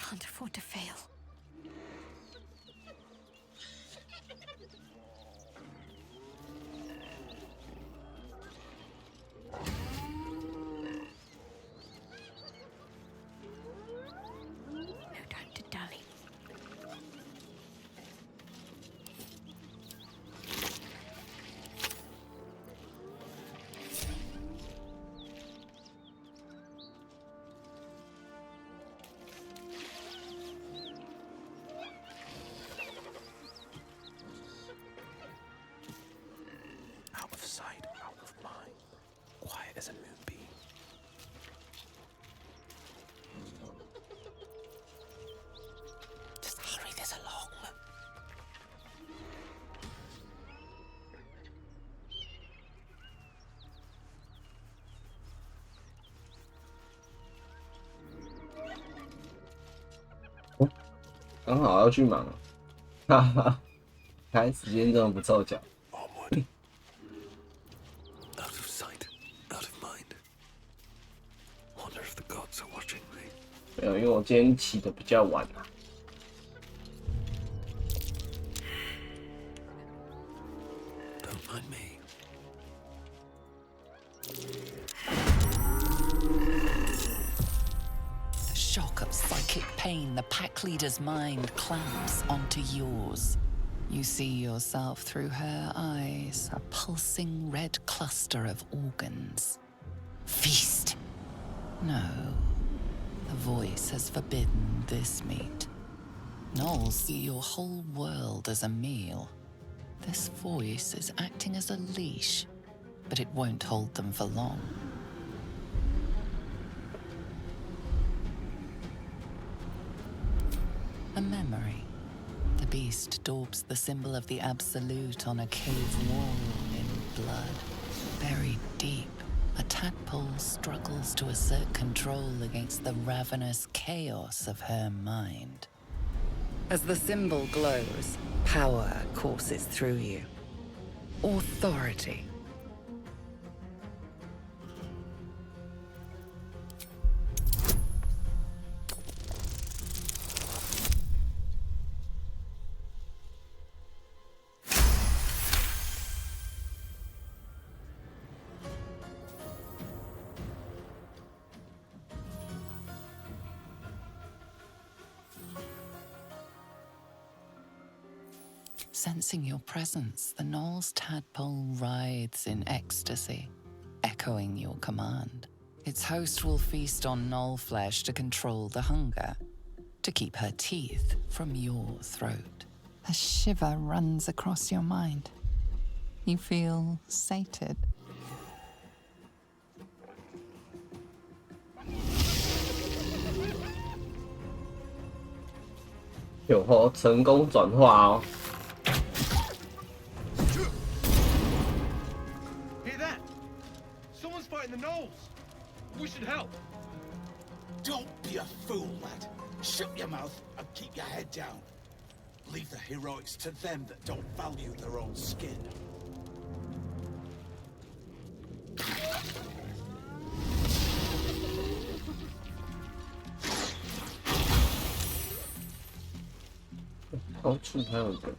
can't afford to fail. No time to dally. Out of sight, out of mind, quiet as a moonbeam. Just hurry this along.哦，刚好要去忙了，哈哈，看时间这么不凑巧。 Onward. Out of sight, out of mind. Wonder if the gods are watching me. 没有，因为我今天起的比较晚啊。Don't mind me. The shock of psychic pain, the pack leader's mind clamps onto yours. You see yourself through her eyes, a pulsing red cluster of organs. Feast! No, the voice has forbidden this meat. Gnolls see your whole world as a meal. This voice is acting as a leash, but it won't hold them for long. A memory. The beast daubs the symbol of the Absolute on a cave wall in blood. Buried deep, a tadpole struggles to assert control against the ravenous chaos of her mind. As the symbol glows, power courses through you. Authority. Sensing your presence, the Gnoll's tadpole writhes in ecstasy, echoing your command. Its host will feast on Gnoll flesh to control the hunger, to keep her teeth from your throat. A shiver runs across your mind. You feel sated. 有后成功转化哦。 Hear that? Someone's fighting the gnolls. We should help. Don't be a fool, lad. Shut your mouth and keep your head down. Leave the heroics to them that don't value their own skin. 高处还有一个，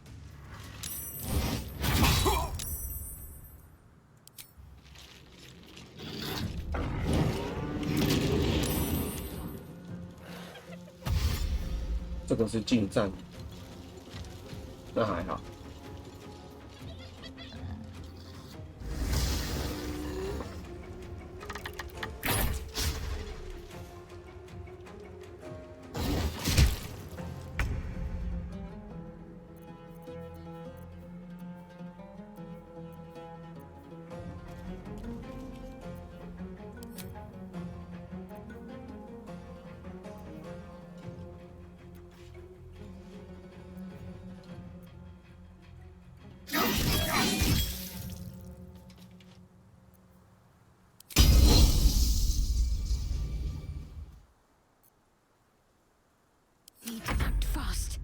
这个是近战，那还好。Need to act fast.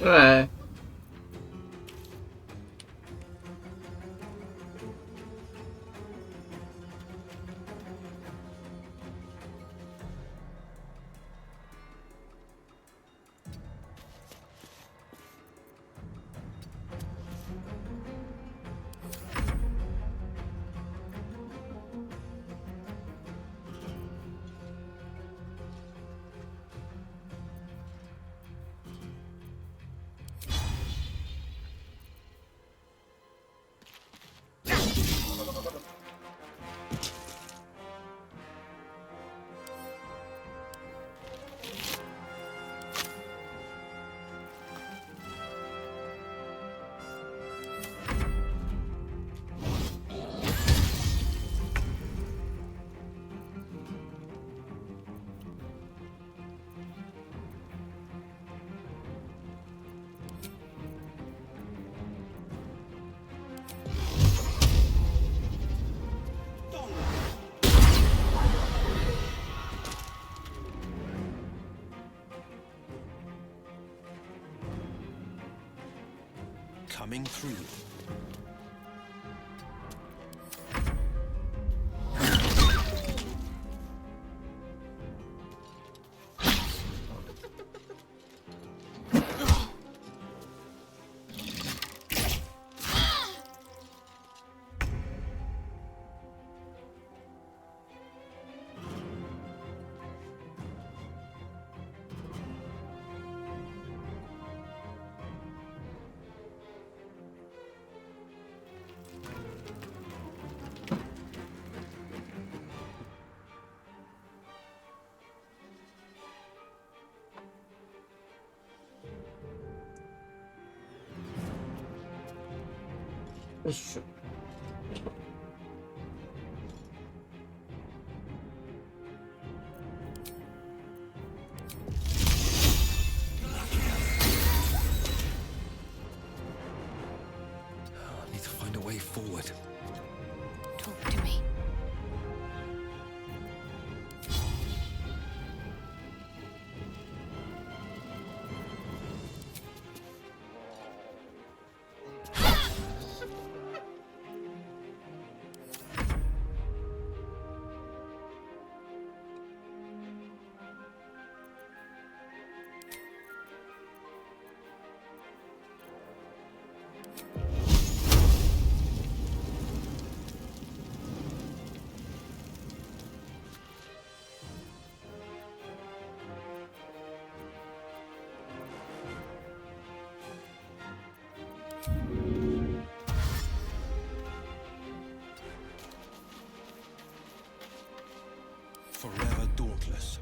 哎，Coming through.是。I need to find a way forward. Talk to me. Forever dauntless.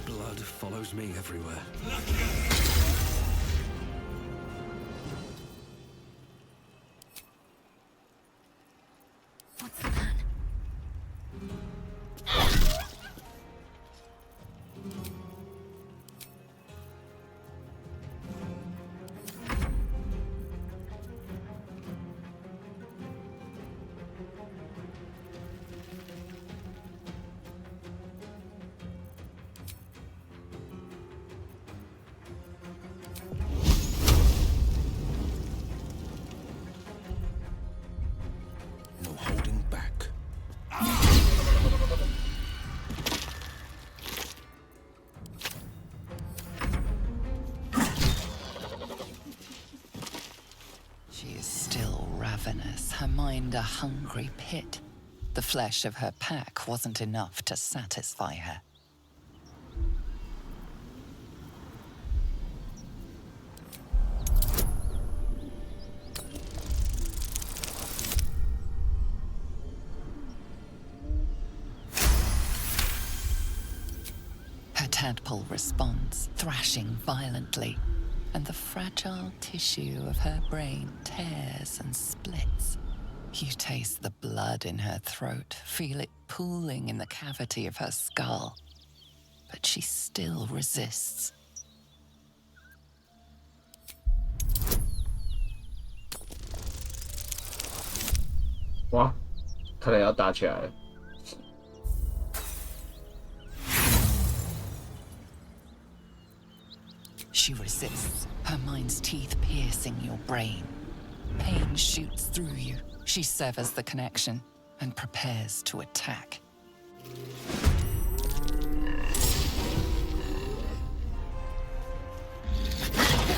Blood follows me everywhere. What's the plan? No holding back. She is still ravenous, her mind a hungry pit. The flesh of her pack wasn't enough to satisfy her. tadpole responds, thrashing violently, and the fragile tissue of her brain tears and splits. You taste the blood in her throat, feel it pooling in the cavity of her skull. But she still resists.哇，看来要打起来了。She resists, her mind's teeth piercing your brain. Pain shoots through you. She severs the connection and prepares to attack. Give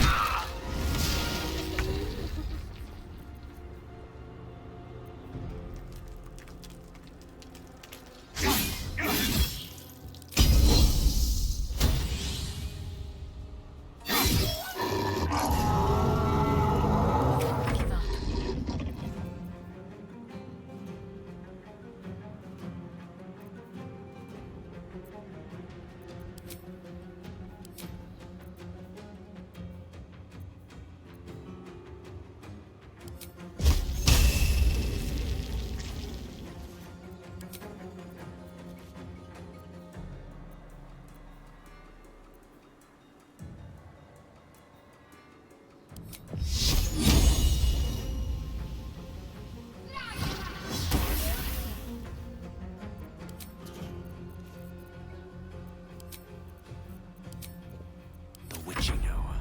up. The witching hour.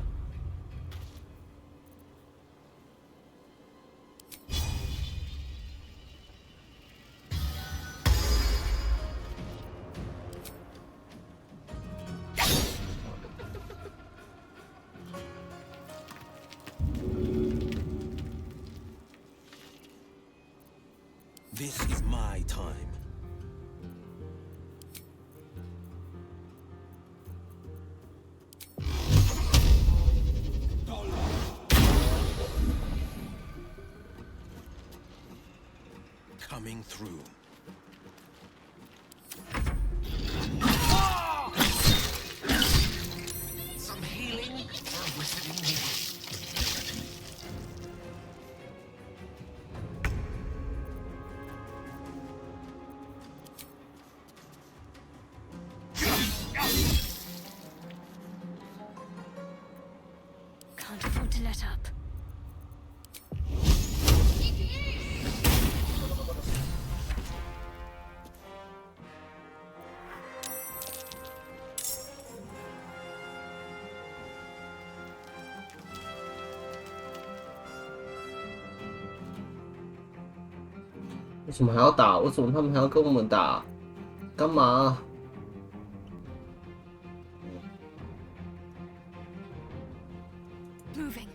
This is my time. Coming through. Some healing for a wizard in need. Can't afford to let up. "为什么还要打？为什么他们还要跟我们打？干嘛？" Moving.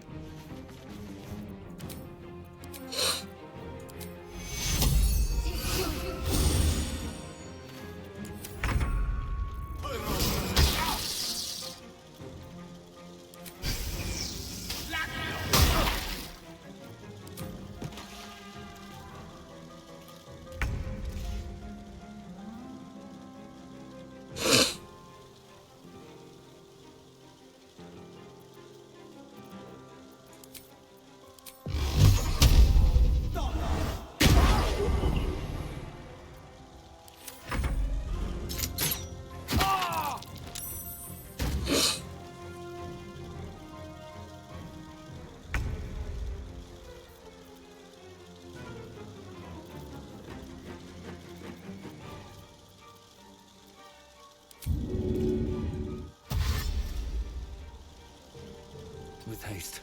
With haste.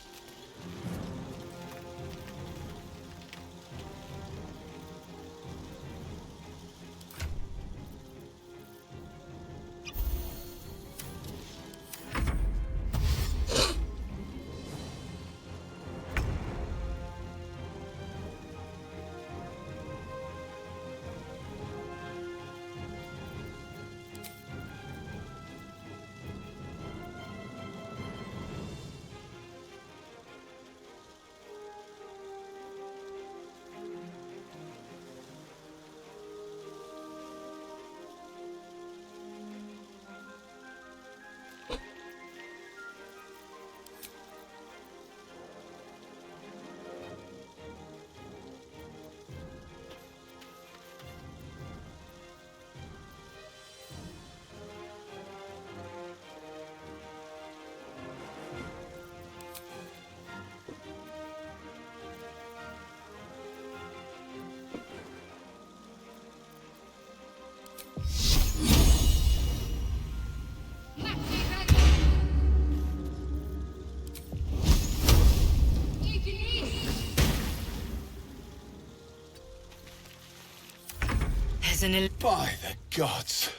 was an By the gods,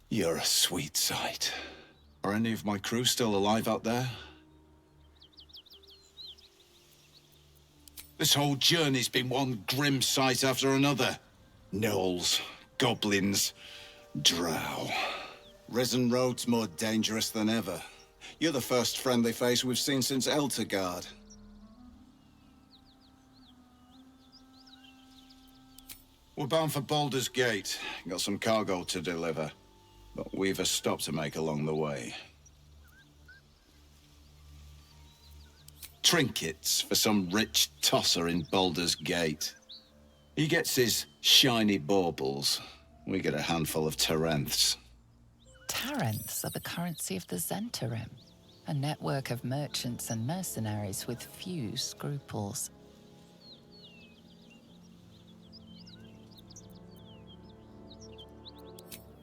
you're a sweet sight. Are any of my crew still alive out there? This whole journey's been one grim sight after another. Gnolls, goblins, drow. Risen Road's more dangerous than ever. You're the first friendly face we've seen since Eltergard. We're bound for Baldur's Gate. Got some cargo to deliver. But we've a stop to make along the way. Trinkets for some rich tosser in Baldur's Gate. He gets his shiny baubles. We get a handful of Tarenths. Tarenths are the currency of the Zentarim, a network of merchants and mercenaries with few scruples.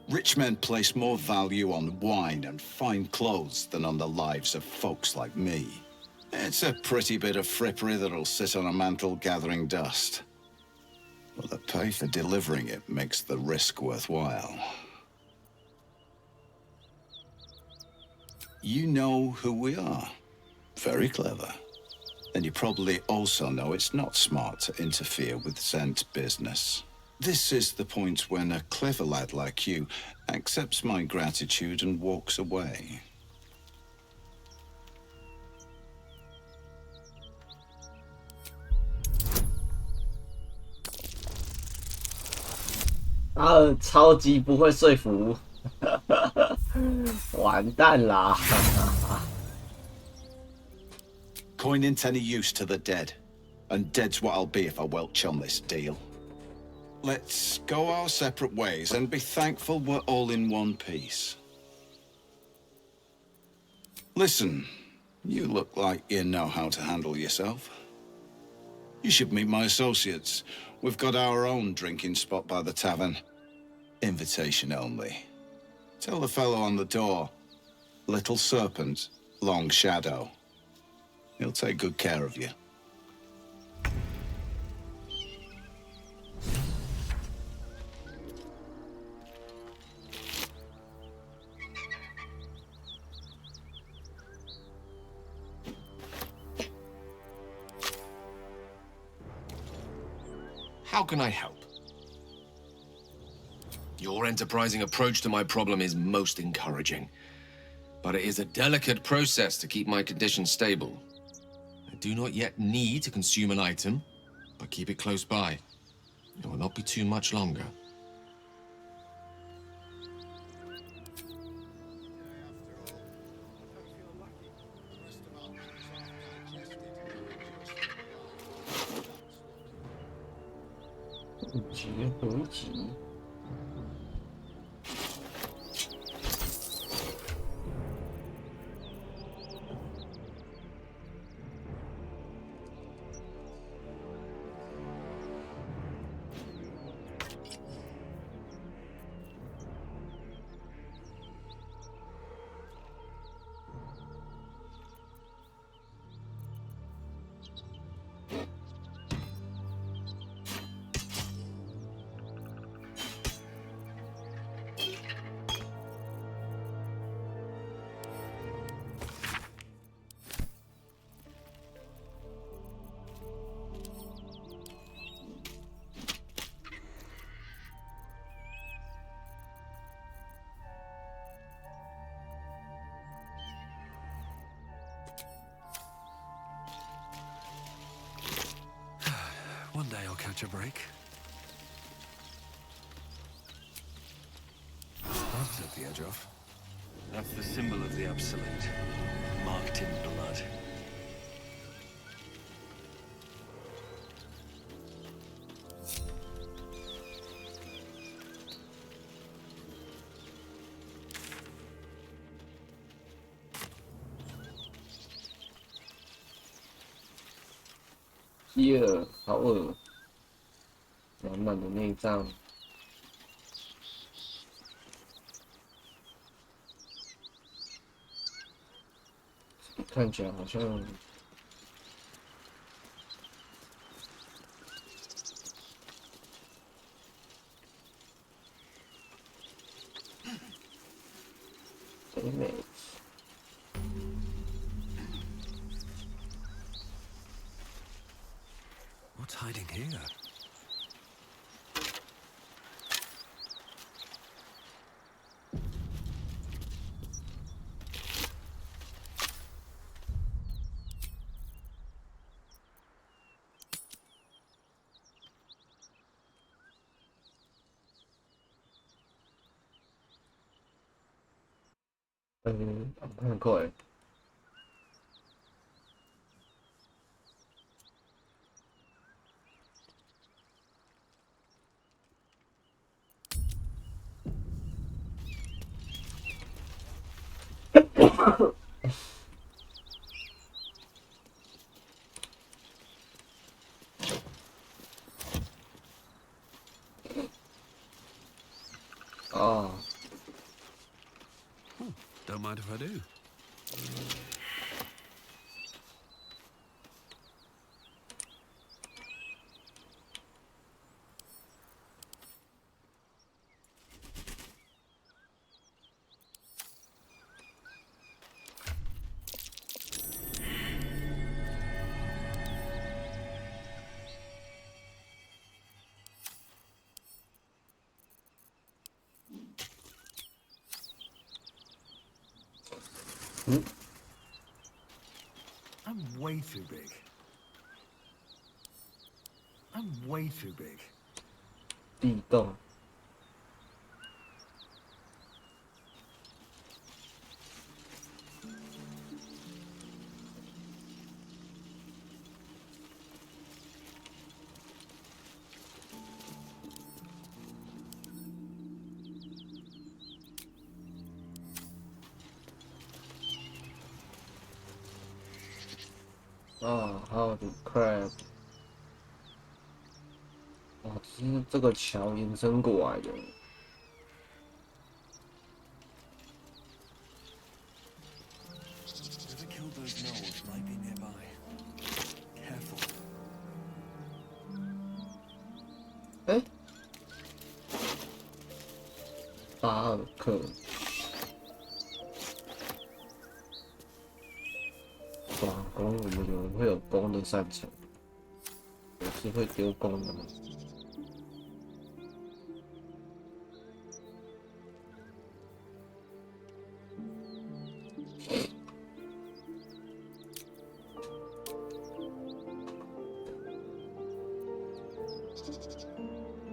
Rich men place more value on wine and fine clothes than on the lives of folks like me. It's a pretty bit of frippery that'll sit on a mantle gathering dust. But the pay for delivering it makes the risk worthwhile. You know who we are. Very clever. And you probably also know it's not smart to interfere with Zent business. This is the point when a clever lad like you accepts my gratitude and walks away.超级不会说服，完蛋啦Coin ain't any use to the dead, and dead's what I'll be if I welch on this deal. Let's go our separate ways and be thankful we're all in one piece. Listen, you look like you know how to handle yourself. You should meet my associates. We've got our own drinking spot by the tavern. Invitation only. Tell the fellow on the door. Little Serpent, Long Shadow. He'll take good care of you. How can I help? Your enterprising approach to my problem is most encouraging. But it is a delicate process to keep my condition stable. I do not yet need to consume an item, but keep it close by. It will not be too much longer.合集。One day I'll catch a break. I'll take the edge off. That's the symbol of the Absolute, marked in blood.好饿，满满的内脏。看起来好像 Image. What's hiding here?很快。哦， Don't mind if I do. I'm way too big. I'm way too big. 地洞。啊，还有点 crab。哦，是这个桥延伸过来的。Whoever killed those gnolls might be nearby. Careful. 哎，巴尔克。哇，弓我们有人会有弓的擅长，我是会丢弓的吗？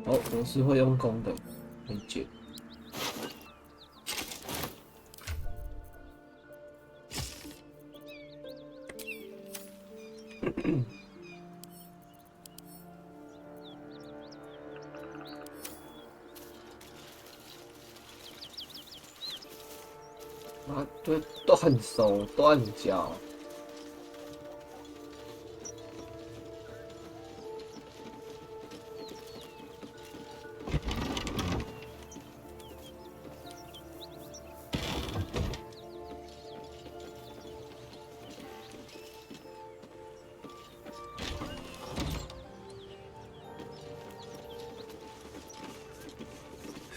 哦，我是会用弓的，理解。啊，对，断手断脚。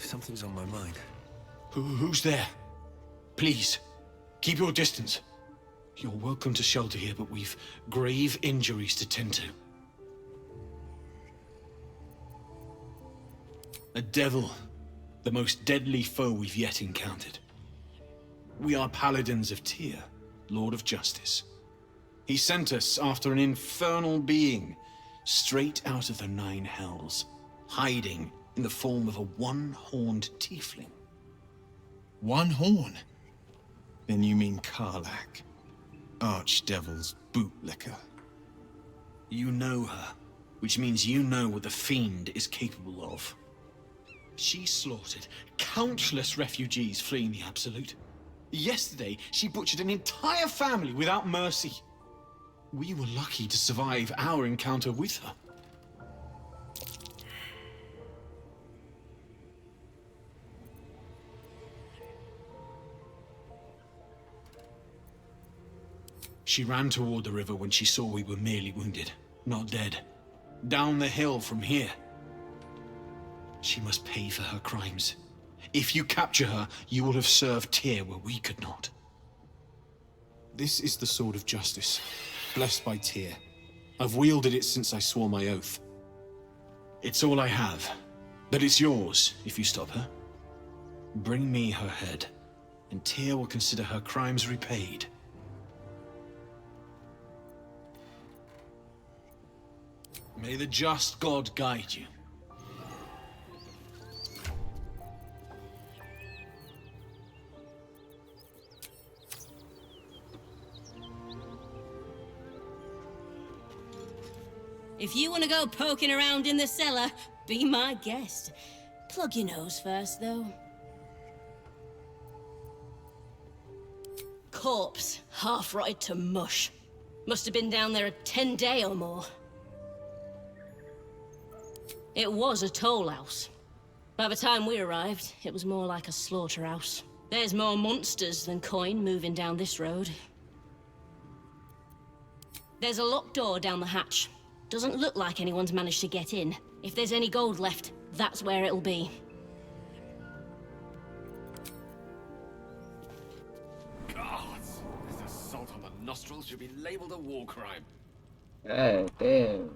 Something's on my mind. Who's there? Please, keep your distance. You're welcome to shelter here, but we've grave injuries to tend to. A devil, the most deadly foe we've yet encountered. We are paladins of Tyr, Lord of Justice. He sent us after an infernal being, straight out of the Nine Hells, hiding in the form of a one-horned tiefling. One horn? Then you mean Karlach, Archdevil's bootlicker. You know her, which means you know what the Fiend is capable of. She slaughtered countless refugees fleeing the Absolute. Yesterday, she butchered an entire family without mercy. We were lucky to survive our encounter with her. She ran toward the river when she saw we were merely wounded, not dead. Down the hill from here. She must pay for her crimes. If you capture her, you will have served Tyr where we could not. This is the sword of justice, blessed by Tyr. I've wielded it since I swore my oath. It's all I have, but it's yours if you stop her. Bring me her head, and Tyr will consider her crimes repaid. May the just God guide you. If you want to go poking around in the cellar, be my guest. Plug your nose first, though. Corpse, half rotted to mush. Must have been down there a 10-day or more. It was a toll house. By the time we arrived, it was more like a slaughterhouse. There's more monsters than coin moving down this road. There's a locked door down the hatch. Doesn't look like anyone's managed to get in. If there's any gold left, that's where it'll be. Gods! This assault on the nostrils should be labeled a war crime. Hey, damn.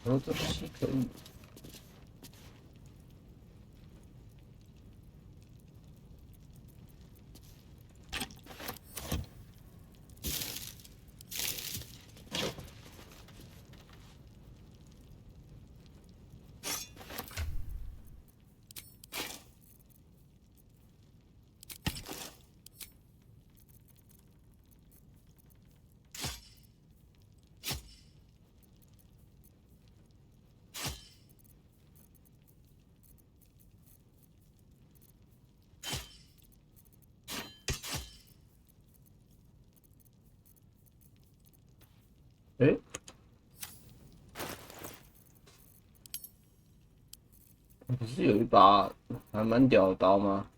很多东西可以。诶，不是有一把还蛮屌的刀吗？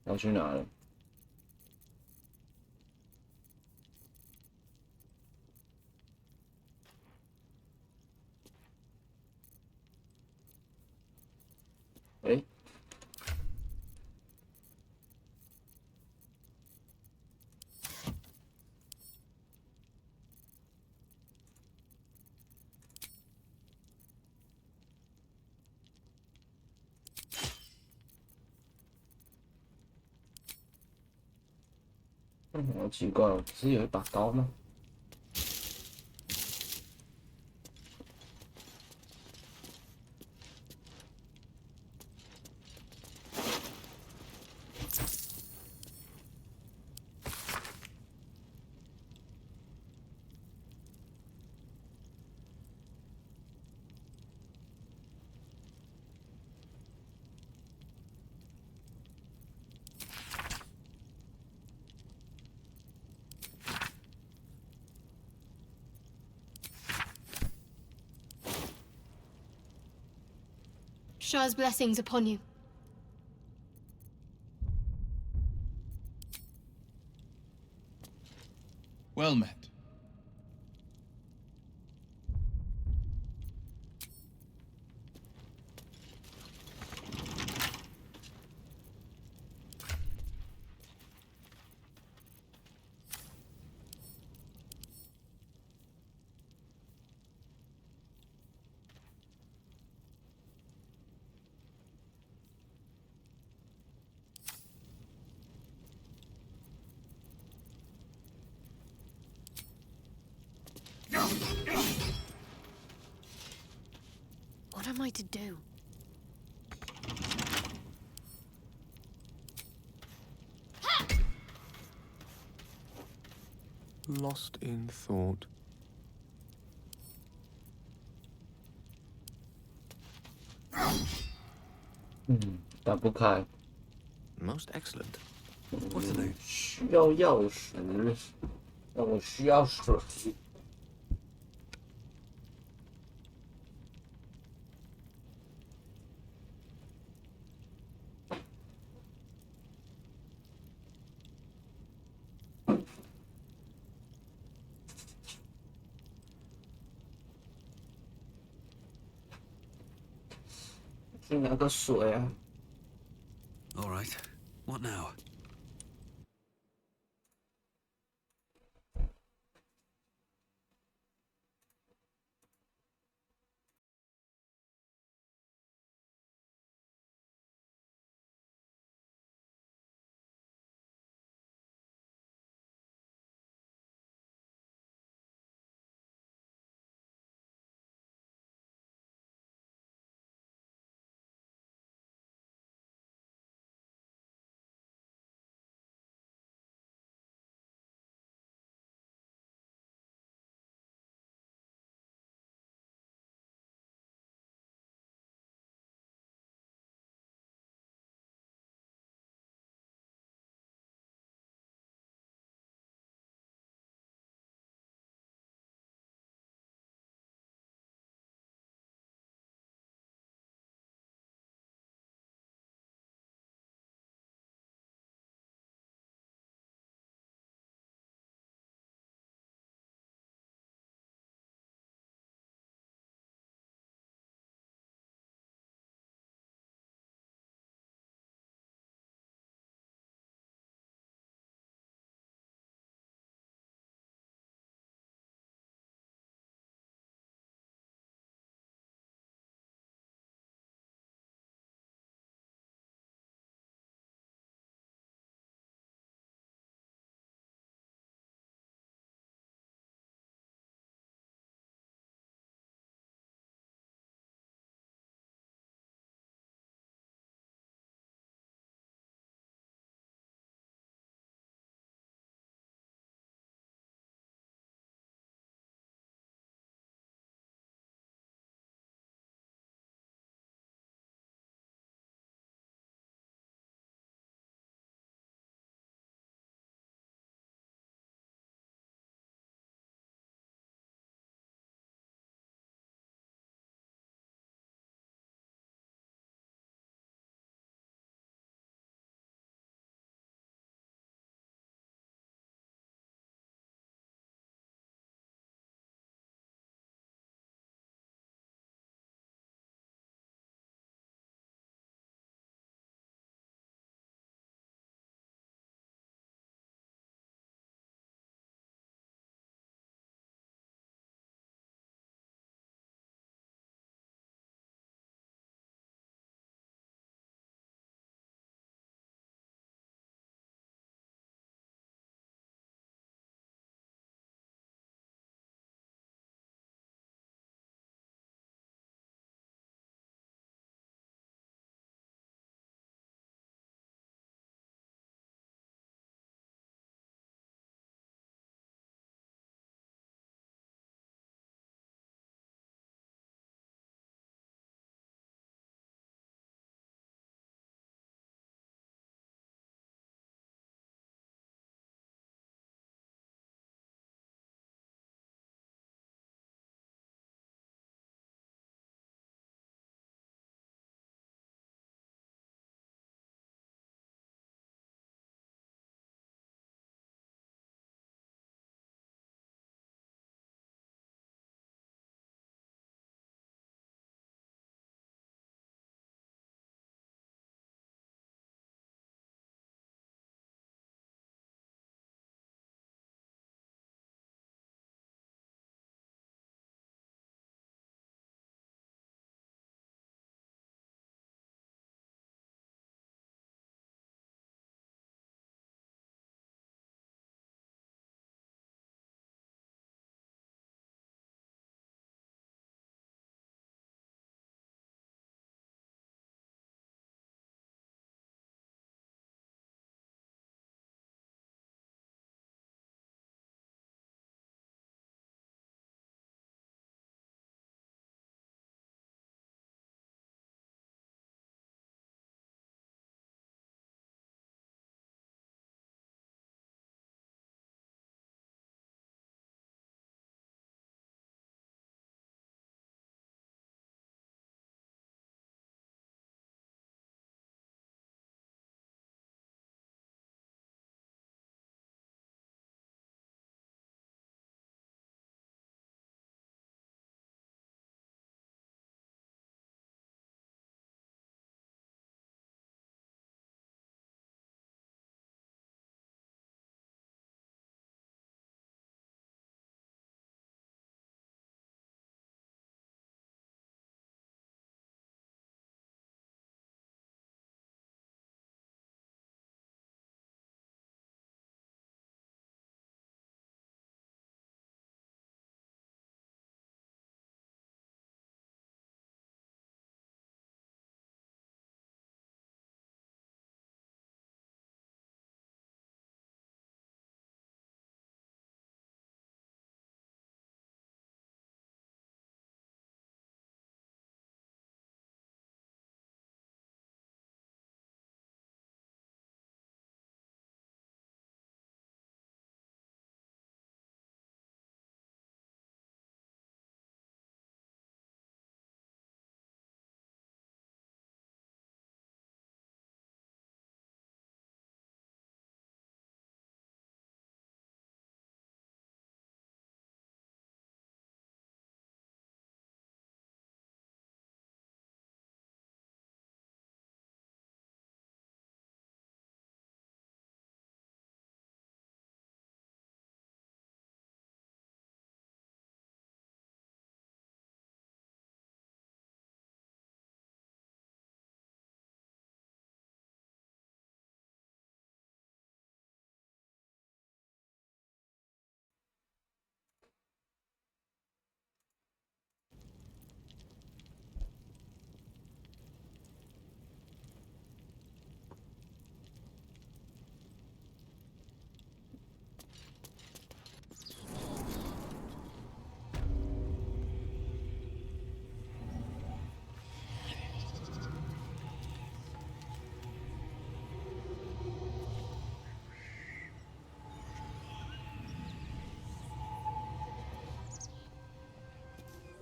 要去哪了？诶。好奇怪哦，不是有一把刀吗？Shah's blessings upon you. Well met. What am I to do? Lost in thought. 打不开。 Most excellent. What to do? 需要钥匙，但我需要水。去拿个水啊！ All right. What now?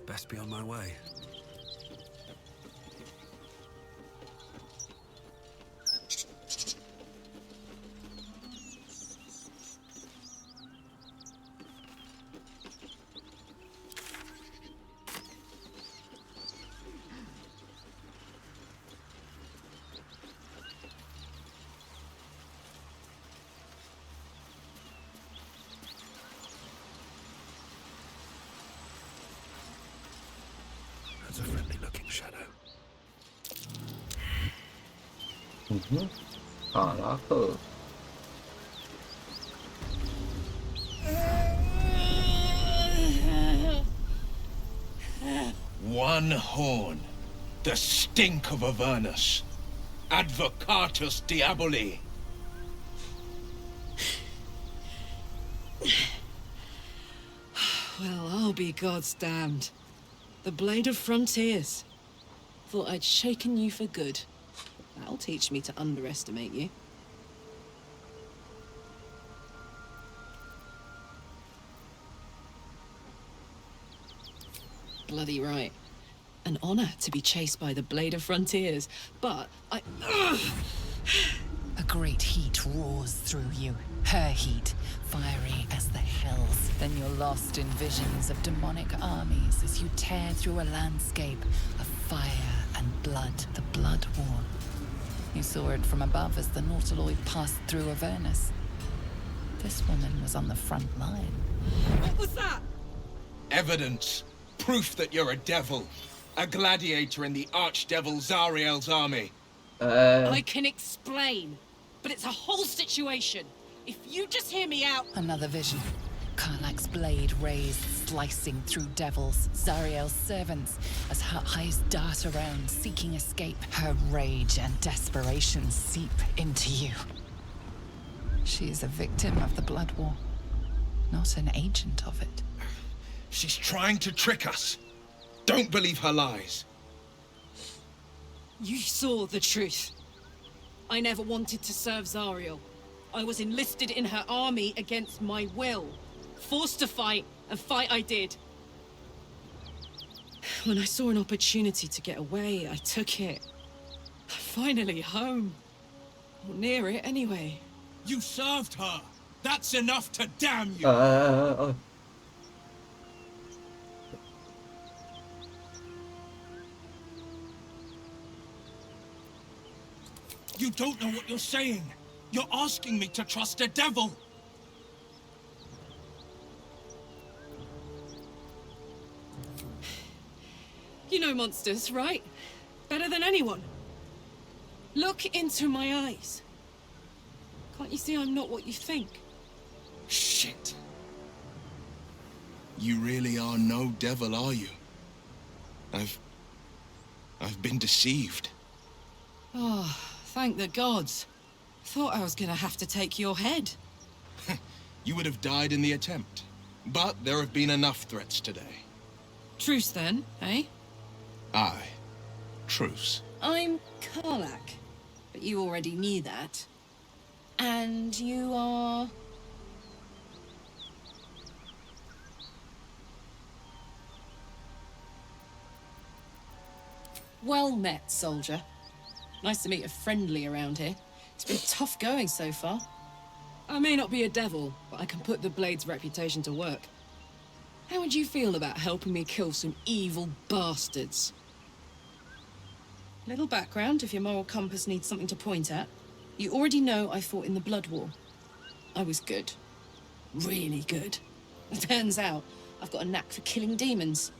Best be on my way. That's a friendly-looking shadow. 卡拉克。One horn. The stink of Avernus. Advocatus Diaboli. Well, I'll be God's damned. The Blade of Frontiers. Thought I'd shaken you for good. That'll teach me to underestimate you. Bloody right. An honor to be chased by the Blade of Frontiers, but I... A great heat roars through you. Her heat, fiery as the hells. Then you're lost in visions of demonic armies as you tear through a landscape of fire and blood. The Blood War. You saw it from above as the Nautiloid passed through Avernus. This woman was on the front line. What was that? Evidence. Proof that you're a devil. A gladiator in the archdevil Zariel's army. I can explain, but it's a whole situation. If you just hear me out... Another vision. Karlach's blade raised, slicing through devils, Zariel's servants, as her eyes dart around, seeking escape. Her rage and desperation seep into you. She is a victim of the Blood War, not an agent of it. She's trying to trick us. Don't believe her lies. You saw the truth. I never wanted to serve Zariel. I was enlisted in her army against my will. Forced to fight, and fight I did. When I saw an opportunity to get away, I took it. I'm finally home. Or near it, anyway. You served her. That's enough to damn you. You don't know what you're saying. You're asking me to trust a devil. You know monsters, right? Better than anyone. Look into my eyes. Can't you see I'm not what you think? Shit. You really are no devil, are you? I've been deceived. Oh, thank the gods. Thought I was gonna have to take your head. You would have died in the attempt. But there have been enough threats today. Truce then, eh? Aye. Truce. I'm Karlach, but you already knew that. And you are... Well met, soldier. Nice to meet a friendly around here. It's been tough going so far. I may not be a devil, but I can put the Blade's reputation to work. How would you feel about helping me kill some evil bastards? Little background if your moral compass needs something to point at. You already know I fought in the Blood War. I was good. Really good. It turns out I've got a knack for killing demons.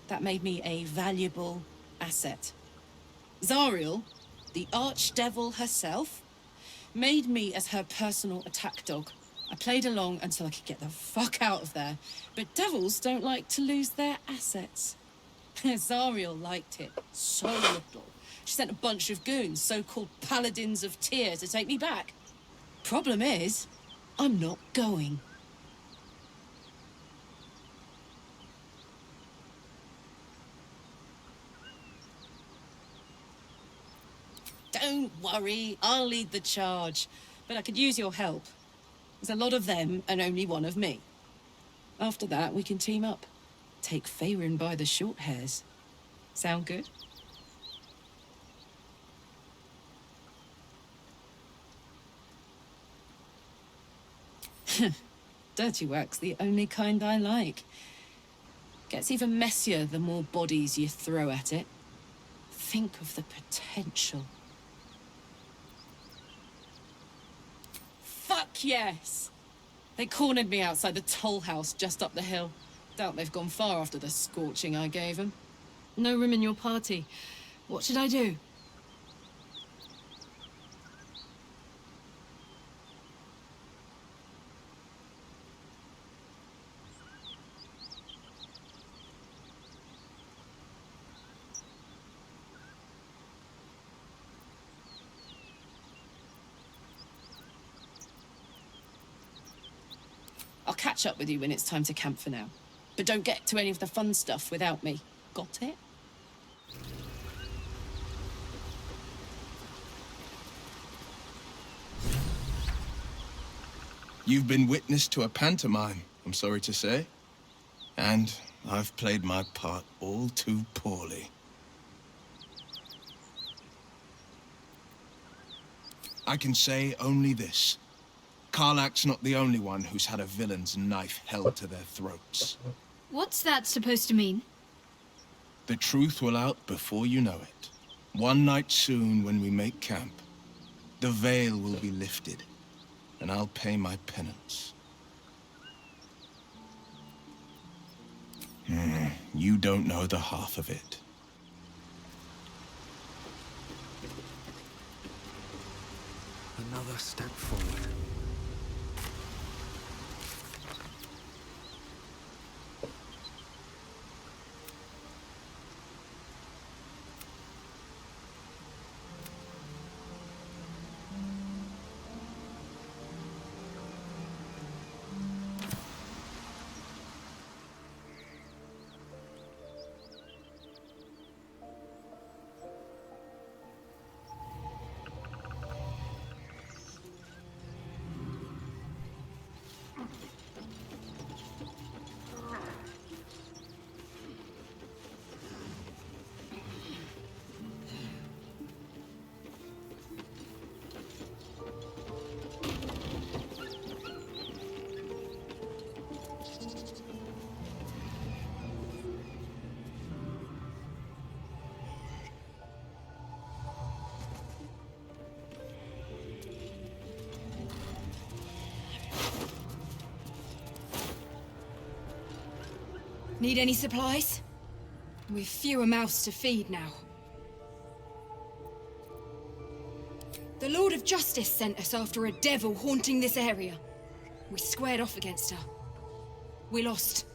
That made me a valuable asset. Zariel, the archdevil herself, made me as her personal attack dog. I played along until I could get the fuck out of there. But devils don't like to lose their assets. Zariel liked it so little. She sent a bunch of goons, so-called paladins of Tyr, to take me back. Problem is, I'm not going. Don't worry, I'll lead the charge. But I could use your help. There's a lot of them and only one of me. After that, we can team up. take Faerun by the short hairs. Sound good? Dirty work's the only kind I like. Gets even messier the more bodies you throw at it. Think of the potential. Fuck yes! They cornered me outside the toll house just up the hill. Doubt they've gone far after the scorching I gave them. No room in your party. What should I do? I'll catch up with you when it's time to camp for now. But don't get to any of the fun stuff without me. Got it? You've been witness to a pantomime, I'm sorry to say. And I've played my part all too poorly. I can say only this. Karlach's not the only one who's had a villain's knife held to their throats. What's that supposed to mean? The truth will out before you know it. One night soon, when we make camp, the veil will be lifted, and I'll pay my penance. You don't know the half of it. Another step forward. Need any supplies? We've fewer mouths to feed now. The Lord of Justice sent us after a devil haunting this area. We squared off against her. We lost.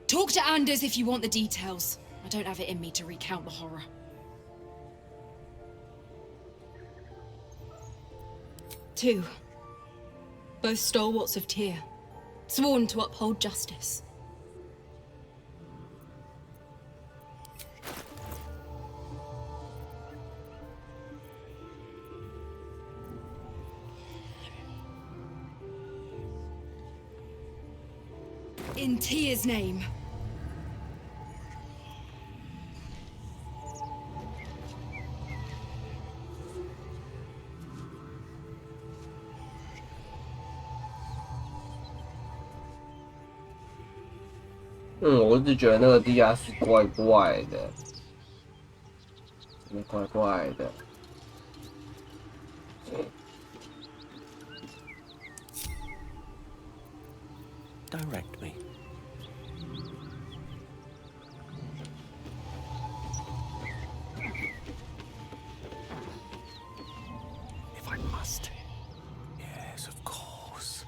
Talk to Anders if you want the details. I don't have it in me to recount the horror. Two. Both stalwarts of Tyr. Sworn to uphold justice. In Tyr's name.我一直觉得那个地下室怪怪的，真的怪怪的。Direct me. If I must. Yes, of course.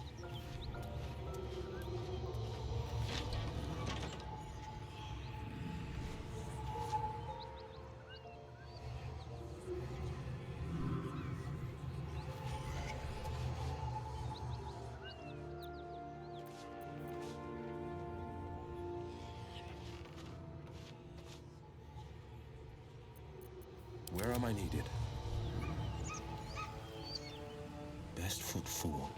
Where am I needed? Best foot forward.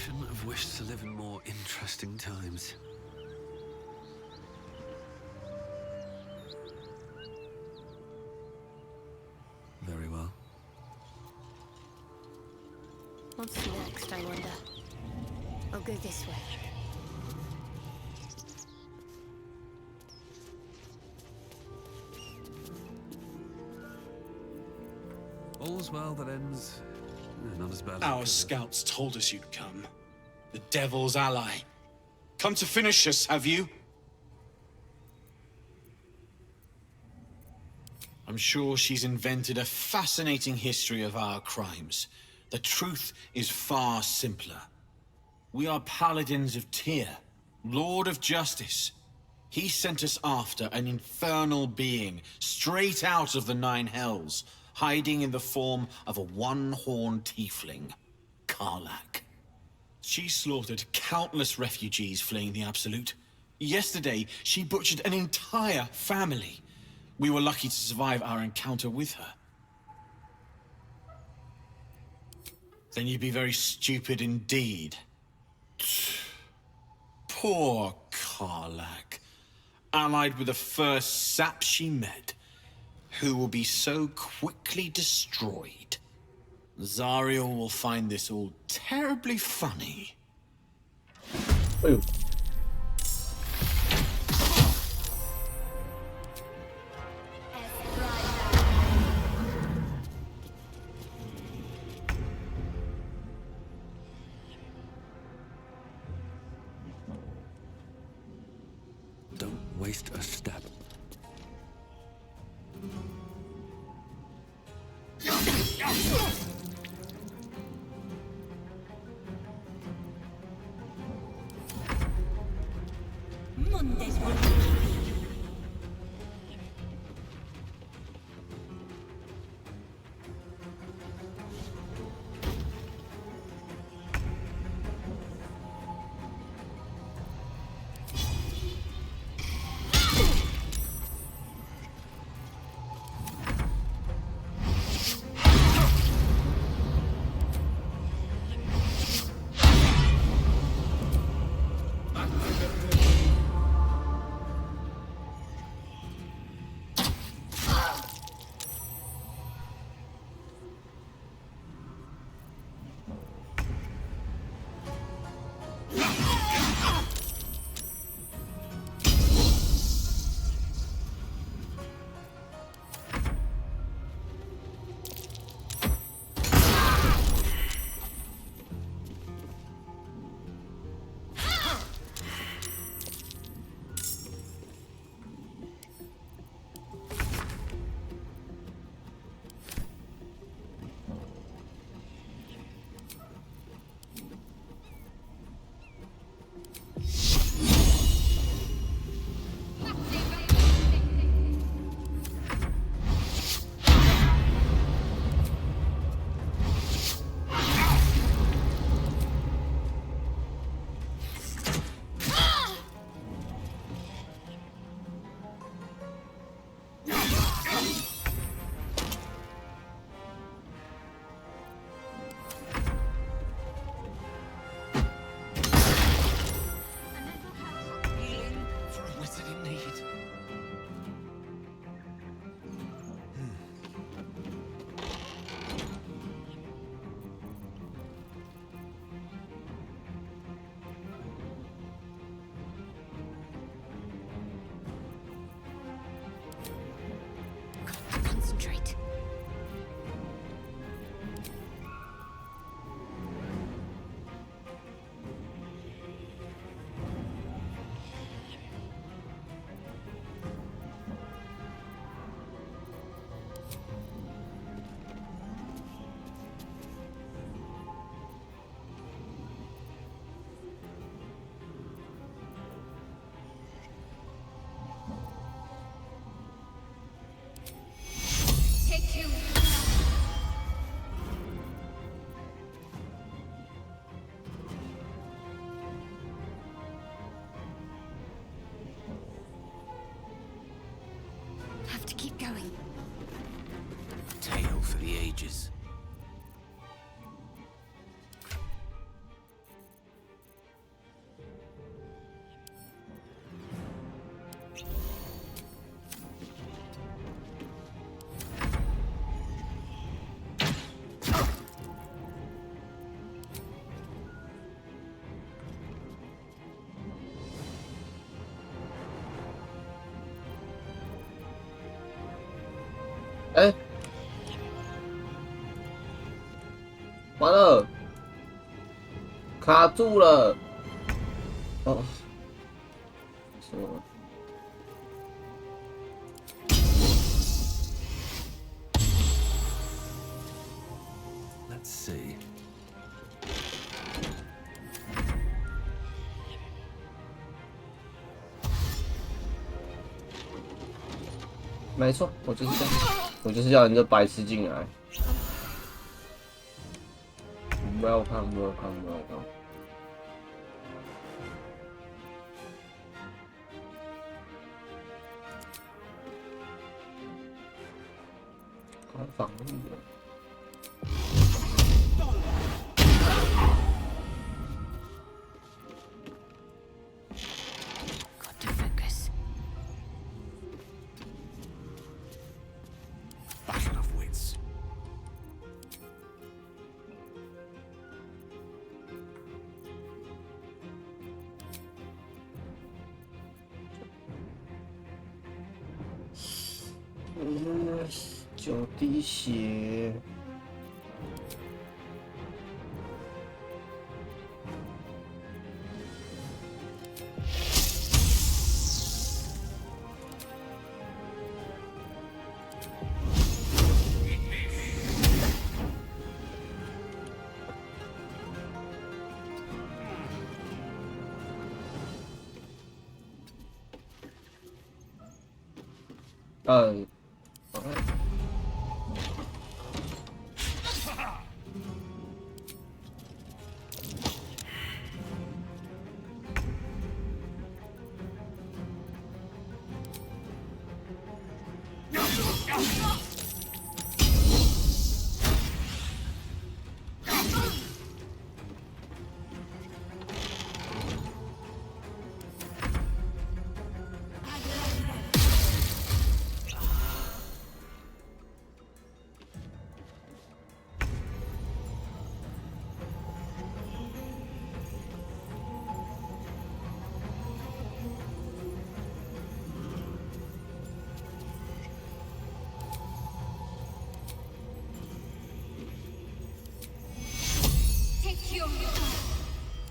shouldn't have wished to live in more interesting times. Very well. What's next, I wonder? I'll go this way. All's well that ends. Not as bad as Our scouts told us you'd come. The Devil's ally. Come to finish us, have you? I'm sure she's invented a fascinating history of our crimes. The truth is far simpler. We are paladins of Tyr, Lord of Justice. He sent us after an infernal being, straight out of the Nine Hells, hiding in the form of a one-horned tiefling, Karlak. She slaughtered countless refugees fleeing the Absolute. Yesterday, she butchered an entire family. We were lucky to survive our encounter with her. Then you'd be very stupid indeed. Poor Karlak, allied with the first sap she met, who will be so quickly destroyed. Zariel will find this all terribly funny. Ew. Don't waste a step. 完了，卡住了。哦，什么？ Let's see. 没错，我就是这样，我就是要你这白痴进来。Welcome。防御了。 Got to focus. Battle of wits. 9滴血。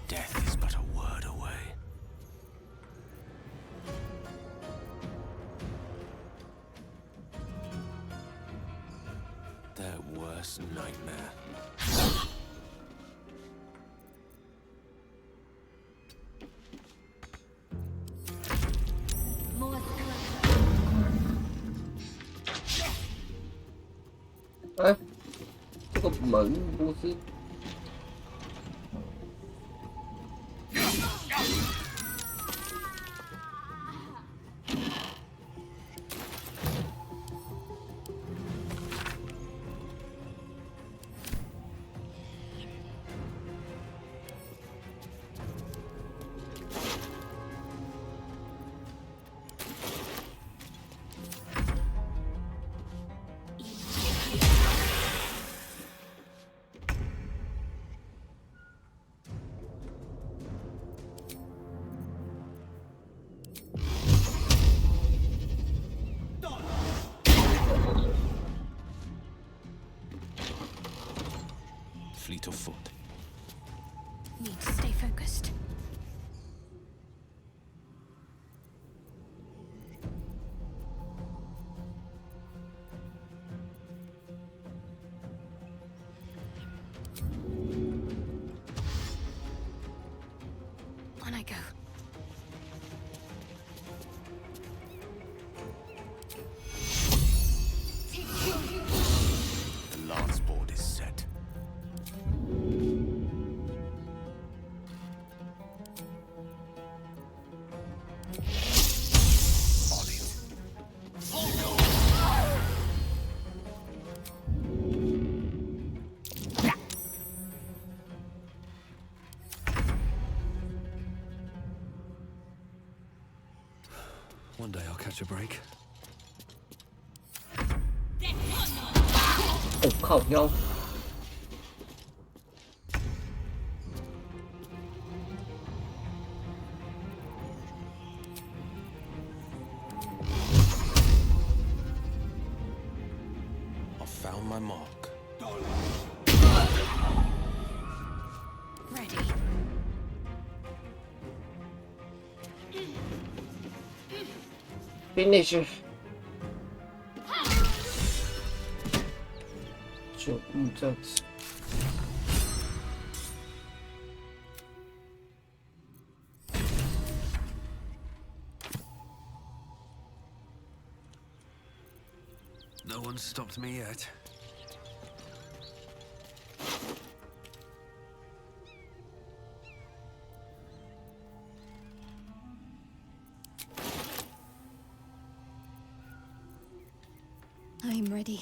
Death is but a word away. Their worst nightmare. More 哎，这个门不是？ Fleet of foot. need to stay focused. On I go. The lance board is set. On it. One day I'll catch a break. 哦，靠腰！I've found my mark. Finish. 就在此。No one's stopped me yet. I'm ready.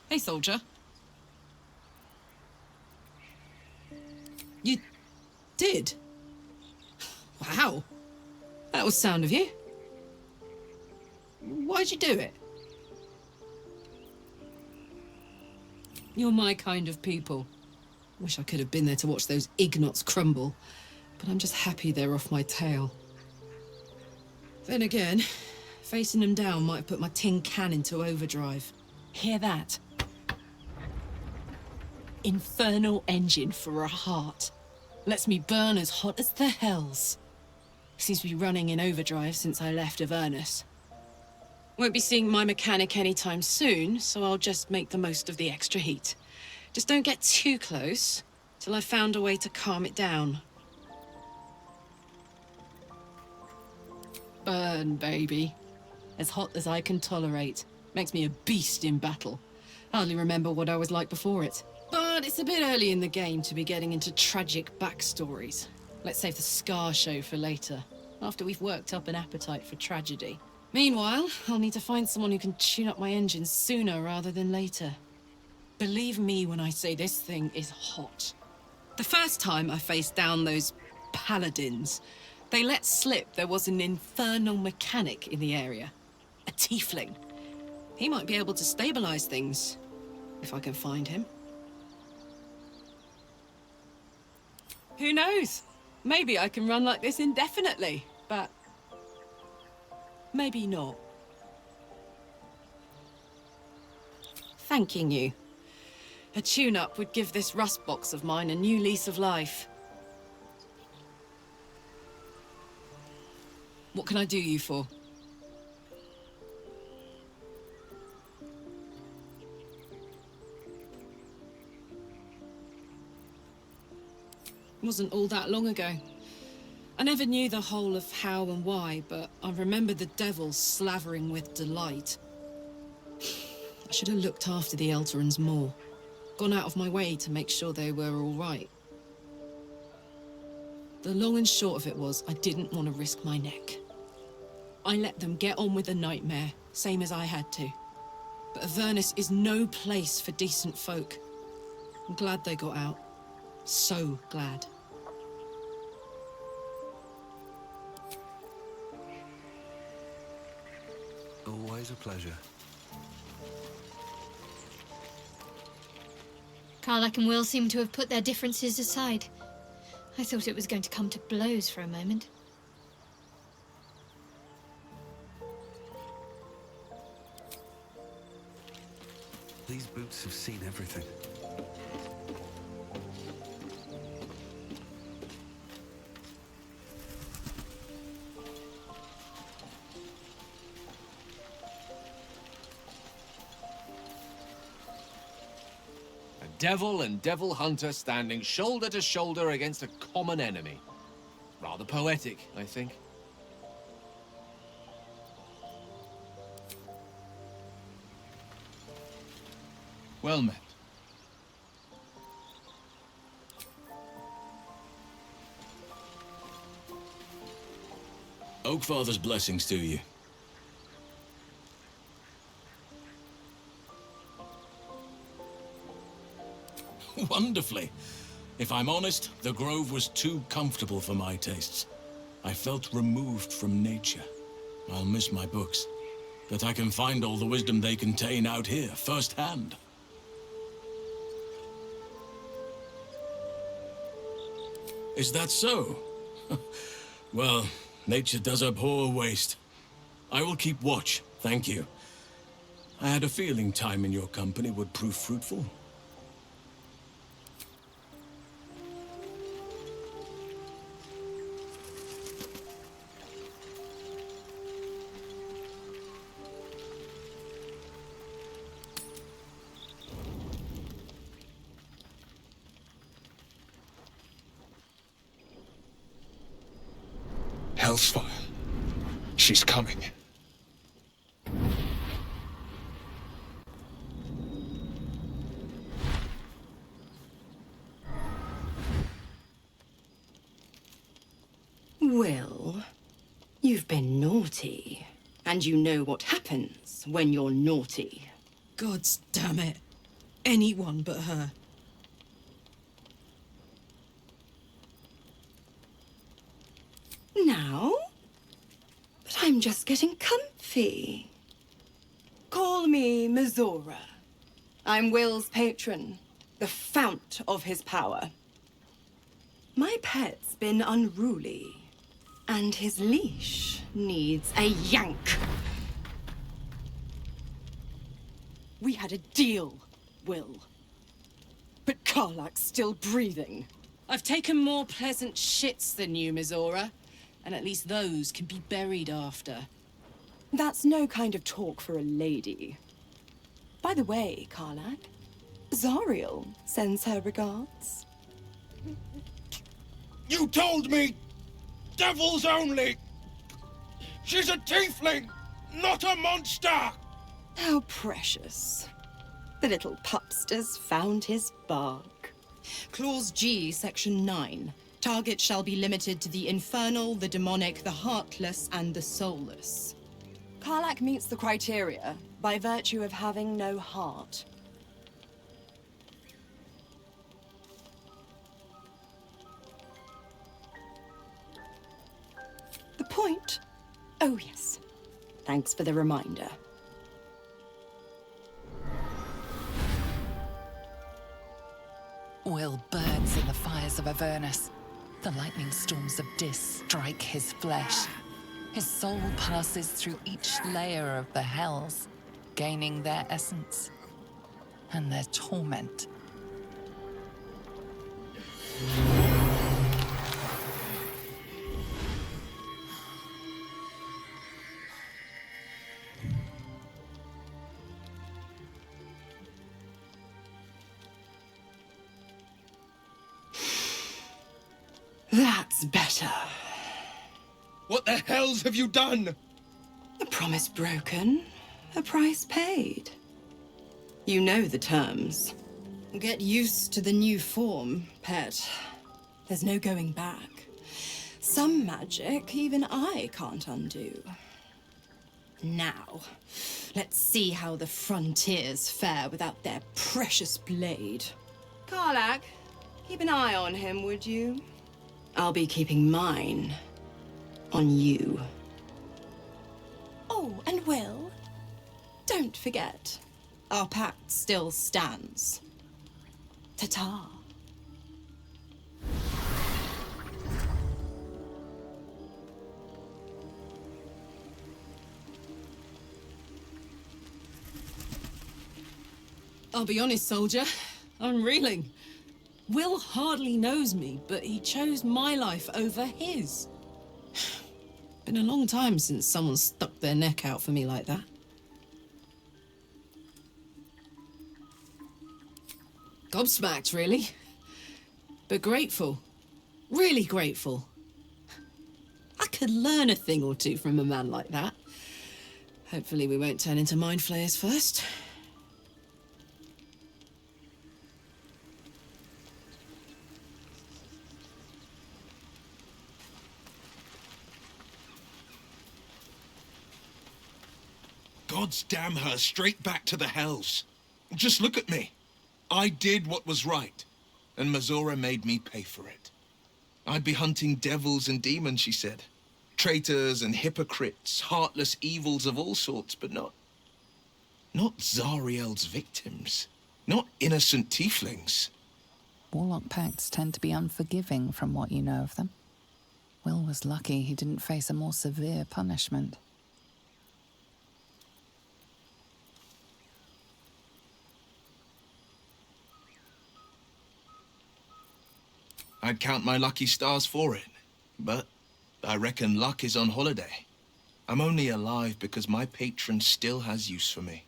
Hey, soldier. You did? Wow. That was sound of you. Why'd you do it? You're my kind of people. Wish I could have been there to watch those Ignots crumble, but I'm just happy they're off my tail. Then again, facing them down might have put my tin can into overdrive. Hear that? Infernal engine for a heart. Lets me burn as hot as the hells. Seems to be running in overdrive since I left Avernus. Won't be seeing my mechanic anytime soon, so I'll just make the most of the extra heat. Just don't get too close, till I've found a way to calm it down. Burn, baby. As hot as I can tolerate. Makes me a beast in battle. Hardly remember what I was like before it. But it's a bit early in the game to be getting into tragic backstories. Let's save the Scar show for later, after we've worked up an appetite for tragedy. Meanwhile, I'll need to find someone who can tune up my engines sooner rather than later. Believe me when I say this thing is hot. The first time I faced down those paladins, they let slip there was an infernal mechanic in the area. A tiefling. He might be able to stabilize things, if I can find him. Who knows? Maybe I can run like this indefinitely, but maybe not. Thanking you. A tune-up would give this rust box of mine a new lease of life. What can I do you for? It wasn't all that long ago. I never knew the whole of how and why, but I remember the devils slavering with delight. I should have looked after the Elterans more. Gone out of my way to make sure they were all right. The long and short of it was, I didn't want to risk my neck. I let them get on with the nightmare, same as I had to. But Avernus is no place for decent folk. I'm glad they got out. So glad. Always a pleasure. Karlach and Will seem to have put their differences aside. I thought it was going to come to blows for a moment. These boots have seen everything. Devil and devil hunter standing shoulder to shoulder against a common enemy. Rather poetic, I think. Well met. Oakfather's blessings to you. wonderfully. If I'm honest, the grove was too comfortable for my tastes. I felt removed from nature. I'll miss my books, but I can find all the wisdom they contain out here, firsthand. Is that so? Well, nature does abhor waste. I will keep watch, thank you. I had a feeling time in your company would prove fruitful. Hellsfire. She's coming. Will, you've been naughty, and you know what happens when you're naughty. Gods damn it. Anyone but her. Now? But I'm just getting comfy. Call me Mizora. I'm Will's patron, the fount of his power. My pet's been unruly, and his leash needs a yank. We had a deal, Will. But Karlak's still breathing. I've taken more pleasant shits than you, Mizora. And at least those can be buried after. That's no kind of talk for a lady. By the way, Karlak, Zariel sends her regards. You told me! Devils only! She's a tiefling, not a monster! How precious. The little pupster's found his bark. Clause G, Section 9. Target shall be limited to the infernal, the demonic, the heartless, and the soulless. Karlak meets the criteria by virtue of having no heart. The point? Oh, yes. Thanks for the reminder. Will burns in the fires of Avernus. The lightning storms of Dis strike his flesh. His soul passes through each layer of the hells, gaining their essence and their torment. That's better. What the hells have you done? A promise broken, a price paid. You know the terms. Get used to the new form, pet. There's no going back. Some magic even I can't undo. Now, let's see how the frontiers fare without their precious blade. Karlak, keep an eye on him, would you? I'll be keeping mine on you. Oh, and Will, don't forget, our pact still stands. Ta-ta. I'll be honest, soldier. I'm reeling. Will hardly knows me, but he chose my life over his. Been a long time since someone stuck their neck out for me like that. Gobsmacked, really. But grateful. Really grateful. I could learn a thing or two from a man like that. Hopefully we won't turn into mind flayers first. Gods damn her, straight back to the hells. Just look at me. I did what was right. and Mazora made me pay for it. I'd be hunting devils and demons, she said. Traitors and hypocrites, heartless evils of all sorts, but not Zariel's victims. Not innocent tieflings. Warlock pacts tend to be unforgiving from what you know of them. Will was lucky he didn't face a more severe punishment. I'd count my lucky stars for it, but I reckon luck is on holiday. I'm only alive because my patron still has use for me.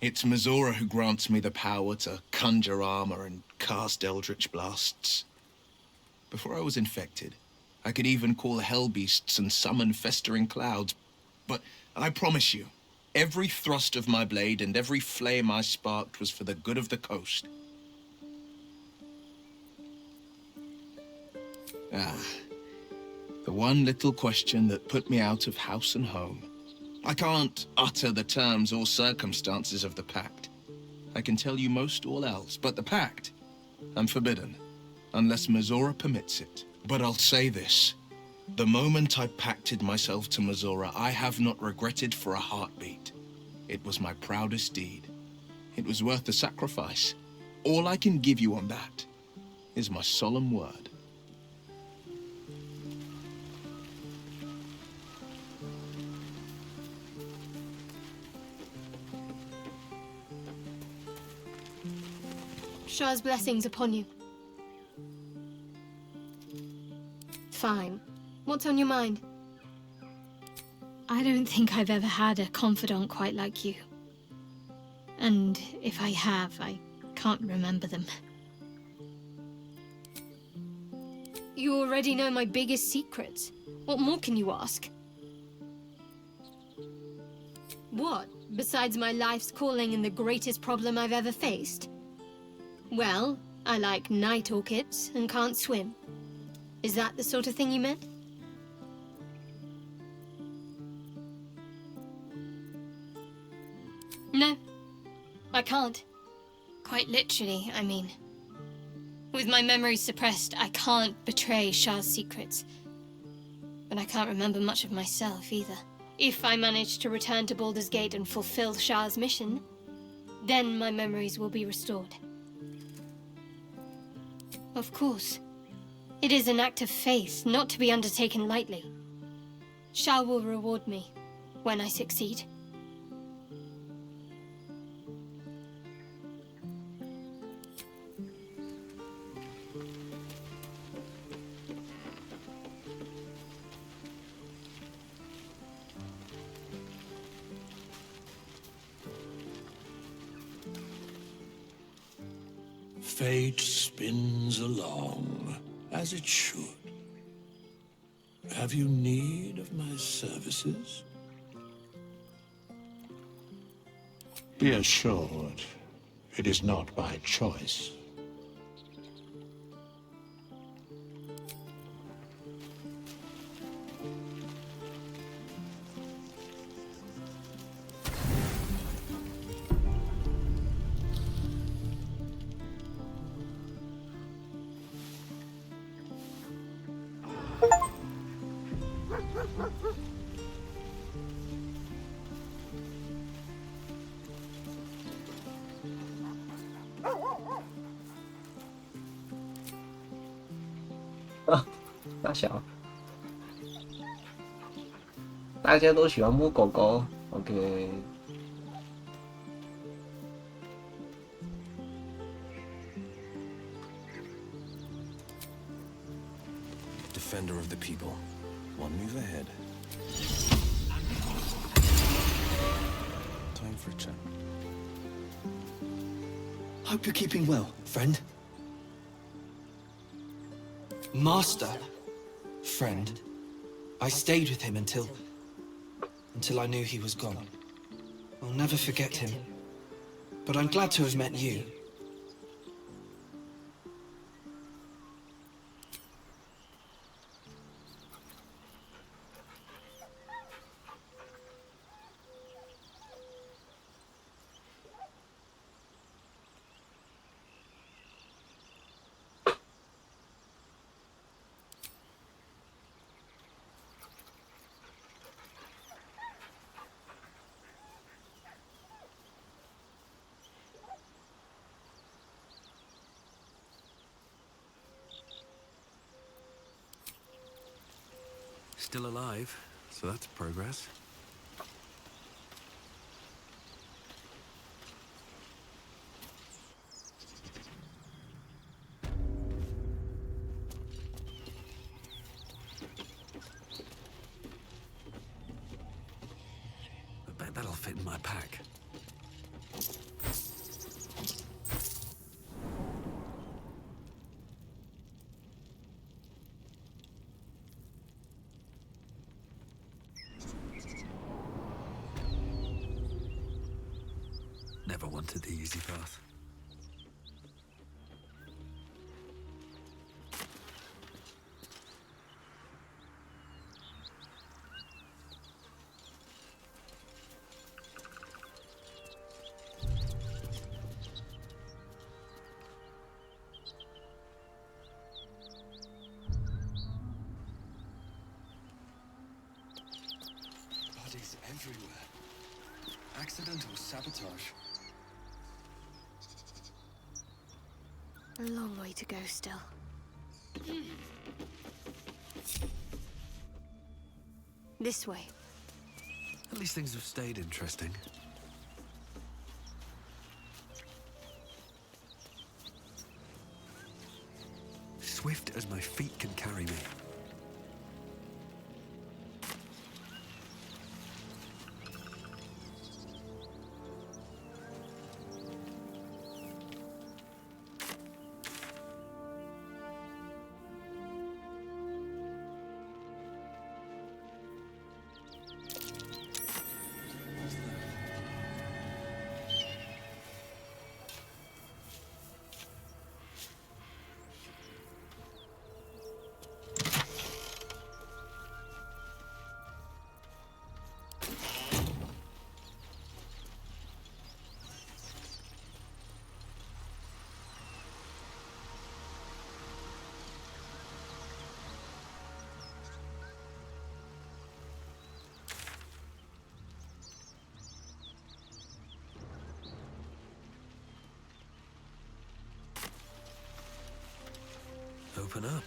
It's Mazora who grants me the power to conjure armor and cast eldritch blasts. Before I was infected, I could even call hell beasts and summon festering clouds. But I promise you, every thrust of my blade and every flame I sparked was for the good of the coast. The one little question that put me out of house and home. I can't utter the terms or circumstances of the pact. I can tell you most all else, but the pact, I'm forbidden, unless Mazora permits it. But I'll say this. The moment I pacted myself to Mazora, I have not regretted for a heartbeat. It was my proudest deed. It was worth the sacrifice. All I can give you on that is my solemn word. Shah's blessings upon you. Fine. What's on your mind? I don't think I've ever had a confidant quite like you. And if I have, I can't remember them. You already know my biggest secrets. What more can you ask? What, besides my life's calling and the greatest problem I've ever faced? Well, I like night orchids and can't swim. Is that the sort of thing you meant? No, I can't. Quite literally, I mean. With my memories suppressed, I can't betray Shah's secrets. But I can't remember much of myself either. If I manage to return to Baldur's Gate and fulfill Shah's mission, then my memories will be restored. Of course. It is an act of faith, not to be undertaken lightly. Shah will reward me when I succeed. Fate spins along, as it should. Have you need of my services? Be assured, it is not by choice.大小，大家都喜欢摸狗狗。OK， Defender of the people. One move ahead. Time for a chat. Hope you're keeping well, friend. Master, friend. I stayed with him until I knew he was gone. I'll never forget him. But I'm glad to have met you. Still alive, so that's progress. I bet that'll fit in my pack. Never wanted the easy path. Bodies everywhere. Accidental sabotage. A long way to go still. This way. At least things have stayed interesting. Swift as my feet can carry me. Open up.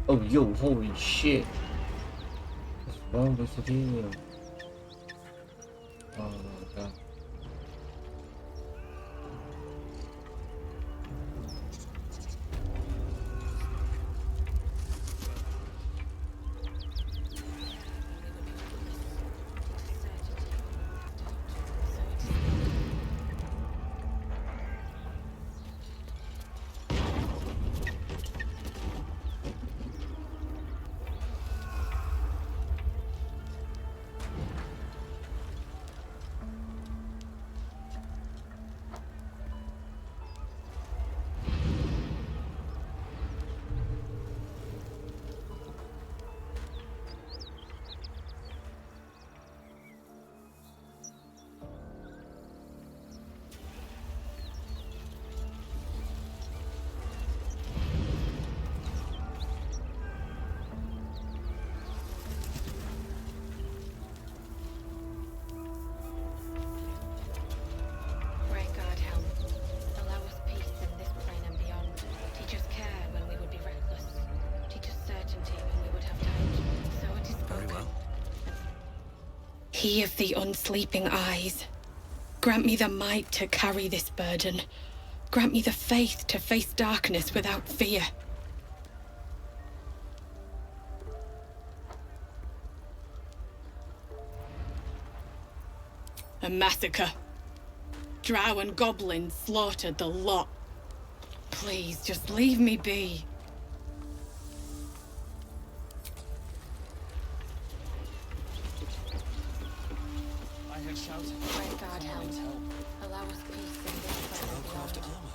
Oh, yo, holy shit. What's wrong with the video? Oh my god. He of the unsleeping eyes, Grant me the might to carry this burden. Grant me the faith to face darkness without fear. A massacre. Drow and goblins slaughtered the lot. Please, just leave me be. I have shouted. Pray God help. Allow us peace in this place and beyond.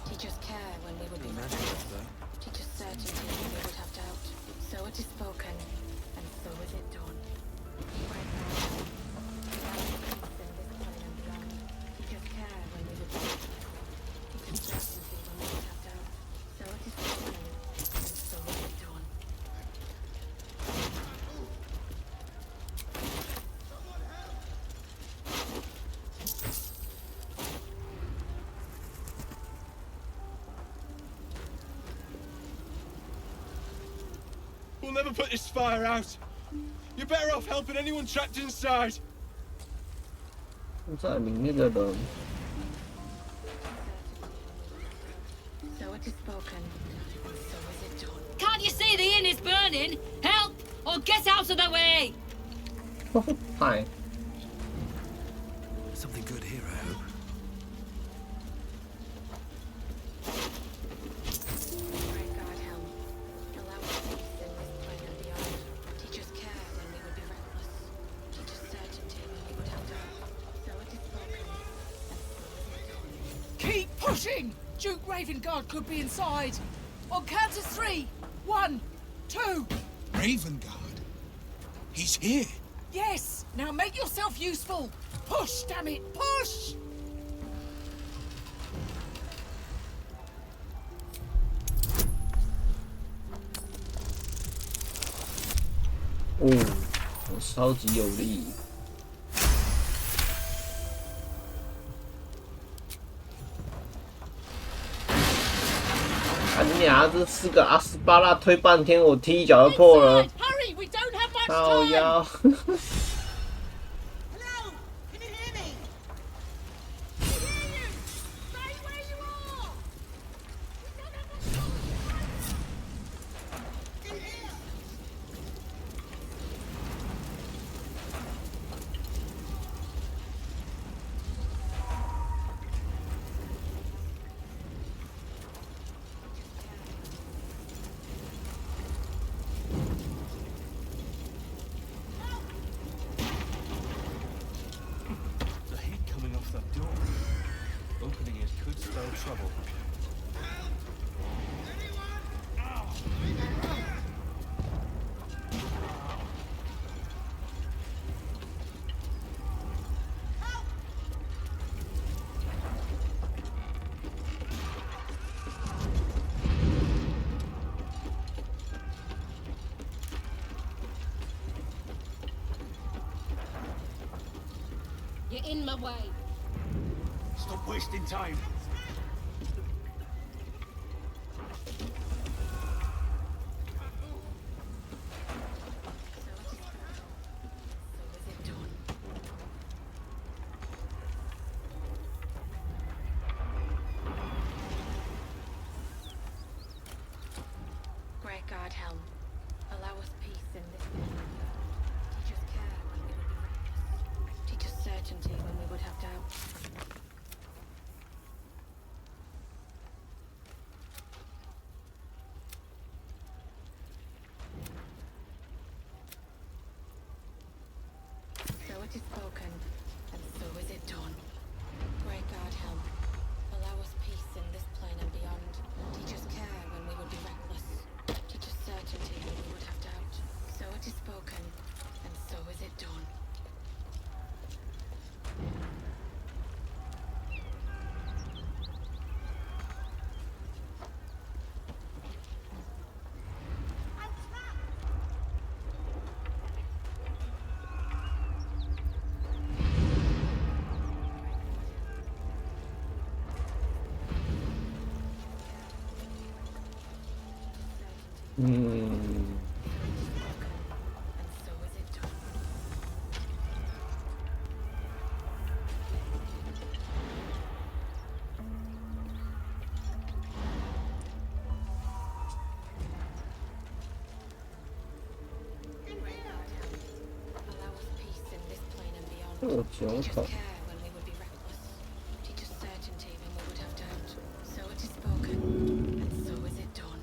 Teach us care when we would be reckless. Teach us certainty when we would have doubt. So it is spoken, and so is it done. Pray God help. Allow us peace in this plane and beyond. Teach us care when we would be reckless. Teach us certainty when we would have doubt. So it is spoken, and so is it done. We'll never put this fire out. You're better off helping anyone trapped inside. 在里面的人。 So it is spoken, and so is it done. Can't you see the inn is burning? Help! Or get out of the way! Hi. Something good here, I hope. Pray God help. Allow us peace in this plane and beyond. Teach us care when we would be reckless. Teach us certainty when we would have doubt. So it is spoken, and so is it done. Keep pushing! Duke Ravengard could be inside. On count of 3. 1, 2. Ravengard? He's here. Yes! Now make yourself useful! Push, damn it! Push! Oh, 我超级有力。啊你娘！这4个阿斯巴拉推半天，我踢一脚就破了。 Hurry, we don't have much 靠 time! 腰。The heat coming off that door. Opening it could spell trouble. You're in my way. Stop wasting time. Great God help. Allow us peace in this moment. Teach us care when we would be reckless. Teach us certainty when we would have doubt. So it is spoken, and so is it done. Great God help. Allow us peace in this plane and beyond. Teach us care when we would be reckless. Teach us certainty when we would have doubt. So it is spoken, and so is it done. 破酒桶。 Teach us certainty when we would have doubt. So it is spoken, and so is it done.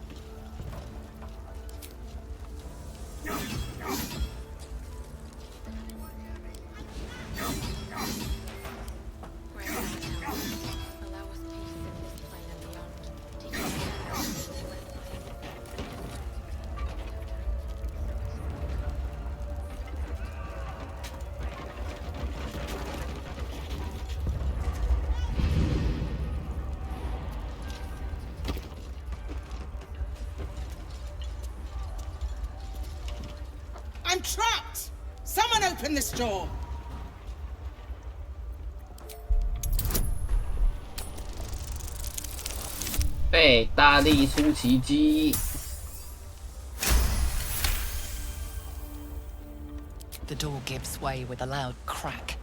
Grant our help. Allow us peace in this plane and beyond. Teach us care when we would I'm trapped! Someone open this door! 被大力出奇迹。 The door gives way with a loud crack.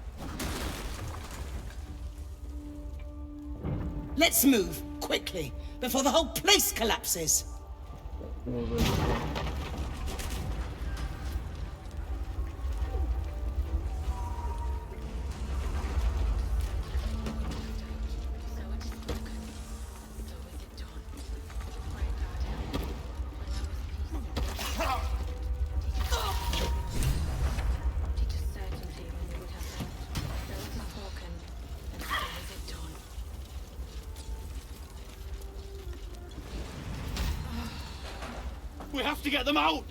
Let's move, quickly, before the whole place collapses! We have to get them out!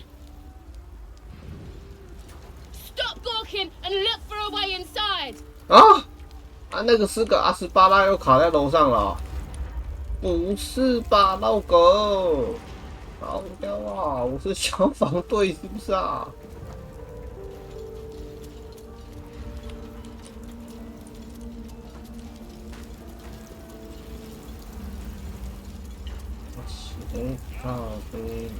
Stop gawking and look for a way inside! 那个是个阿斯巴拉又卡在楼上了。不是吧，老狗？好屌啊！我是消防队是不是啊？咖啡。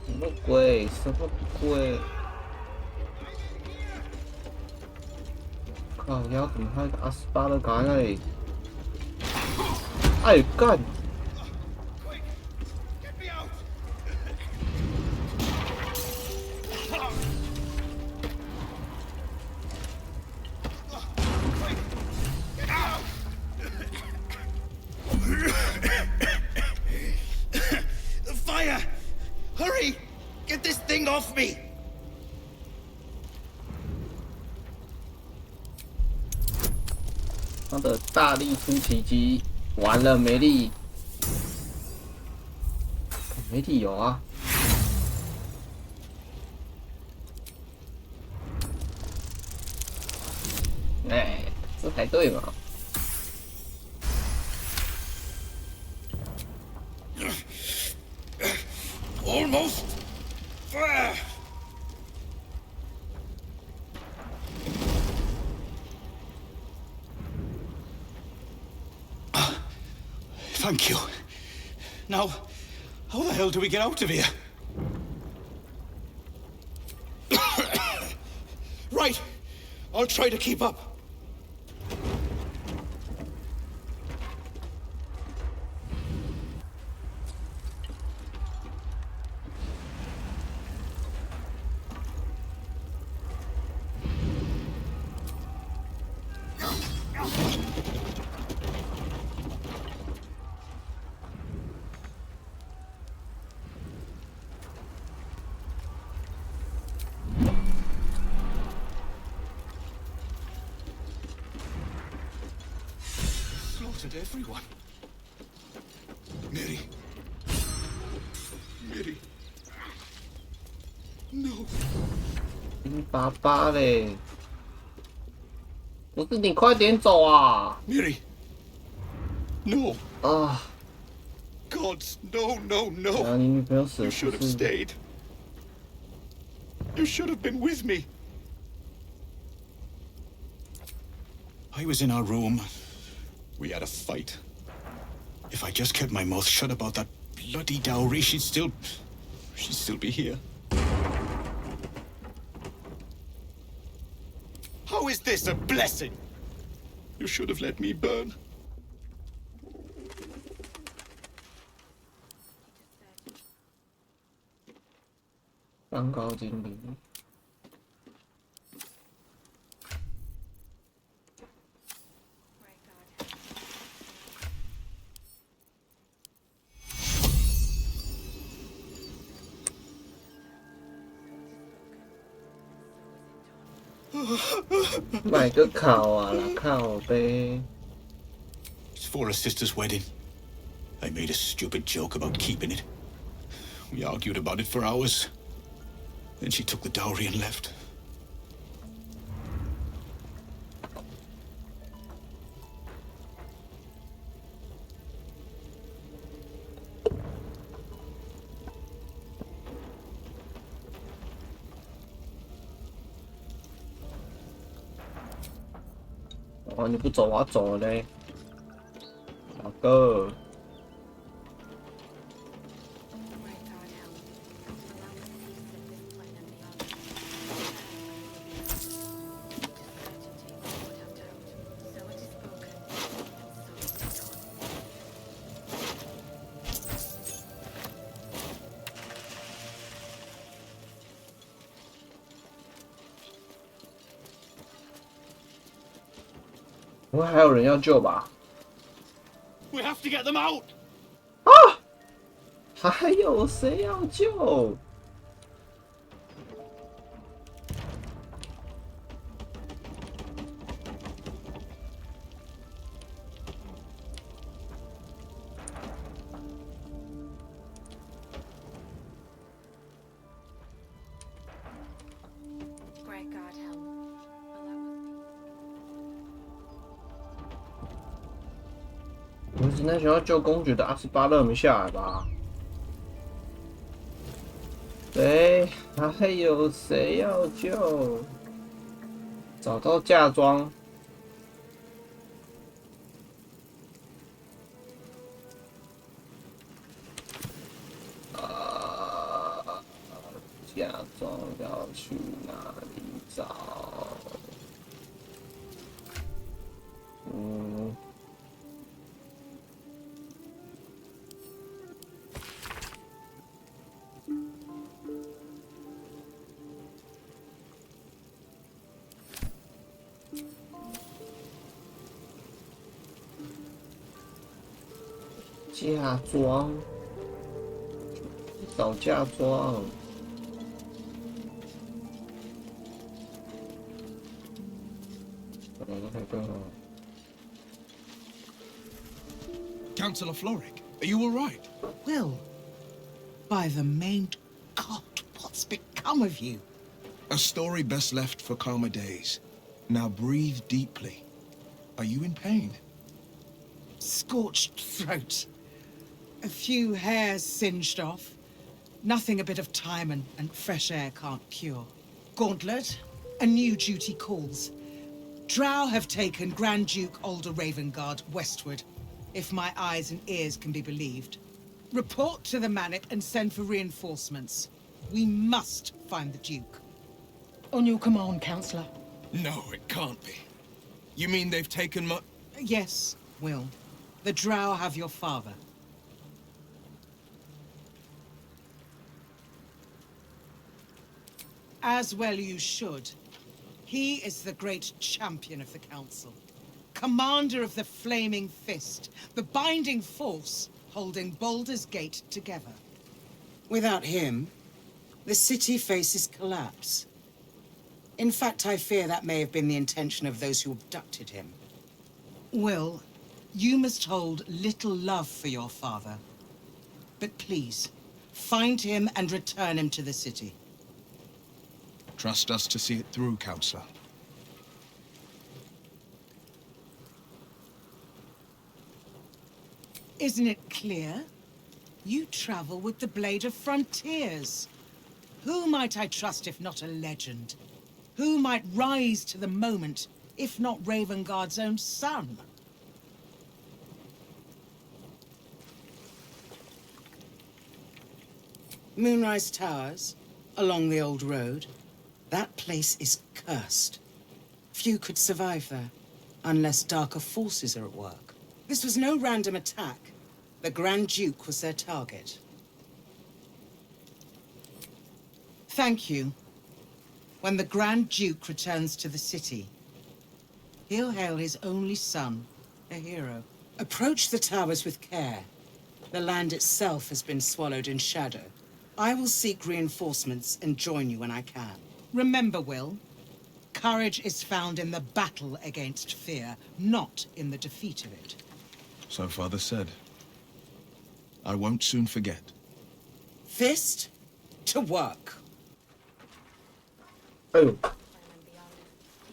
什么鬼？什么鬼？靠！要怎么还有个阿斯巴的卡在那里？哎干！ Fire! Hurry! Get this thing off me! 他的大力出奇迹，完了没力，没理由啊！哎，这才对嘛！ Almost there! Thank you. Now, how the hell do we get out of here? Right. I'll try to keep up. Slaughtered everyone. Mary. Mary. No. 爸爸嘞！不是你快点走啊 Mary. No. 啊！ Gods, no, no, no. 啊，你女朋友死 You 了 should 不 have 是？ stayed. You should have been with me. I was in our room. We had a fight. If I just kept my mouth shut about that bloody dowry, she'd still be here. How is this a blessing? You should have let me burn. 蛋糕精灵。买个烤啊啦，靠呗。It's for a sister's wedding. I made a stupid joke about keeping it. We argued about it for hours. Then she took the dowry and left.哦，你不走，我要走了嘞，老哥。不会还有人要救吧？ We have to get them out. 啊！还有谁要救？我们只能想要救公爵的阿斯巴勒没下来吧？谁？还有谁要救？找到嫁妆。嫁妆要去哪里找？嫁妆，找嫁妆。Councillor Floric, are you all right? Will, by the main God, what's become of you? A story best left for calmer days. Now breathe deeply. Are you in pain? Scorched throat. A few hairs singed off. Nothing a bit of time and fresh air can't cure. Gauntlet, a new duty calls. Drow have taken Grand Duke Alder Ravengard westward, if my eyes and ears can be believed. Report to the Manip and send for reinforcements. We must find the Duke. On your command, Councillor. No, it can't be. You mean they've taken my... Yes, Will. The Drow have your father. As well you should. He is the great champion of the Council. Commander of the Flaming Fist. The binding force holding Baldur's Gate together. Without him, the city faces collapse. In fact, I fear that may have been the intention of those who abducted him. Will, you must hold little love for your father. But please, find him and return him to the city. Trust us to see it through, Councillor. Isn't it clear? You travel with the Blade of Frontiers. Who might I trust if not a legend? Who might rise to the moment if not Ravengard's own son? Moonrise Towers, along the old road. That place is cursed. Few could survive there, unless darker forces are at work. This was no random attack. The Grand Duke was their target. Thank you. When the Grand Duke returns to the city, he'll hail his only son, a hero. Approach the towers with care. The land itself has been swallowed in shadow. I will seek reinforcements and join you when I can. Remember, Will, courage is found in the battle against fear, not in the defeat of it. So Father said. I won't soon forget. Fist to work. 哎呦，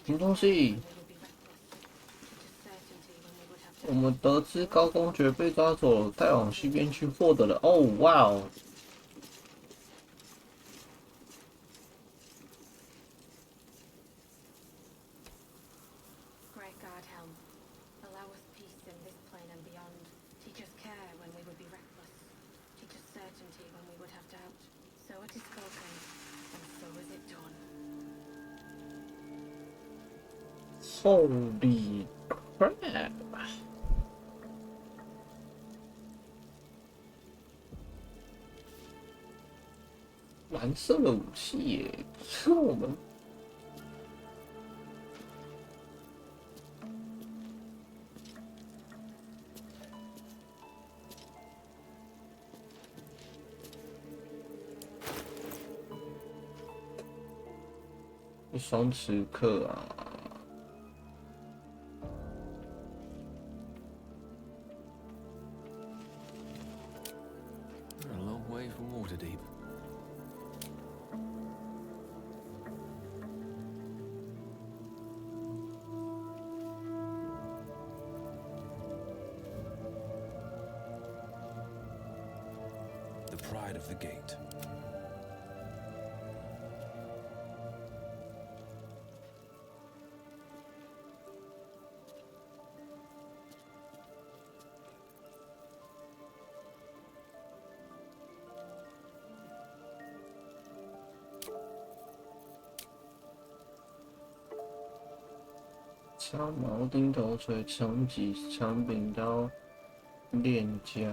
什么东西？我们得知高公爵被抓走了，带往西边去获得了。哦，哇哦！ Holy crap！ 蓝色的武器耶，是我们。一双刺客啊！ Pride of the gate.长矛、钉头锤、长戟、长柄刀、链枷。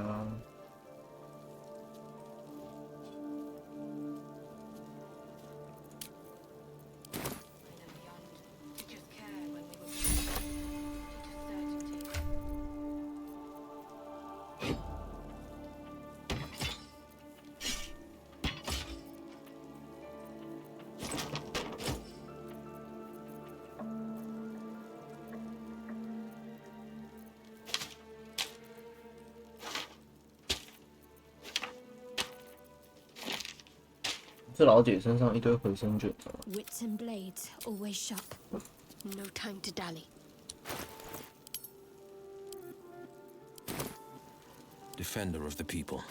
这老姐身上一堆回声卷。Wits and blades, always sharp. No time to dally. Defender of the people.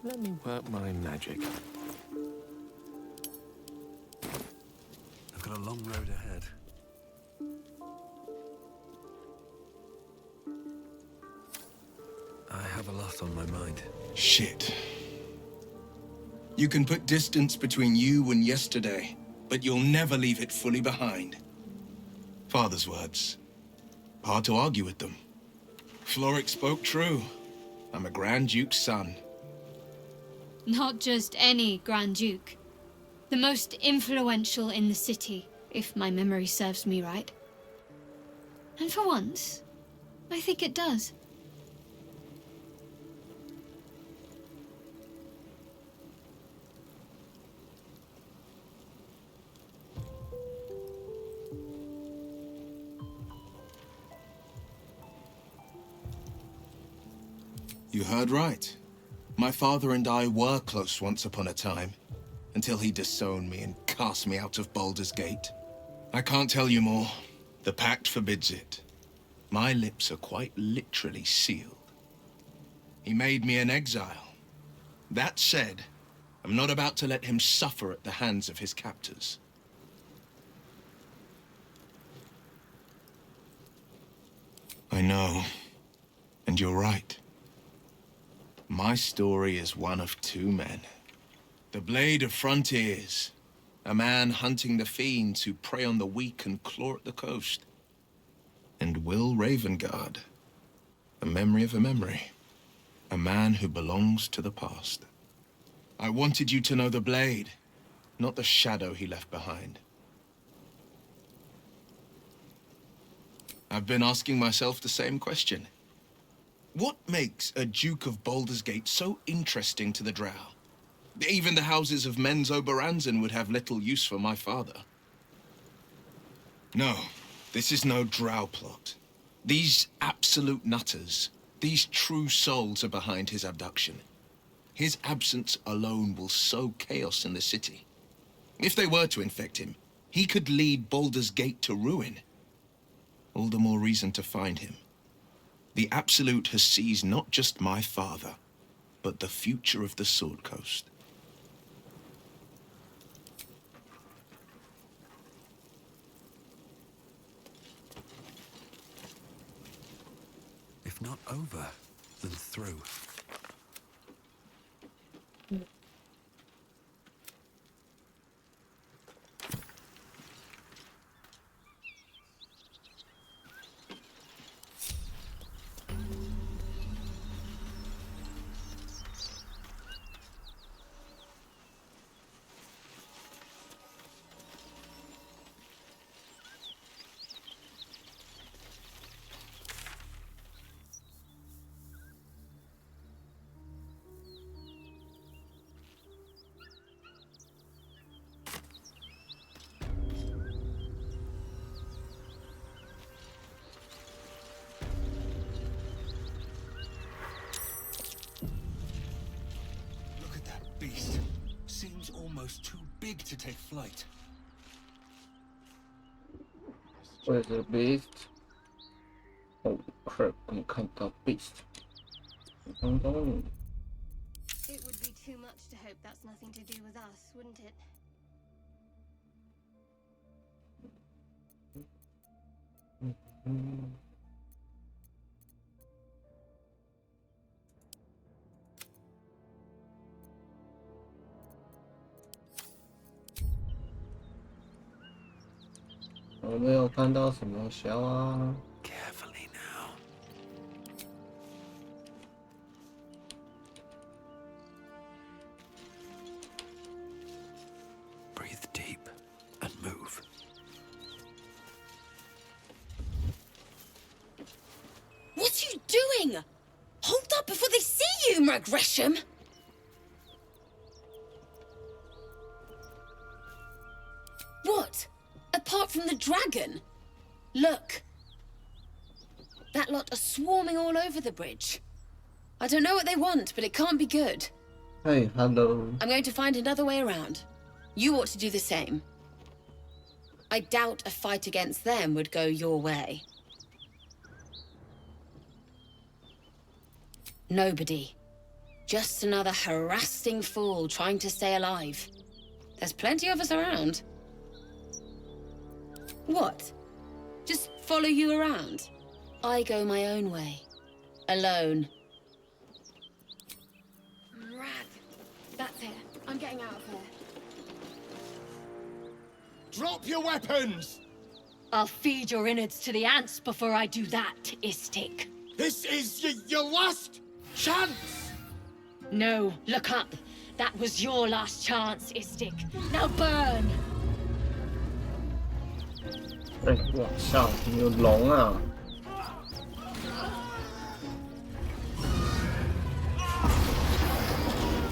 Let me work my magic. I've got a long road ahead. I have a lot on my mind. Shit. You can put distance between you and yesterday, but you'll never leave it fully behind. Father's words. Hard to argue with them. Floric spoke true. I'm a Grand Duke's son. Not just any Grand Duke. The most influential in the city, if my memory serves me right. And for once, I think it does. You heard right. My father and I were close once upon a time, until he disowned me and cast me out of Baldur's Gate. I can't tell you more. The pact forbids it. My lips are quite literally sealed. He made me an exile. That said, I'm not about to let him suffer at the hands of his captors. I know, and you're right. My story is one of two men. The Blade of Frontiers, a man hunting the fiends who prey on the weak and claw at the coast. And Will Ravengard, a memory of a memory, a man who belongs to the past. I wanted you to know the blade, not the shadow he left behind. I've been asking myself the same question. What makes a Duke of Baldur's Gate so interesting to the Drow? Even the houses of Men's Oberanzen would have little use for my father. No, this is no Drow plot. These absolute nutters, these true souls are behind his abduction. His absence alone will sow chaos in the city. If they were to infect him, he could lead Baldur's Gate to ruin. All the more reason to find him. The Absolute has seized not just my father, but the future of the Sword Coast. If not over, then through. Beast seems almost too big to take flight. Where's the beast? Oh crap, I'm kind of beast. It would be too much to hope that's nothing to do with us, wouldn't it?我没有看到什么小啊。Carefully now. Breathe deep and move. What are you doing? Hold up before they see you, Gresham. What? Apart from the dragon? Look. That lot are swarming all over the bridge. I don't know what they want, but it can't be good. Hey, hello. I'm going to find another way around. You ought to do the same. I doubt a fight against them would go your way. Nobody. Just another harassing fool trying to stay alive. There's plenty of us around. What? Just follow you around? I go my own way. Alone. Rad. That's it. I'm getting out of here. Drop your weapons! I'll feed your innards to the ants before I do that, Istik. This is your last chance! No, look up. That was your last chance, Istik. Now burn! 哎，我操，有龙啊！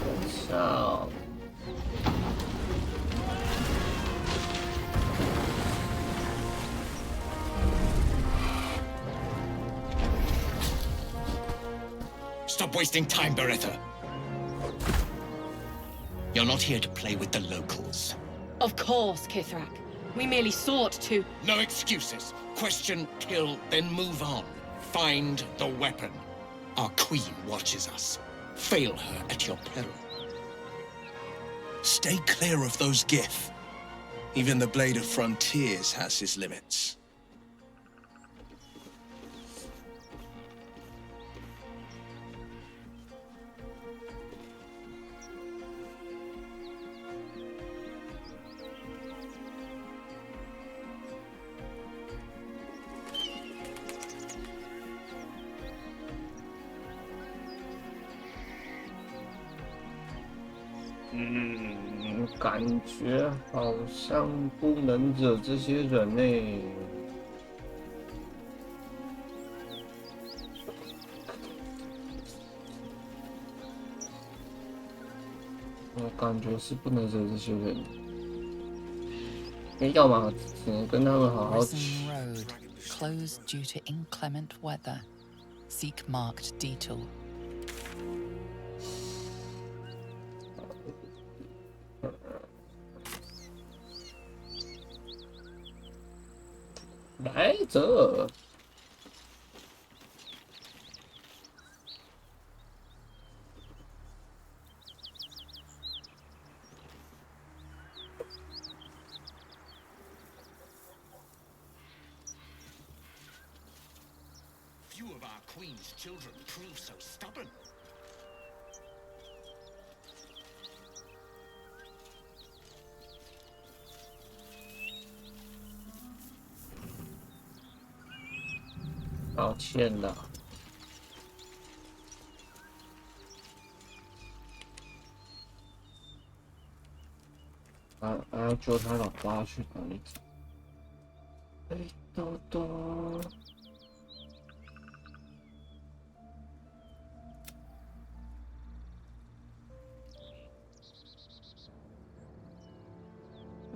我操！ Stop wasting time, Beretta. You're not here to play with the locals. Of course, Kithrak. We merely sought to... No excuses. Question, kill, then move on. Find the weapon. Our queen watches us. Fail her at your peril. Stay clear of those Gith. Even the Blade of Frontiers has his limits. 感觉好像不能惹这些人呢。我感觉是不能惹这些人，要么只能跟他们好好。 Risen road, closed due to inclement weather. Seek marked detour. 来这。Few of our queen's children prove so stubborn. 抱歉了。要救他老爸去哪里？哎，多多。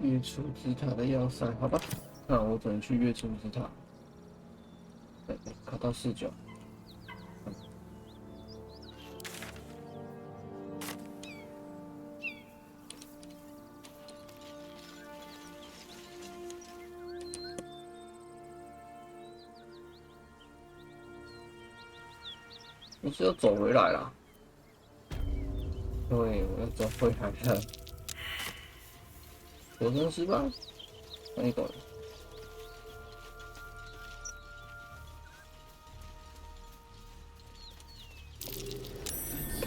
月出之塔的要塞，好吧，那我只能去月出之塔。卡到49。我是要走回来啦。对，我要走回来了。求生失败，那你懂了。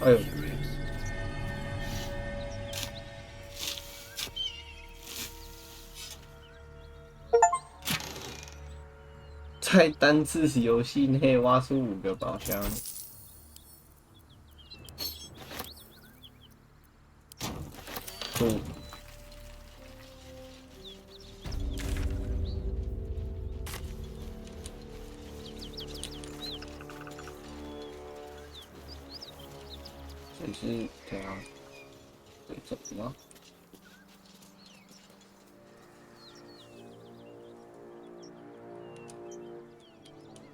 哎呦！在单次游戏内挖出5个宝箱。这是怎样？对，怎么了？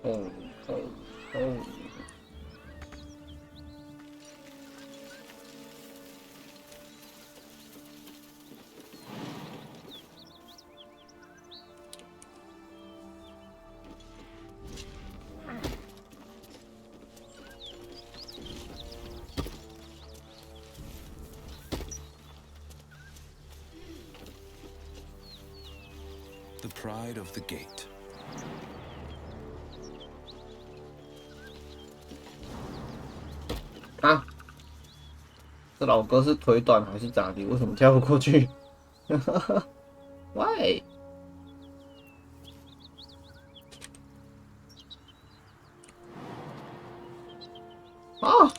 哦。The pride of the gate. 啊！这老哥是腿短还是咋的？为什么跳不过去？Why？ 啊！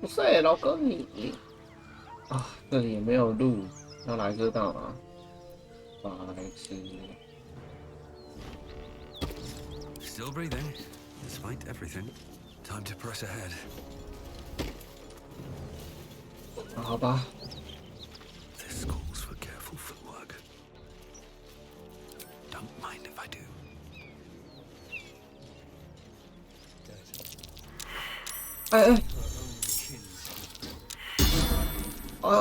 不是、欸，老哥你啊，这里也没有路，要来这干嘛？白痴！ Still breathing, despite everything. Time to press ahead. 好吧。This calls for careful footwork. Don't mind if I do. 哎！哎！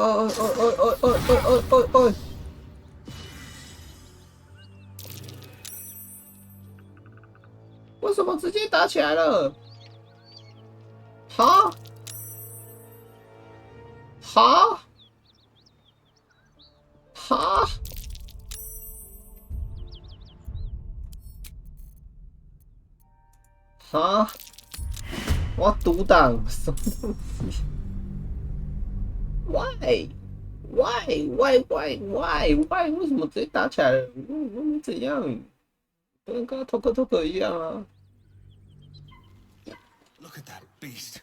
为什么直接打起来了？哈？哈？哈？哈？我要独挡什么东西 ？Why？ Why？ 为什么直接打起来了？我怎样？跟刚刚偷克一样啊！ Look at that beast,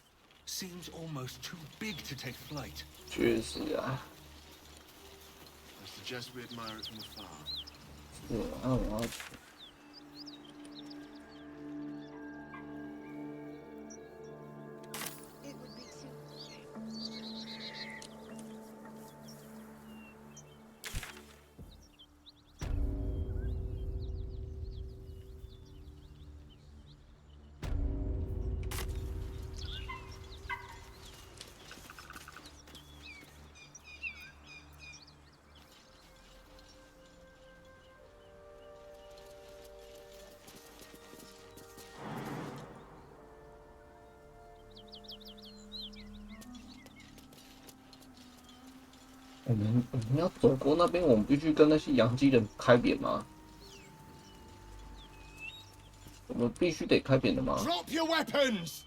seems almost too big to take flight. 确实啊。I suggest we admire it from afar. 是啊，我要去。我们要走过那边，我们必须跟那些洋基人开扁吗？我们必须得开扁的吗？ Drop your weapons!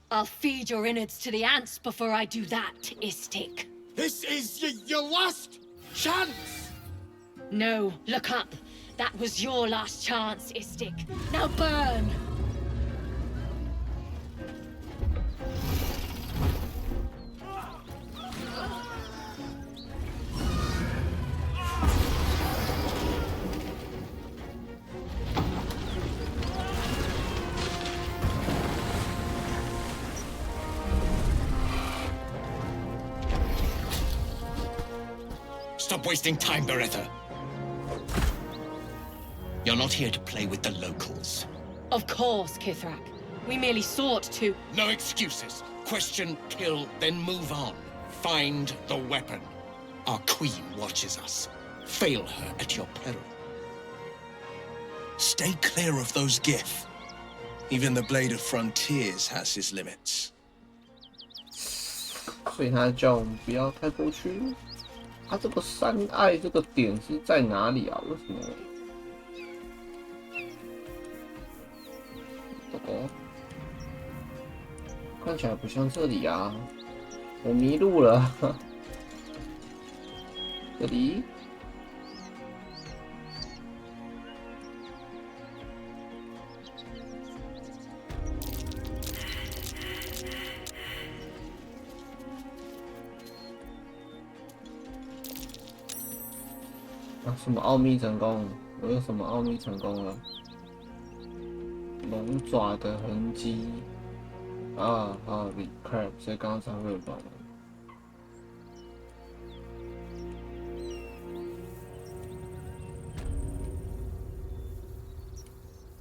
I'll feed your innards to the ants before I do that, Istik. This is your last chance! No, look up. That was your last chance, Istik. Now burn! Stop wasting time, Beretta. You're not here to play with the locals. Of course, Kithrak. We merely sought to... No excuses. Question, kill, then move on. Find the weapon. Our queen watches us. Fail her at your peril. Stay clear of those Gith. Even the Blade of Frontiers has his limits. 所以他叫我们不要太过去。他这个山隘这个点是在哪里啊？为什么？哦，看起来不像这里啊！我迷路了。这里？啊，什么奥秘成功？我有什么奥秘成功了？龙爪的痕迹啊啊 ，recap， 所以刚刚才会有龙。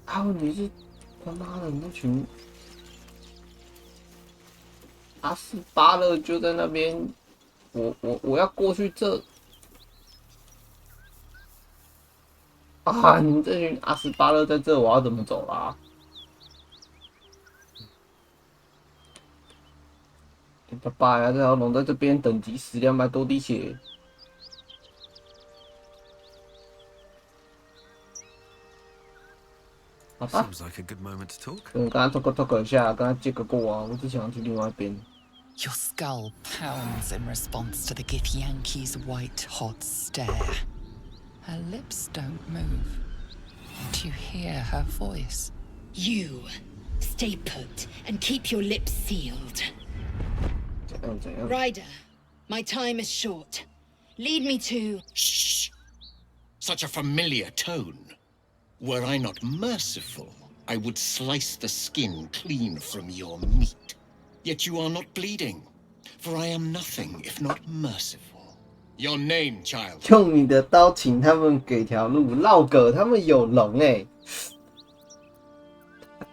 啊，问题是他妈的那群阿斯巴勒就在那边，我要过去这。 啊！你这群阿斯巴勒在这，我要怎么走啦？拜拜啊！这条龙在这边等级死200多滴血。好吧。我刚刚 talk 一下，跟他接个过啊，我只想要去另外一边。 Your skull pounds in response to the Githyanki's white-hot stare. Her lips don't move. Do you hear her voice? You stay put and keep your lips sealed. Ryder, my time is short. Lead me to... Shh! Such a familiar tone. Were I not merciful, I would slice the skin clean from your meat. Yet you are not bleeding, for I am nothing if not merciful. Your name, child. 用你的刀，请他们给条路。绕哥，他们有龙哎，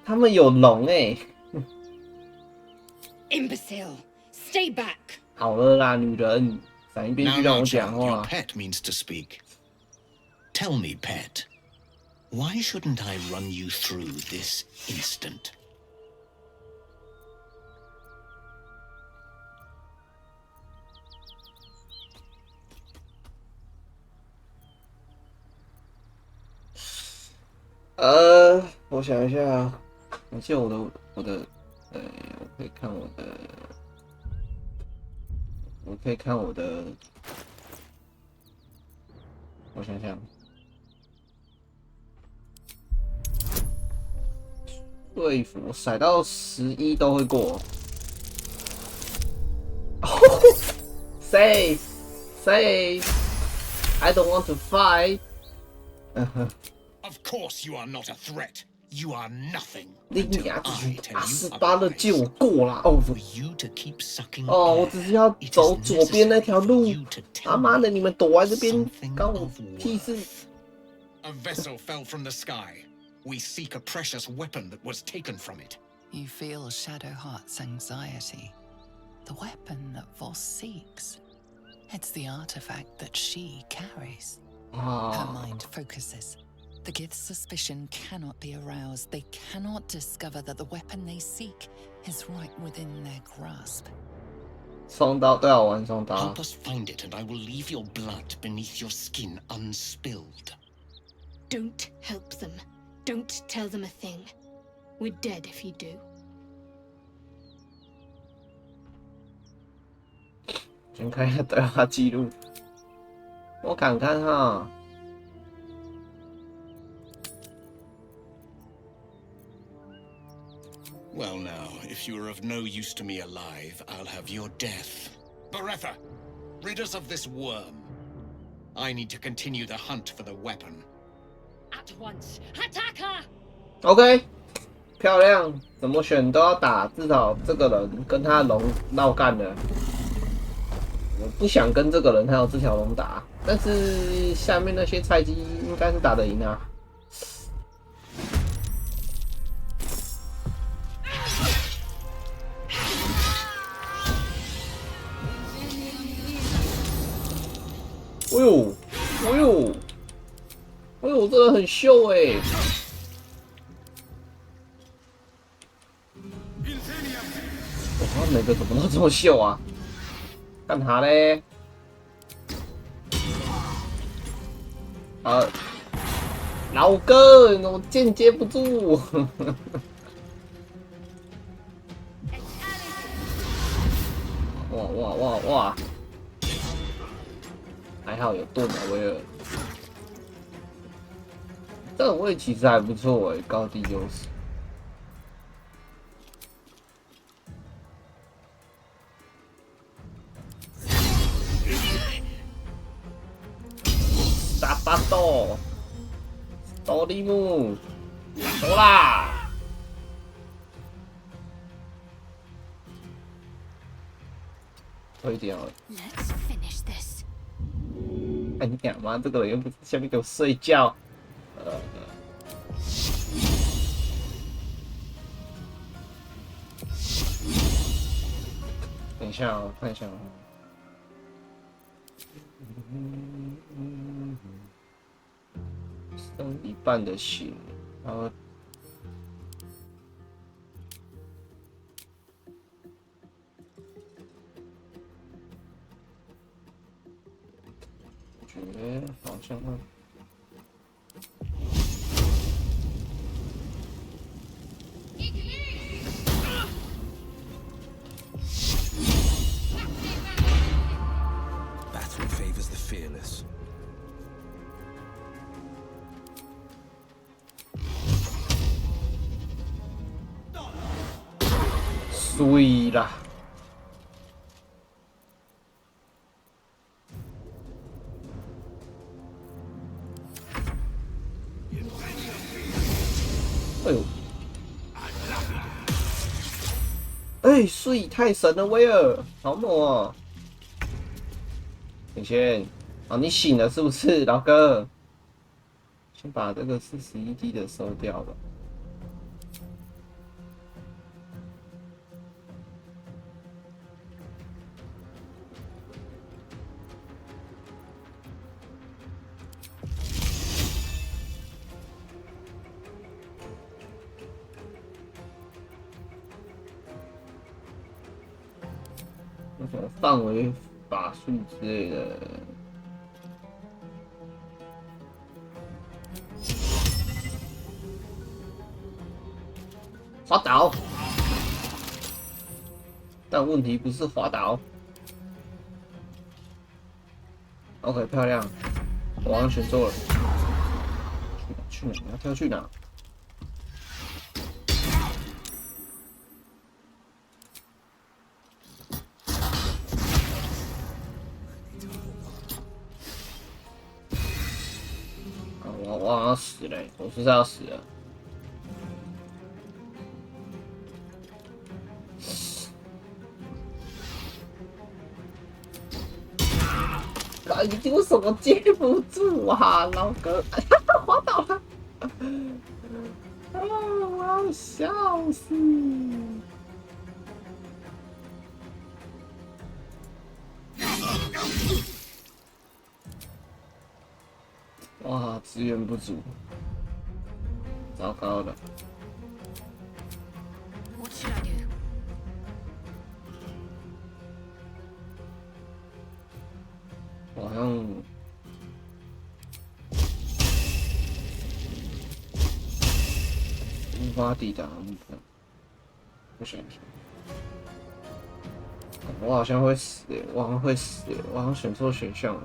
他们有龙哎。Imbecile, stay back. 好了啦，女人，闪一边去让我讲话。Your pet means to speak. Tell me, pet, why shouldn't I run you through this instant? 我想一下，我记得我的，我可以看我的，我想想，说服，甩到11都会过。Save! Save! I don't want to fight. Of course you are not a threat. You are nothing. 你娘！28了，借我过啦！哦，哦，我只是要走左边那条路。他妈的，你们躲在这边，关我屁事！ A vessel fell from the sky. We seek a precious weapon that was taken from it. You feel Shadowheart's anxiety. The weapon that Voss seeks. It's the artifact that she carries. Her mind focuses. The Gith's suspicion cannot be aroused. They cannot discover that the weapon they seek is right within their grasp. 双刀都要玩双刀。 Help us find it, and I will leave your blood beneath your skin unspilled. Don't help them. Don't tell them a thing. We're dead if you do. 先看一下对话记录，我看看哈。 Well now, if you are of no use to me alive, I'll have your death. Beretha, rid us of this worm. I need to continue the hunt for the weapon. At once. Attack her! OK， 漂亮，怎么选都要打，至少这个人跟他龙闹干了。我不想跟这个人还有这条龙打，但是下面那些菜鸡应该是打得赢啊。 哎呦，哎呦，哎呦，这个很秀哎！哇，每个怎么都这么秀啊？干啥嘞？老哥，我间接不住。哇哇哇哇！ 还好有盾啊，威尔。这个位其实还不错哎，高低优势。打巴豆，多利姆，走啦！退掉了。 Let's finish this. 哎，你干嘛？这个人又不是下面给我睡觉。等一下哦，看一下哦。剩一半的血，然后。 好像会。Battle favors the fearless. 衰啦！ 哎呦！哎，睡太神了，威尔，好猛哦！你先，哦，你醒了是不是，老哥？先把这个41D 的收掉了。那什么范围法术之类的。滑倒，但问题不是滑倒。OK， 漂亮，我好像选错了。去哪？你要跳去哪？ Let's 我好像死了，我是不是要死了？啊！你为什么接不住啊，老哥？滑倒了！啊！我要笑死！哇，资源不足，糟糕了。What should I do? 我好像无法抵达目标。我想一想，我好像会死耶，我好像会死耶，我好像选错选项了。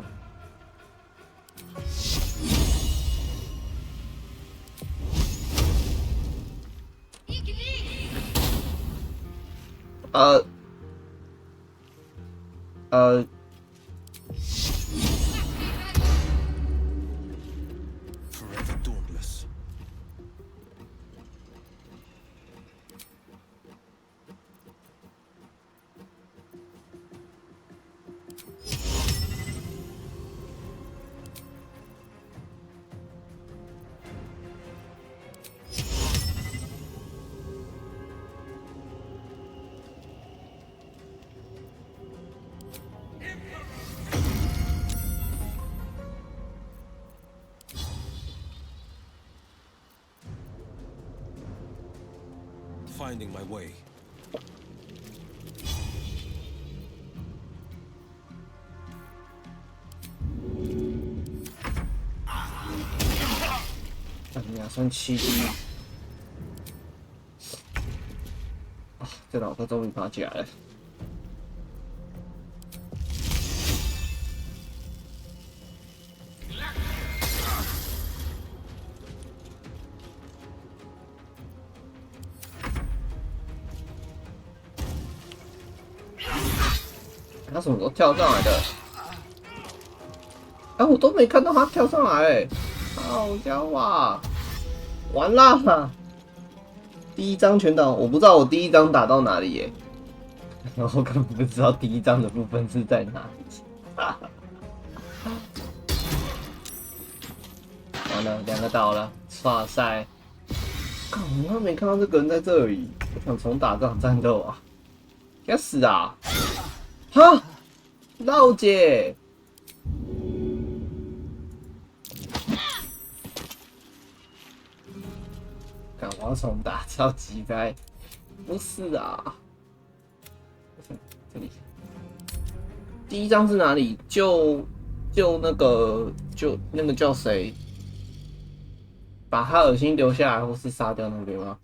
Forever dauntless. ，finding my way. 你俩算7滴啊！这老哥终于爬起来了。他什么时候跳上来的？哎，我都没看到他跳上来，哎，好家伙啊！完啦！第一章全打，我不知道我第一章打到哪里耶，然后根本不知道第一章的部分是在哪里。完了，2个倒了，哇塞！靠，我没看到这个人在这里，我想重打这场战斗啊！该死啊！哈，老姐，看我要重打，超级该，不是啊，这里，第一章是哪里？就那个叫谁，把他恶心留下来，或是杀掉那边吗？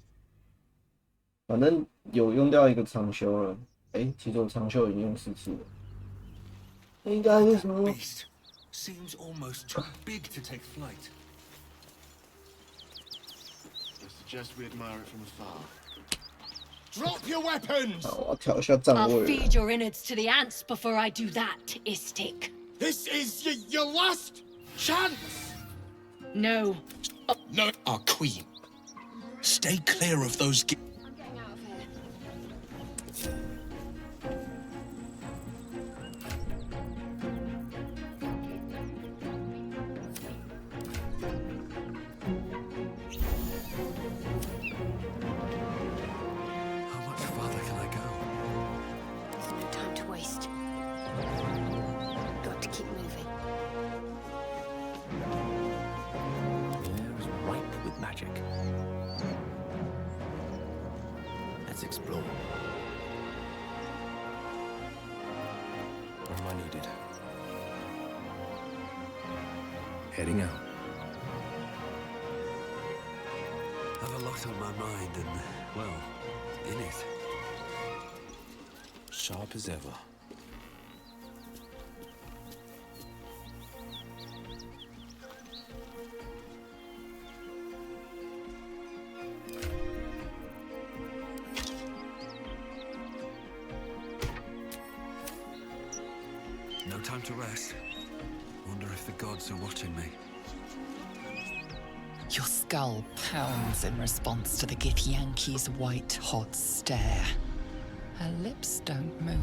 反正有用掉一个长修了。哎，其实我长袖已经用4次了，应该是什么 Beast seems almost too big to take flight. I suggest we admire it from afar. Drop your weapons! 好，我要调一下站 I'll 位。 feed your innards to the ants before I do that, Istik. This is your last chance! No. No, Our queen. Stay clear of those. I'm getting out of here. How much farther can I go? There's no time to waste. Got to keep moving. The air is ripe with magic. Let's explore. Where am I needed? Heading out. I've a lot on my mind and, well, in it. Sharp as ever. No time to rest. Wonder if the gods are watching me. Your skull pounds in response to the Githyanki's white-hot stare. Her lips don't move,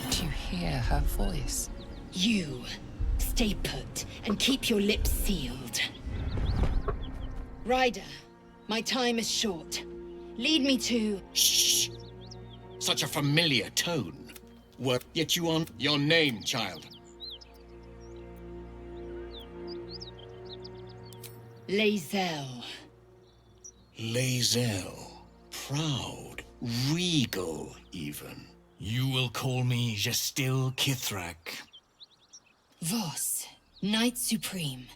but you hear her voice. You, stay put and keep your lips sealed. Ryder, my time is short. Lead me to... Shh! Such a familiar tone. Yet you aren't your name, child. Lae'zel. Lae'zel. Proud. Regal, even. You will call me Gestil Kithrak. Voss, Knight Supreme.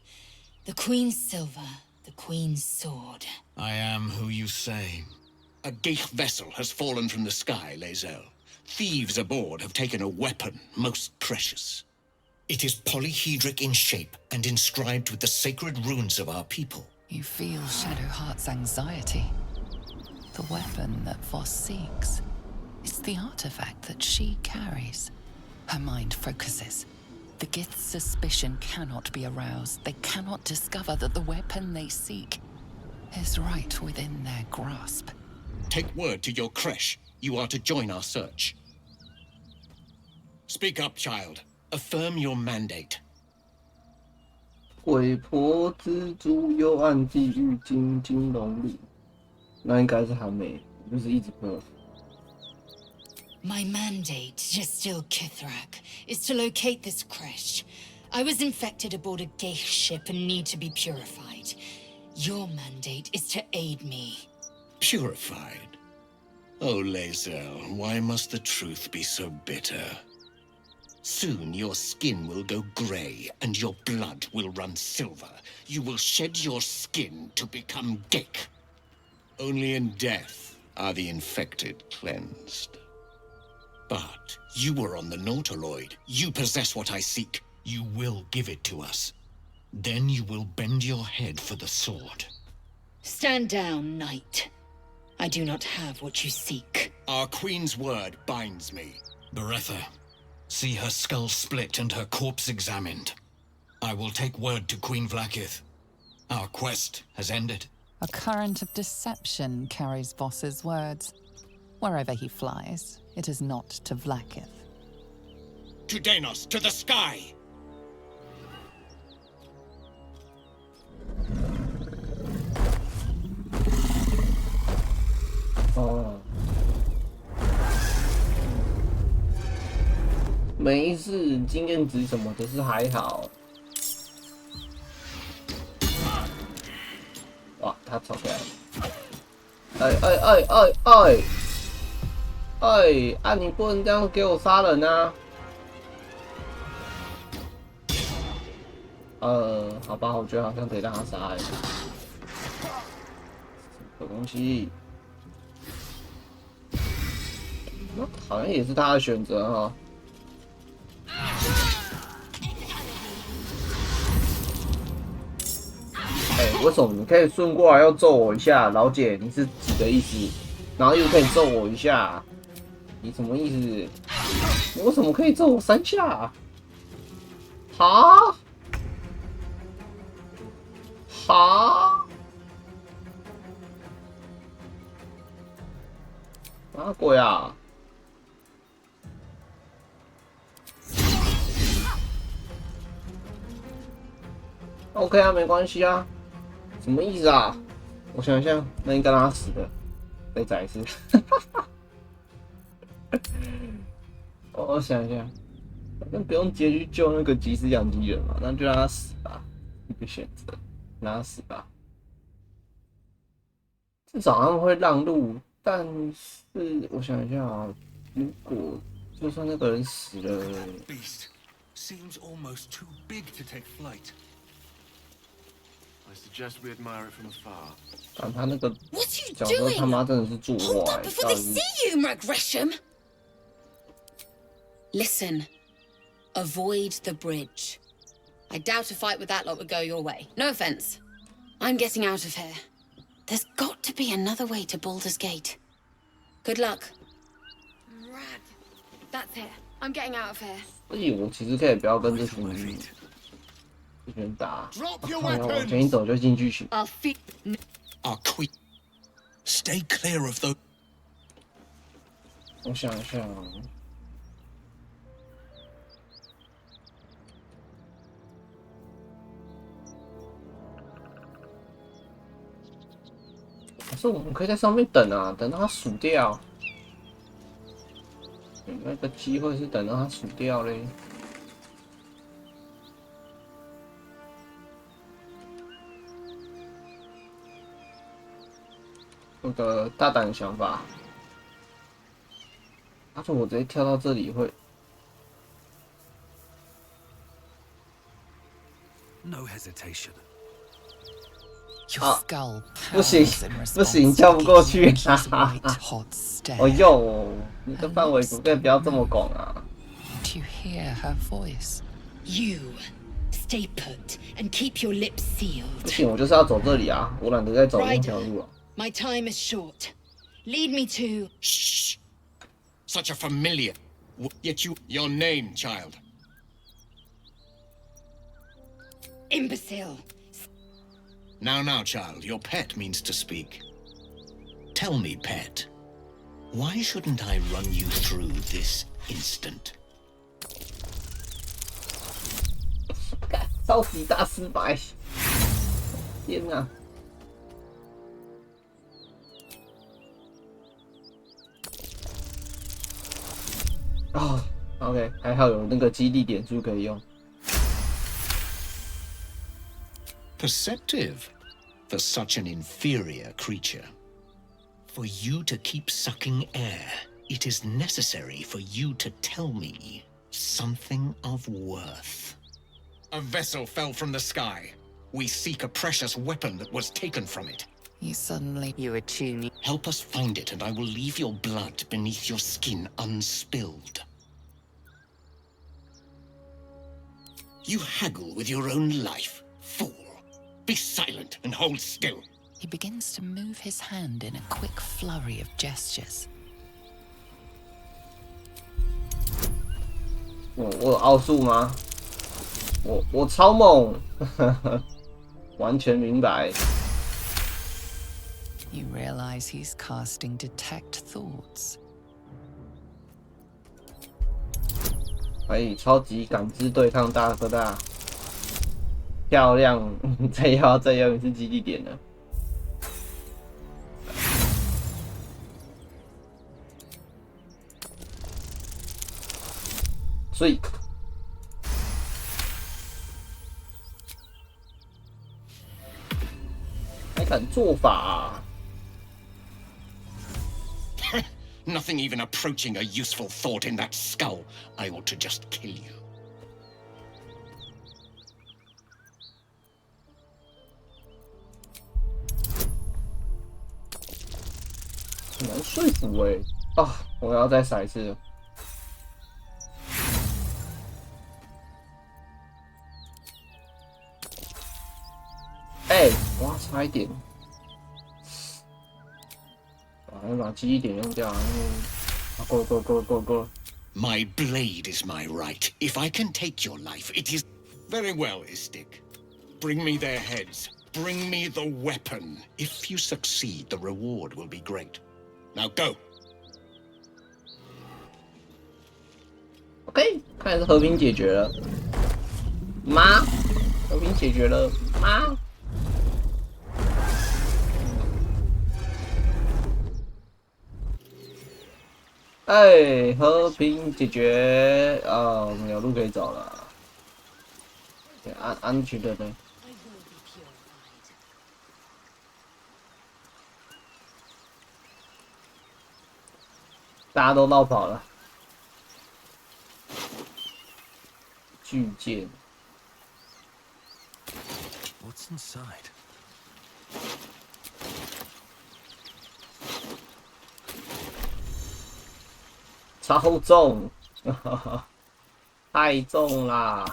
The Queen's silver, the Queen's sword. I am who you say. A Geich vessel has fallen from the sky, Lae'zel. Thieves aboard have taken a weapon most precious. It is polyhedric in shape and inscribed with the sacred runes of our people. You feel Shadowheart's anxiety. The weapon that Voss seeks. It's the artifact that she carries. Her mind focuses. The Gith's suspicion cannot be aroused. They cannot discover that the weapon they seek is right within their grasp. Take word to your creche. You are to join our search. Speak up, child. Affirm your mandate. 鬼婆蜘蛛幽暗地狱金金龙里，那应该是韩美，就是一直播。My mandate, Gestil Kithrak, is to locate this creche. I was infected aboard a Geich ship and need to be purified. Your mandate is to aid me. Purified? Oh, Lae'zel, why must the truth be so bitter? Soon your skin will go grey, and your blood will run silver. You will shed your skin to become Geich. Only in death are the infected cleansed. But you were on the Nautiloid. You possess what I seek. You will give it to us. Then you will bend your head for the sword. Stand down, Knight. I do not have what you seek. Our Queen's word binds me. Beretha, see her skull split and her corpse examined. I will take word to Queen Vlaakith. Our quest has ended. A current of deception carries Voss's words. Wherever he flies, it is not to Vlaakith. To Danos, to the sky!哦，没事，经验值什么的是还好。哇，他吵起来了！啊！你不能这样给我杀人啊！好吧，我觉得好像得让他杀欸。什么东西？好像也是他的选择哈。为什么你可以顺过来要揍我一下，老姐？你是几个意思？然后又可以揍我一下，你什么意思？你为什么可以揍我3下？哈？哈？啥鬼啊？OK 啊，没关系啊。什么意思啊？我想一下，那应该让他死的，再宰一次。我想一下，反正不用直接去救那个即时养鸡人嘛，那就让他死吧，一个选择，让他死吧。至少他们会让路，但是我想一下啊，如果就算那个人死了 Beast seems almost too big to take flight. I suggest we admire it from afar. 但他那个 What you 角色 doing? 他妈真的是作 Hold 坏 up， before they see you, Gresham. Listen, avoid the bridge. I doubt a fight with that lot would go your way. No offense. I'm getting out of here. There's got to be another way to Baldur's Gate. Good luck. Rad. That's it. I'm getting out of here. 所以我其实可以不要跟这群这边打， Drop your 往 weapons. 前一走就进剧情。 Our feet are quick. Stay clear of the. 我想一下，可是我们可以在上面等啊，等到它数掉。有那个机会是等到它数掉嘞。我的大胆的想法，他说我直接跳到这里会。 No hesitation. 啊，不行，不行，跳不过去，哈哈哈！哦哟，你的范围可不要这么广啊！ You hear her voice. You stay put and keep your lips sealed. 不行，我就是要走这里啊！我懒得再走那条路了。 My time is short. Lead me to. Shh! Such a familiar. Yet your name, child. Imbecile. Now, child, your pet means to speak. Tell me, pet, why shouldn't I run you through this instant? 超级大失败！天哪！哦 ，OK， 还好有那个激励点数可以用。 Perceptive for such an inferior creature. For you to keep sucking air, it is necessary for you to tell me something of worth. A vessel fell from the sky. We seek a precious weapon that was taken from it. You attune me. Help us find it, and I will leave your blood beneath your skin unspilled. You haggle with your own life, fool. Be silent and hold still. He begins to move his hand in a quick flurry of gestures. 我有奥数吗？我超猛，完全明白。 You realize he's casting detect thoughts. 可以超级感知对抗大哥大。 漂亮，再用一次基地点了。所以，还敢做法啊？ Nothing even approaching a useful thought in that skull. I ought to just kill you. 很难说服哎、欸！啊，我要再骰一次了。哎、欸，哇，差一点！把记忆点用掉，够了。 My blade is my right. If I can take your life, it is very well, Istik. Bring me their heads. Bring me the weapon. If you succeed, the reward will be great. Now go. OK， 看来是和平解决了。妈，和平解决了。妈。哎，和平解决啊，我们有路可以走了。安全的呢？大家都绕跑了。巨剑。What's inside? 超重，太重啦！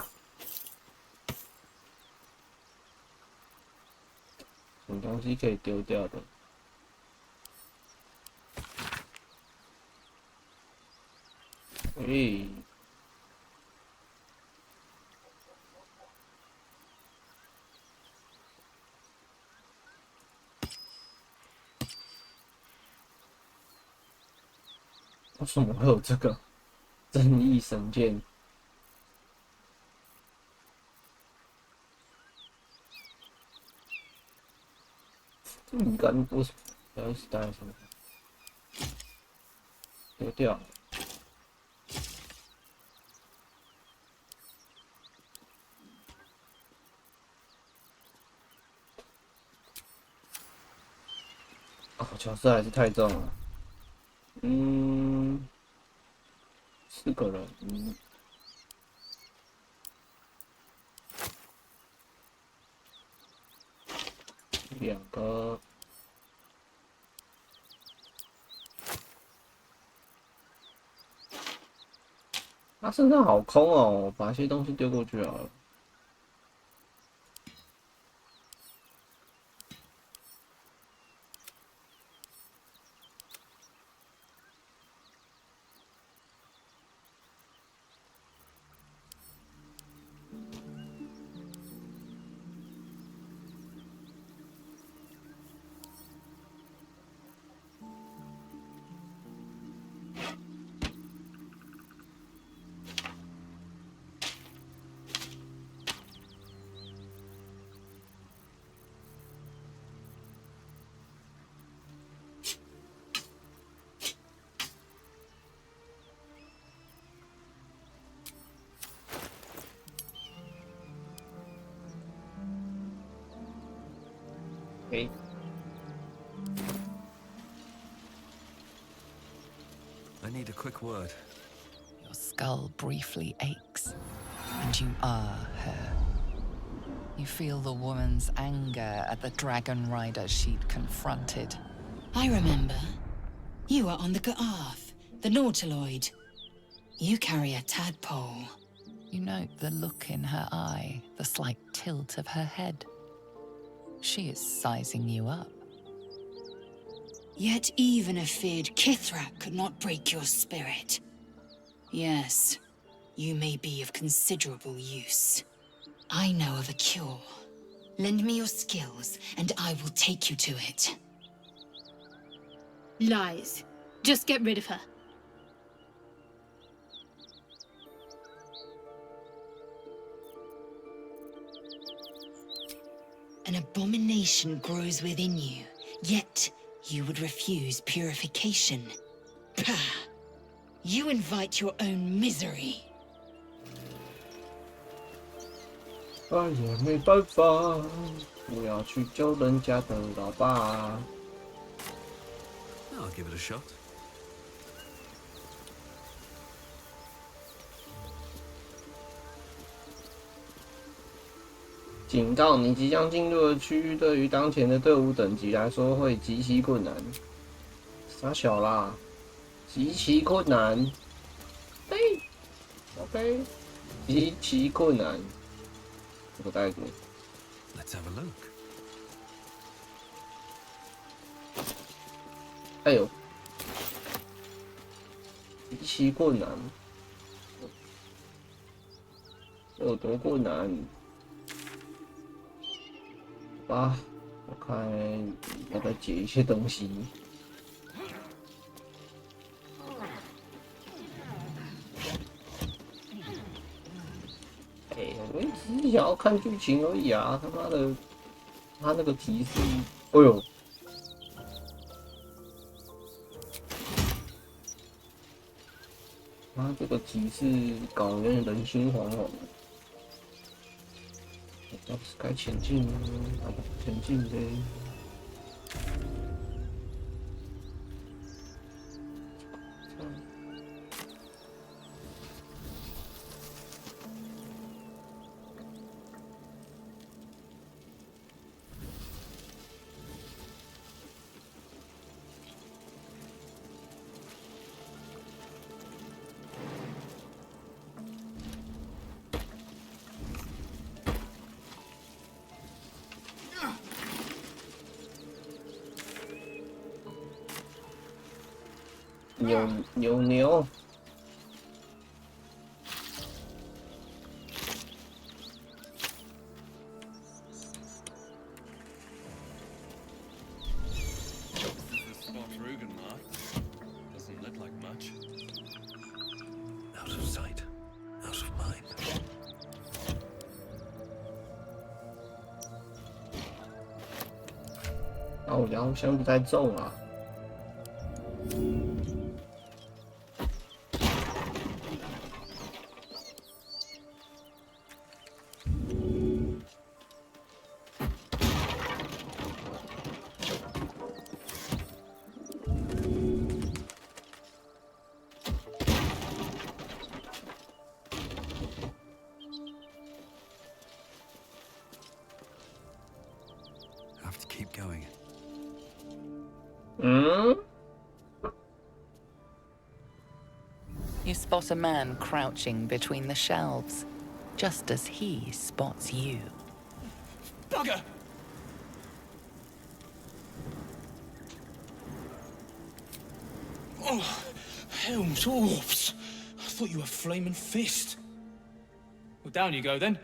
什么东西可以丢掉的？诶，为什么会有这个正义神剑？这米干为什么要一直带在身上？丢掉。啊，角色还是太重了。4个人，2个。他身上好空哦，把一些东西丢过去好了。Okay. I need a quick word. Your skull briefly aches, and you are her. You feel the woman's anger at the dragon rider she'd confronted. I remember. You are on the Ga'ath, the Nautiloid. You carry a tadpole. You note the look in her eye, the slight tilt of her head. She is sizing you up. Yet even a feared Kithrak could not break your spirit. Yes, you may be of considerable use. I know of a cure. Lend me your skills, and I will take you to it. Lies. Just get rid of her. An abomination grows within you, yet you would refuse purification. Pah! You invite your own misery. 哎呀，没办法，我要去救人家的老爸。I'll give it a shot. 警告：你即将进入的区域，对于当前的队伍等级来说会极其困难。傻小啦，极其困难。对 ，OK， 极其困难。这个带着。Let's have a look. 哎呦，极其困难。有多困难？吧，我看要再解一些东西。哎，我只是想要看剧情而已啊！他妈的，他那个提示，哎呦！他这个提示搞人人心惶惶的。要是该前进呢？还不前进呗？牛。This is the spot Rugen marked. Doesn't look like much. Out of sight, out of mind. 哦，然后箱子太重了。Have to keep going. You spot a man crouching between the shelves, just as he spots you. Bugger! Oh, Helm's Orbs! I thought you were Flaming Fist. Well, down you go then.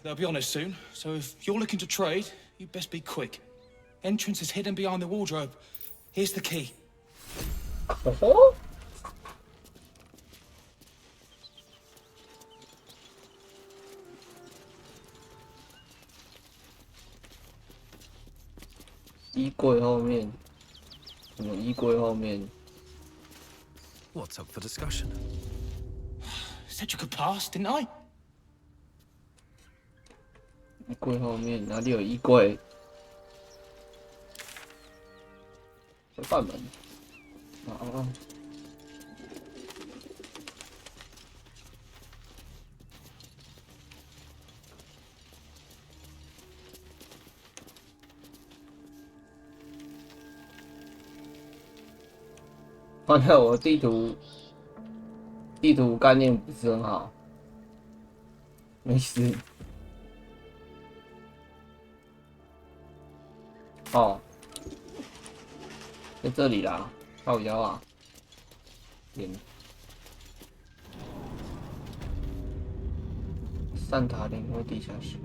They'll be on us soon, so if you're looking to trade, you best be quick. Entrance is hidden behind the wardrobe. Here's the key. Oh. 衣柜后面，什么衣柜后面 What's up for discussion? Said you could pass, didn't I? 衣柜后面哪里有衣柜？关门。啊。发现我地图概念不是很好，没事。哦，在这里啦，靠腰啊，天！善塔林或地下室。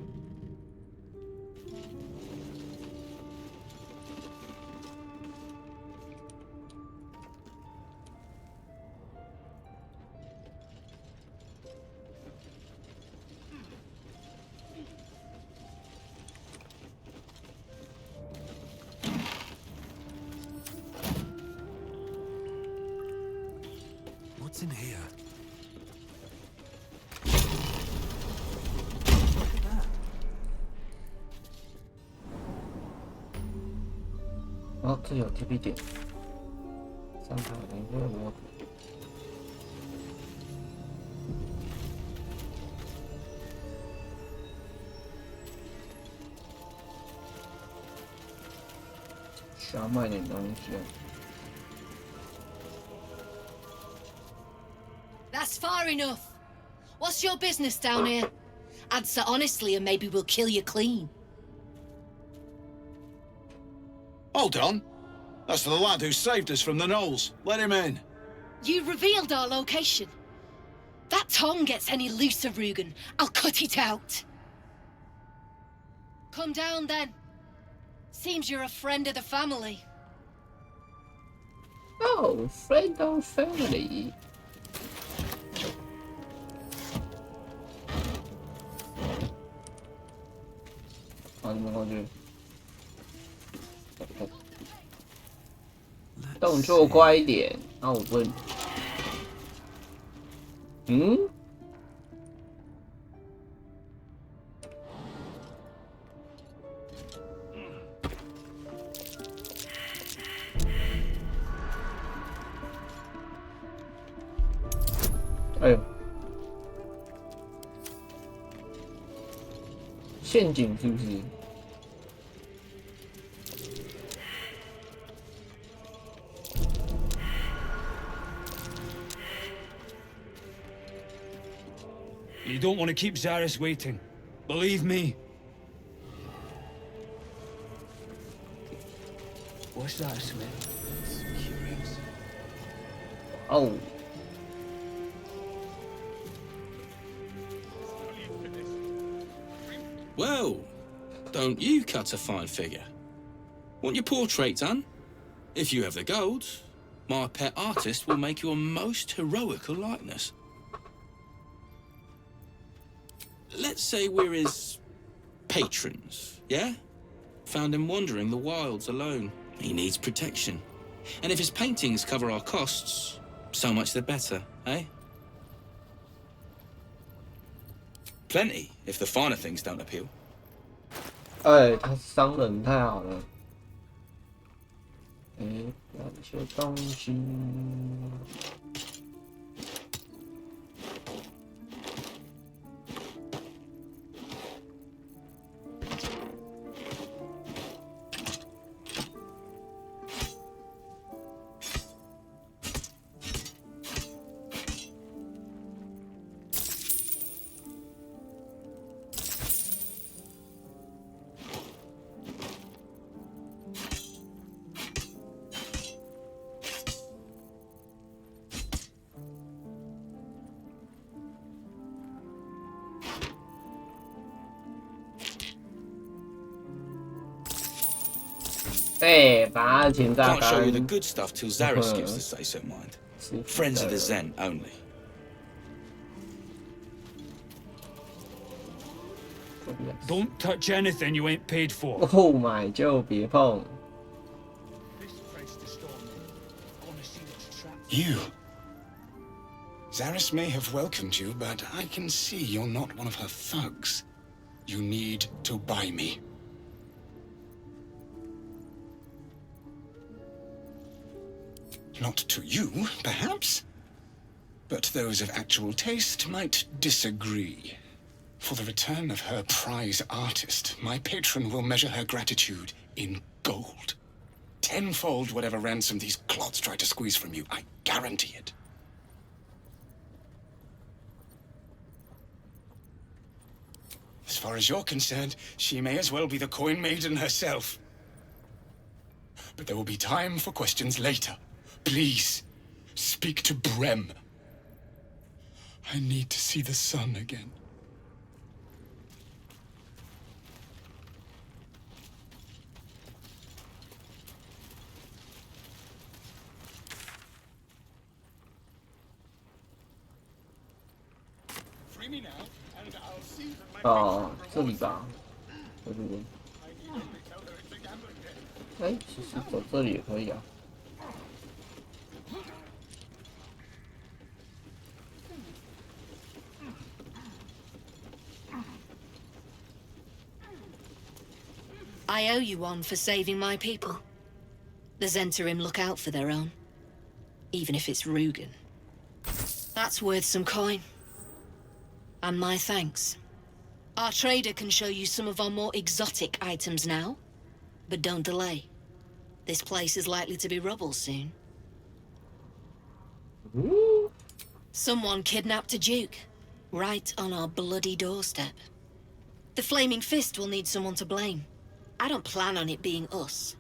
What's in here? Look at that. 哦，这有 TP 点，善塔林会我。 需要卖点东西。 That's far enough. What's your business down here? Answer honestly and maybe we'll kill you clean. Hold on. That's the lad who saved us from the gnolls. Let him in. You revealed our location. That tongue gets any looser, Rugen, I'll cut it out. Come down then. Seems you're a friend of the family. Oh, friend of family. 好，你们过去。动作快一点。那我问，嗯？哎呦，陷阱是不是？ You don't want to keep Zaris waiting. Believe me. What's that, Smith? Curious. Oh. Well, don't you cut a fine figure? Want your portrait done? If you have the gold, My pet artist will make you a most heroical likeness. Let's say we're his patrons, yeah? Found him wandering the wilds alone. He needs protection. And if his paintings cover our costs, so much the better, eh? Plenty, if the finer things don't appeal. 哎，他商人太好了。哎，要些东西。哎，把他请榨 Can't show you the 干。 good stuff till Zaris gives the say-so, mind. Friends of the Zen only. Don't touch anything you ain't paid for. 不买就别碰。 You. Zaris may have welcomed you, but I can see you're not one of her thugs. You need to buy me. Not to you, perhaps, but those of actual taste might disagree. For the return of her prize artist, my patron will measure her gratitude in gold. Tenfold whatever ransom these clods try to squeeze from you, I guarantee it. As far as you're concerned, she may as well be the coin maiden herself. But there will be time for questions later. Please, speak to Brem. I need to see the sun again. Free me now, and I'll see that my 哦，这里吧，在这边。哎，其实走这里也可以啊。 I owe you one for saving my people. The Zentarim look out for their own, even if it's Rugen. That's worth some coin. And my thanks. Our trader can show you some of our more exotic items now, but don't delay. This place is likely to be rubble soon. Someone kidnapped a duke, right on our bloody doorstep. The Flaming Fist will need someone to blame. I don't plan on it being us.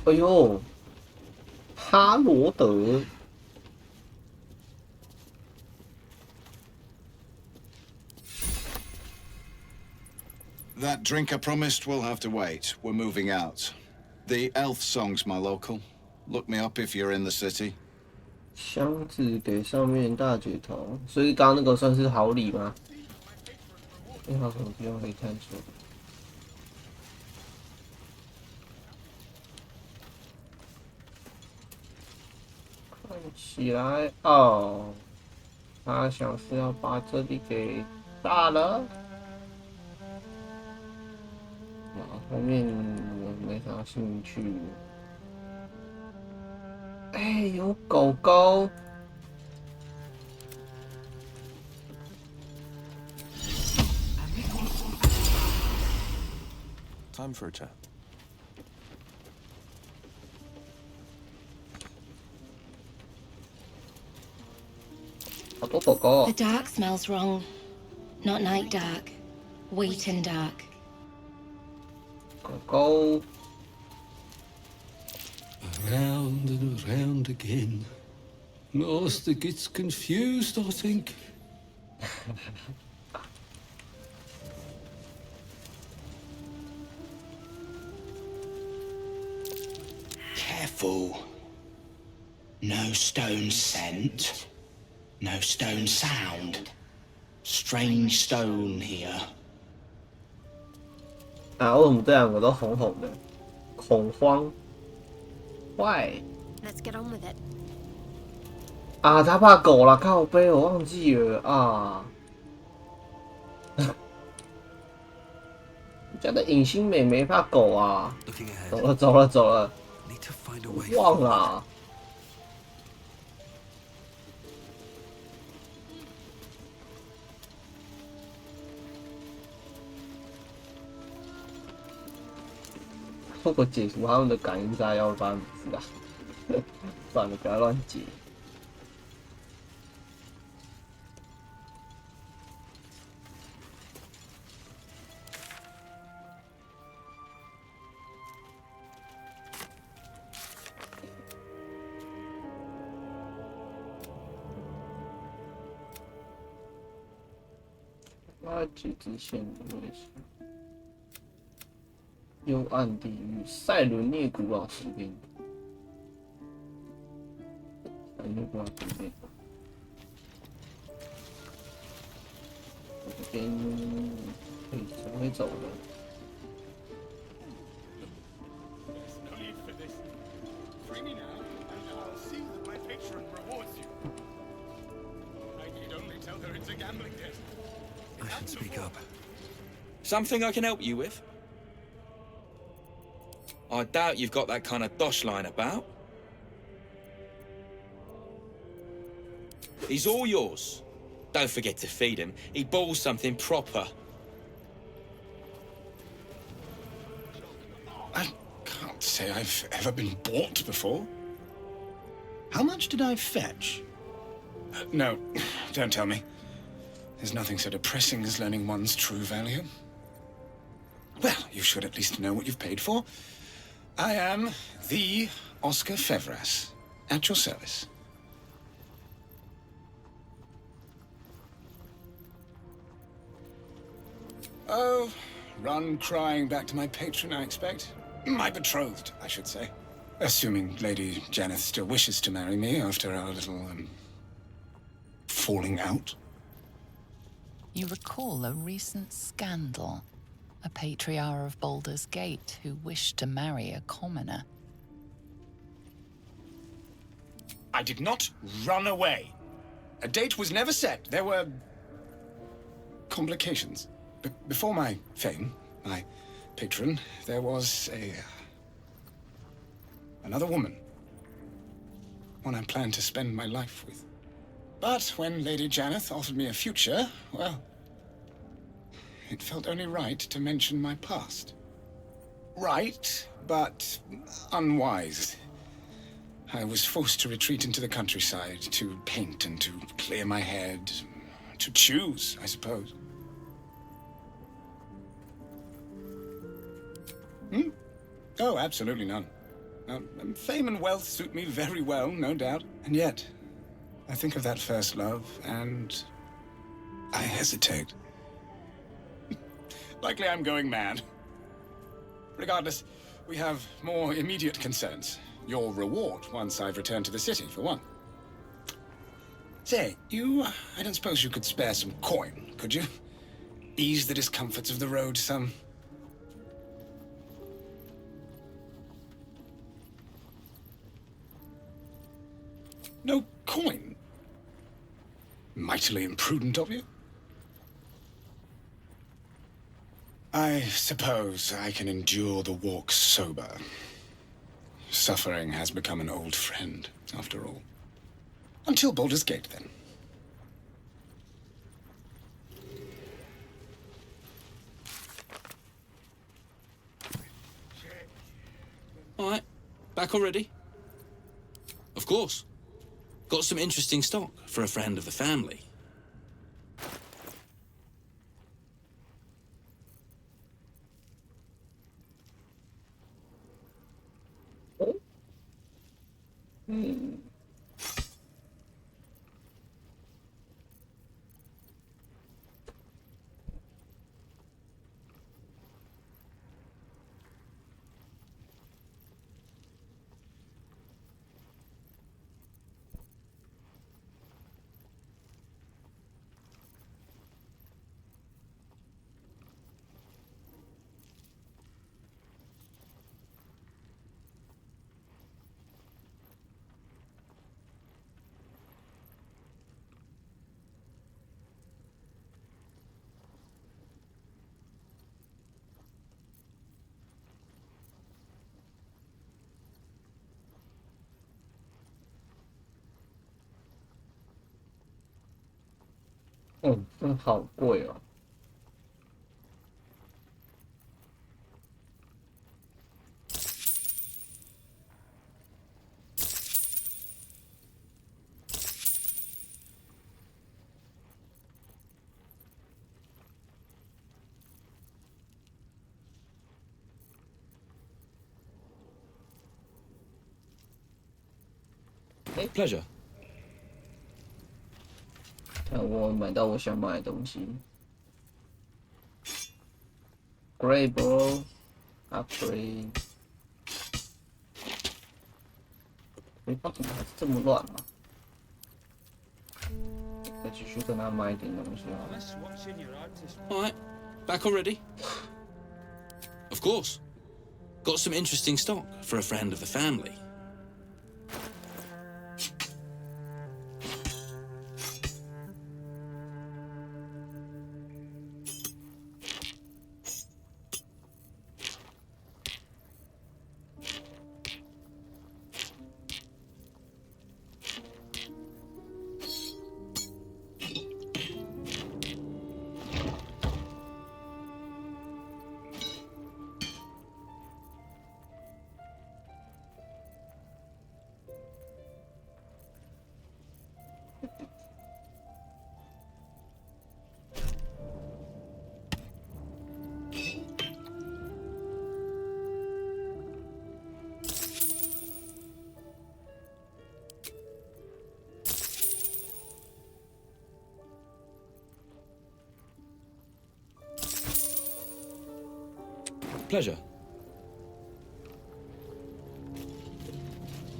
哎呦，哈罗德。 That drink I promised will have to wait. We're moving out. The elf song's my local. Look me up if you're in the city. 箱子给上面大姐头，所以刚刚那个算是好礼吗？你好，什么地方可以探索？看起来哦，他想是要把这里给炸了。啊，后面我没啥兴趣。哎，有狗狗。 Time for a chat. The dark smells wrong. Not night dark. Waiting dark. Go. Around and around again. Master gets confused, I think. fool. No stone scent, no stone sound. Strange stone here. 啊，为什么这两个都红红的？恐慌。Why？ Let's get on with it. 啊，他怕狗了，靠背，我忘记了啊。你家的隐形美眉怕狗啊？走了走了走了，忘了啊。如果解除他们的感应炸药，发生什么事啊？算了，不要乱解。垃圾支线的位置。幽暗地狱，塞伦涅古老神殿。塞伦涅古老神殿。这边可以稍微走了。I should speak up. Something I can help you with? I doubt you've got that kind of dosh line about. He's all yours. Don't forget to feed him. He balls something proper. I can't say I've ever been bought before. How much did I fetch? No, don't tell me. There's nothing so depressing as learning one's true value. Well, you should at least know what you've paid for. I am the Oscar Fevras, at your service. Oh, run crying back to my patron, I expect. My betrothed, I should say. Assuming Lady Janeth still wishes to marry me after our little, falling out. You recall a recent scandal. A patriarch of Baldur's Gate who wished to marry a commoner. I did not run away. A date was never set. There were complications. Before my fame, my patron, there was another woman. One I planned to spend my life with. But when Lady Janeth offered me a future, well, it felt only right to mention my past. Right, but unwise. I was forced to retreat into the countryside, to paint and to clear my head, to choose, I suppose. Oh, absolutely none. Fame and wealth suit me very well, no doubt. And yet, I think of that first love, and I hesitate. Likely I'm going mad. Regardless, we have more immediate concerns. Your reward once I've returned to the city, for one. Say, I don't suppose you could spare some coin, could you? Ease the discomforts of the road some. No coin? Mightily imprudent of you. I suppose I can endure the walk sober. Suffering has become an old friend, after all. Until Baldur's Gate, then. All right, back already? Of course. Got some interesting stock for a friend of the family. 哦，真的好贵哦。Pleasure. 看我买到我想买的东西。Great bro, upgrade。回放怎么还是这么乱啊？再继续跟他买一点东西啊。All right, back already? Of course. Got some interesting stock for a friend of the family. Pleasure.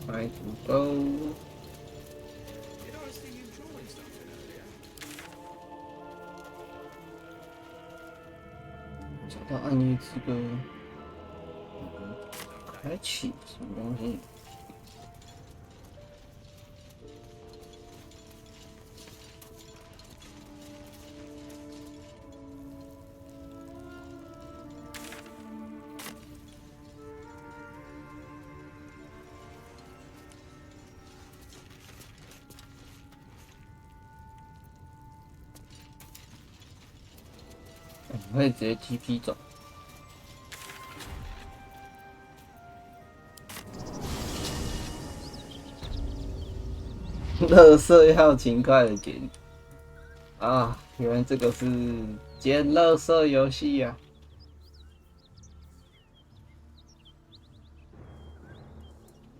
I can go. 找到暗夜之歌，开启什么东西？可以直接 TP 走。垃圾要尽快的捡啊！原来这个是捡垃圾游戏呀！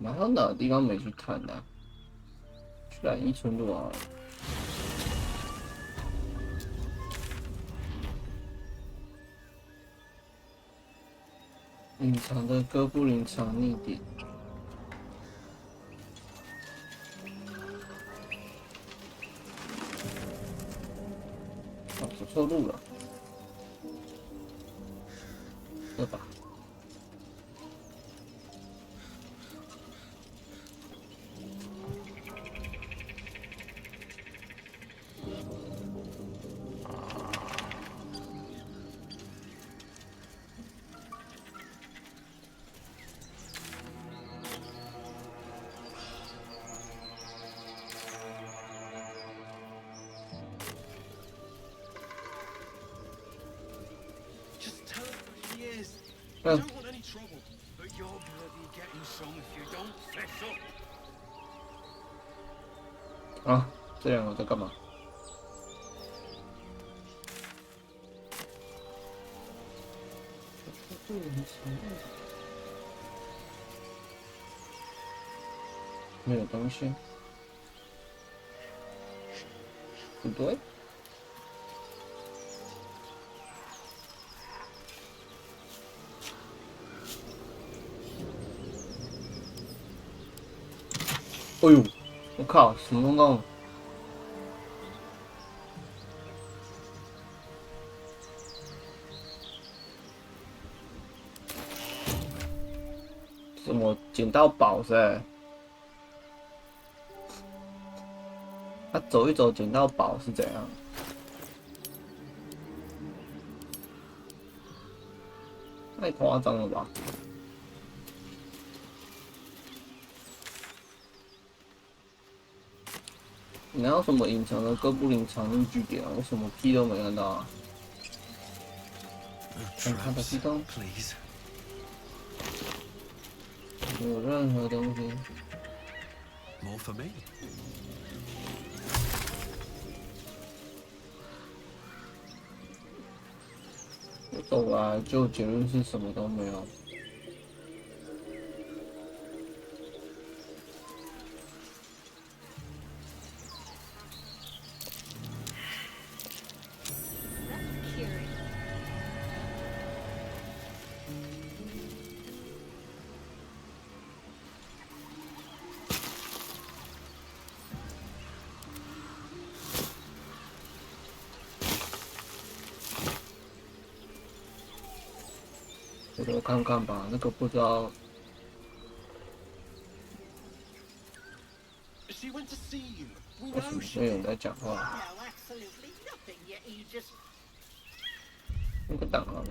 还有哪个地方没去探呢？去染衣村路啊！隐藏的哥布林藏匿点。哦，走错路了。这把。I don't want any trouble, but you're bloody getting some if you don't fess up. 啊，这两个在干嘛？没有东西。不对。哎呦，我靠，什么东东？怎么捡到宝噻？他走一走捡到宝是怎样？太夸张了吧！哪有什么隐藏的哥布林藏匿据点啊？我什么屁都没看到啊！看他的屁洞，没有任何东西。More for me. 我走来就结论是什么都没有。回头看看吧，那个不知道。为什么没有人在讲话？那个档案。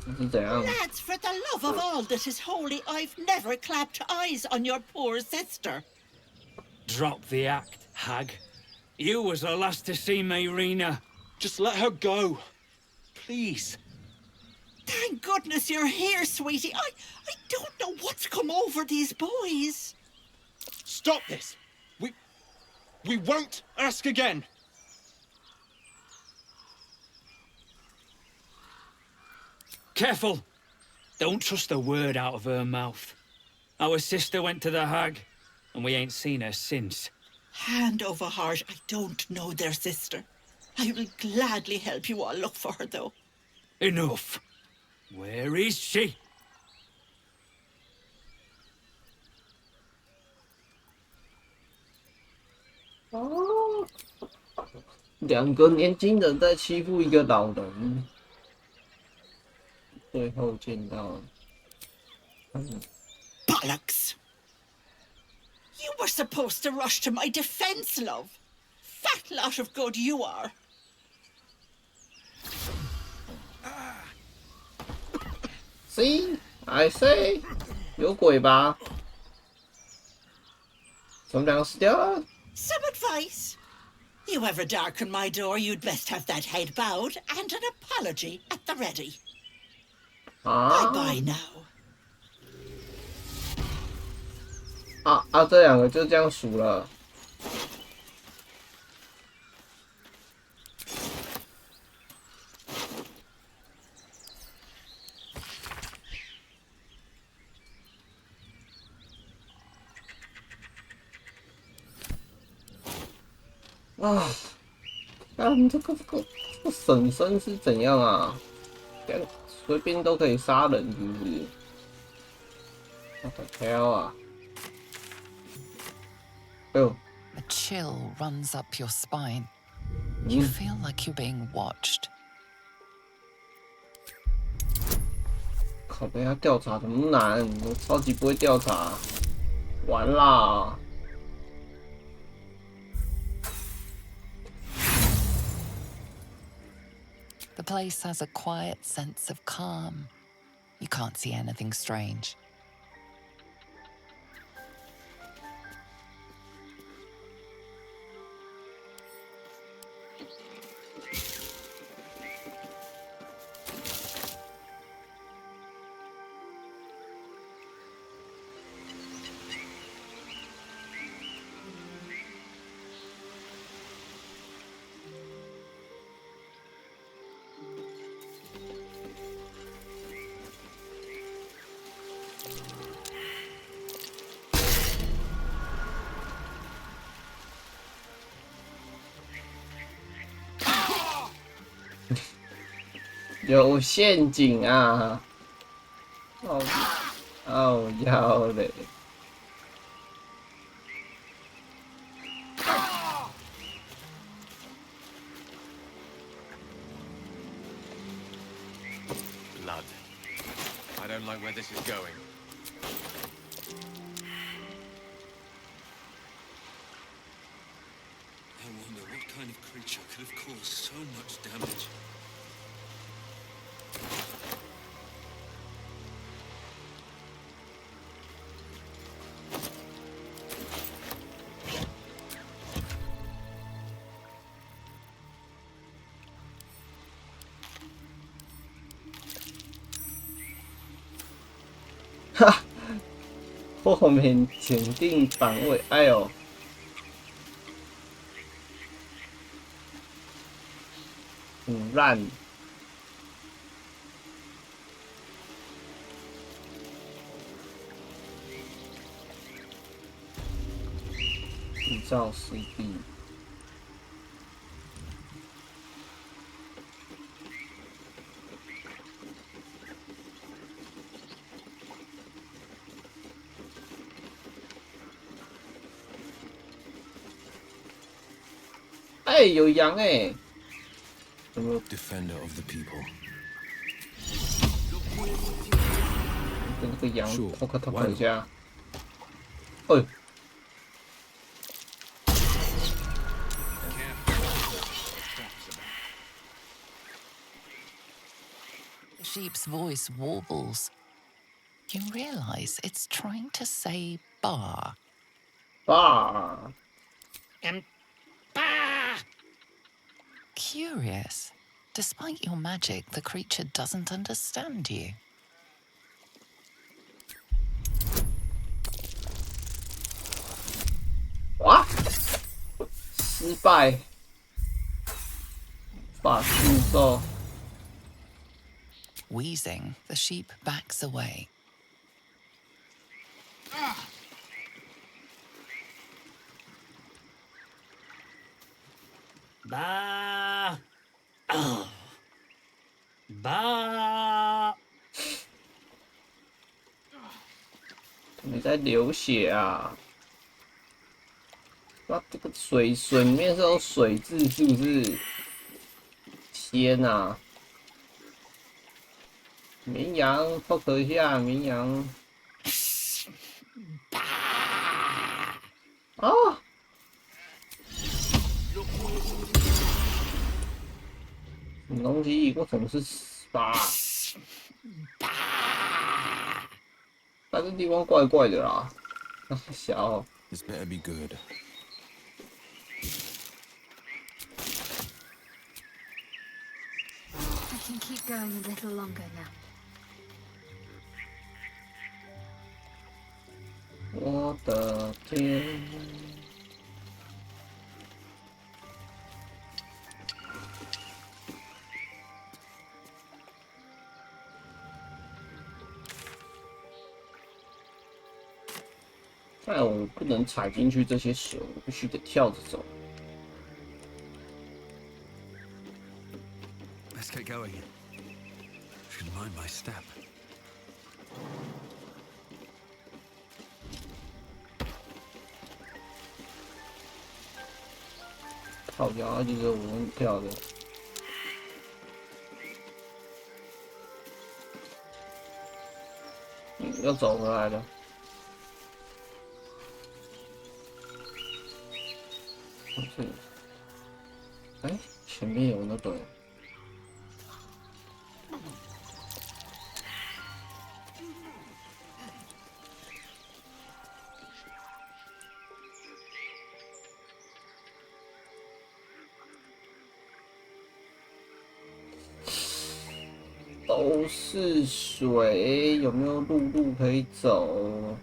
这是怎样？ Lads, for the love of all that is holy, I've never clapped eyes on your poor sister. Drop the act, hag. You was the last to see Mayrina. Just let her go. Please. Thank goodness you're here, sweetie. I don't know what's come over these boys. Stop this. We won't ask again. Careful! Don't trust a word out of her mouth. Our sister went to the hag, and we ain't seen her since. Hand over heart, I don't know their sister. I will gladly help you all look for her, though. Enough. Where is she? 哦，两个年轻人在欺负一个老人，最后见到，Bollocks! You were supposed to rush to my defense, love. Fat lot of good you are. See, I say， 有鬼吧？怎么两个死掉了？ Some advice? You ever darken my door, you'd best have that head bowed and an apology at the ready. Bye-bye now. 这两个就这样数了。啊！但这个婶婶是怎样啊？这样随便都可以杀人，是不是？我的天啊！哎呦！ A chill runs up your spine. You feel like you're being watched. 靠北，要调查怎么难？我超级不会调查，完啦！ The place has a quiet sense of calm. You can't see anything strange.有陷阱啊！哦腰嘞！ Blood. I don't like where this is going. I wonder what kind of creature could have caused so much damage. 哈，后面检定版位，哎呦，很烂。制造失败。哎，有羊哎！有没有 Defender of the people？ 跟这个羊偷一下。哎。 The sheep's voice warbles. You realize it's trying to say bar. Bar. Bar. Curious. Despite your magic, the creature doesn't understand you. What? 失败。法术咒。 Wheezing, the sheep backs away. Bah! Oh. Bah! 你在流血啊！哇，这个水里面是有水蛭是不是？天哪！绵羊透壳一下，绵羊。啊！什么东西？我总是8。但这地方怪怪的啦。小。This better be good. I can keep going a little longer now. 我的天！但我不能踩进去这些水，我必须得跳着走。 Let's get going. Should mind my step. 靠腰，就是我们跳的。要走回来了。这里，哎，前面有那个。 都是水，有没有路可以走？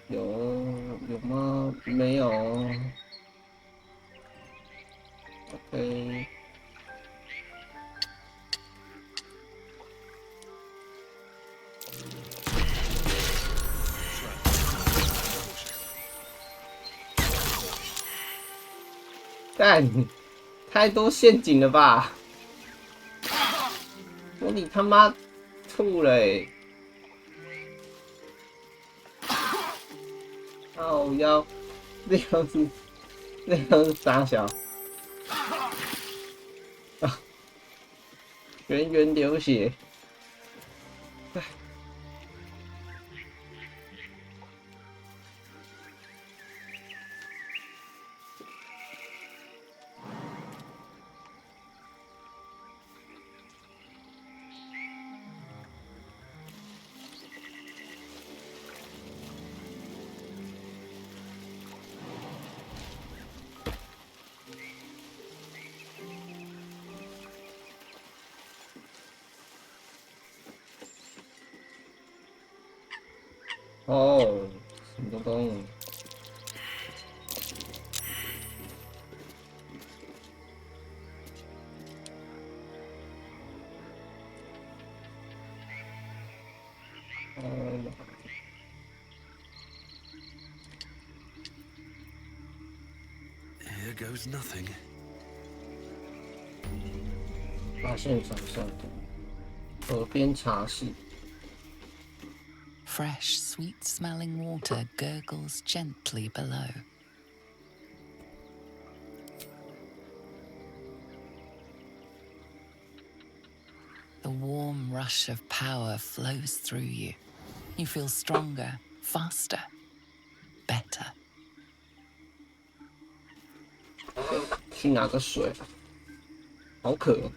有吗？没有。OK。干，太多陷阱了吧！ 我你他妈吐了欸！靠腰，那样是傻小啊！源源流血。哦，什么东东？Here goes nothing. 发现场上的河边茶室。 Fresh, sweet-smelling water gurgles gently below. The warm rush of power flows through you. You feel stronger, faster, better. 去拿个水，好渴哦。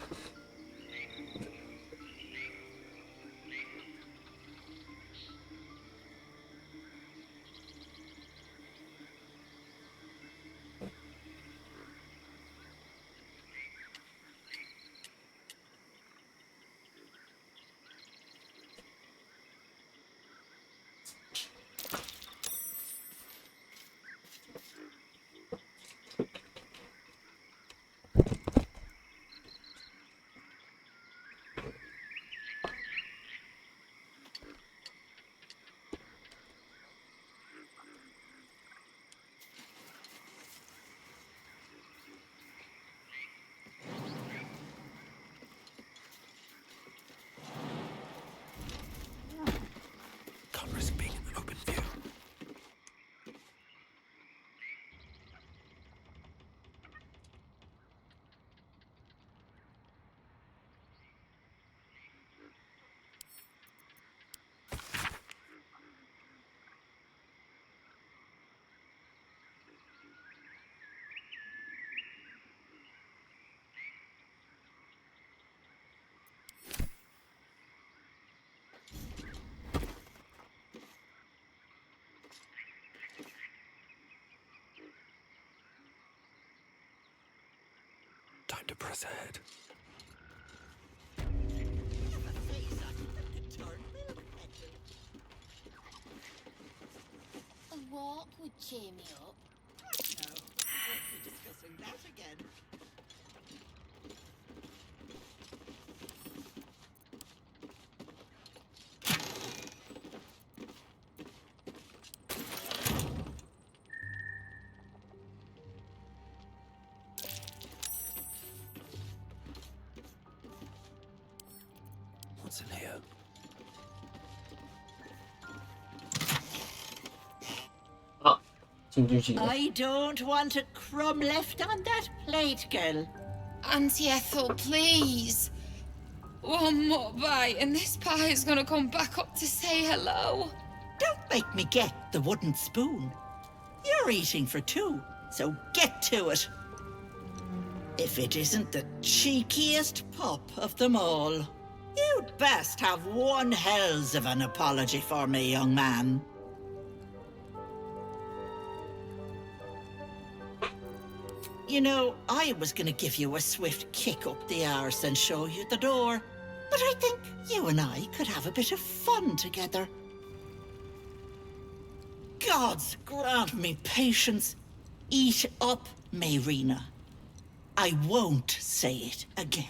Can't risk being in the open view. Time to press ahead. A walk would cheer me up. No, we won't be discussing that again. What's in here? I don't want a crumb left on that plate, girl. Auntie Ethel, please. One more bite and this pie is gonna come back up to say hello. Don't make me get the wooden spoon. You're eating for two, so get to it. If it isn't the cheekiest pup of them all, you'd best have one hells of an apology for me, young man. You know, I was gonna give you a swift kick up the arse and show you the door, but I think you and I could have a bit of fun together. Gods grant me patience. Eat up, Mayrina. I won't say it again.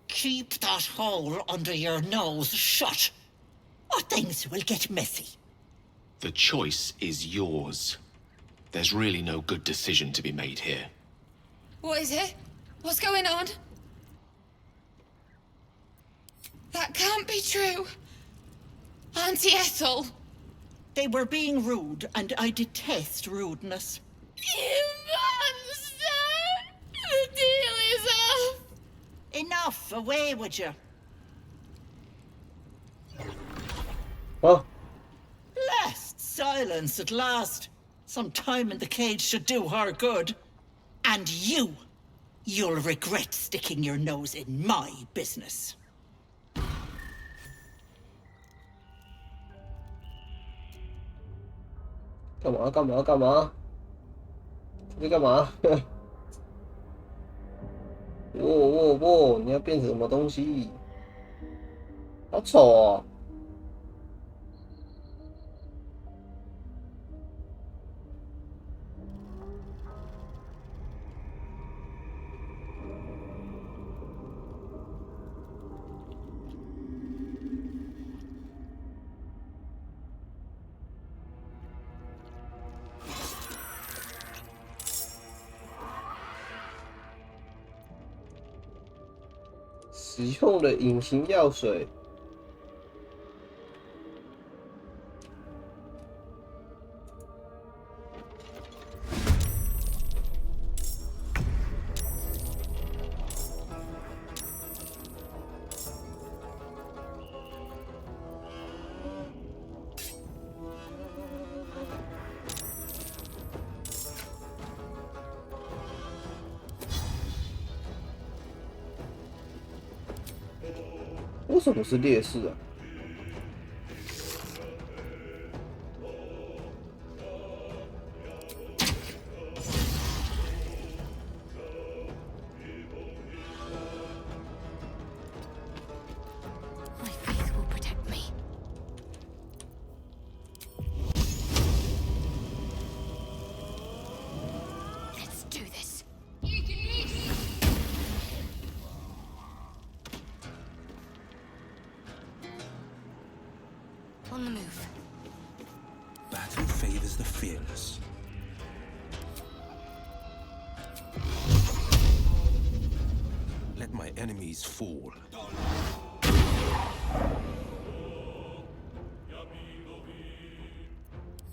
Keep that hole under your nose shut, or things will get messy. The choice is yours. There's really no good decision to be made here. What is it? What's going on? That can't be true. Auntie Ethel. They were being rude, and I detest rudeness. You monster! The deal is off! Enough! Away with you! Oh. Blessed silence at last. Some time in the cage should do her good. And you'll regret sticking your nose in my business. Come on, come on, come on. 你干嘛？喔！你要变成什么东西？好丑哦！使用的隐形药水。为什么是烈士啊？On the move. Battle favors the fearless. Let my enemies fall.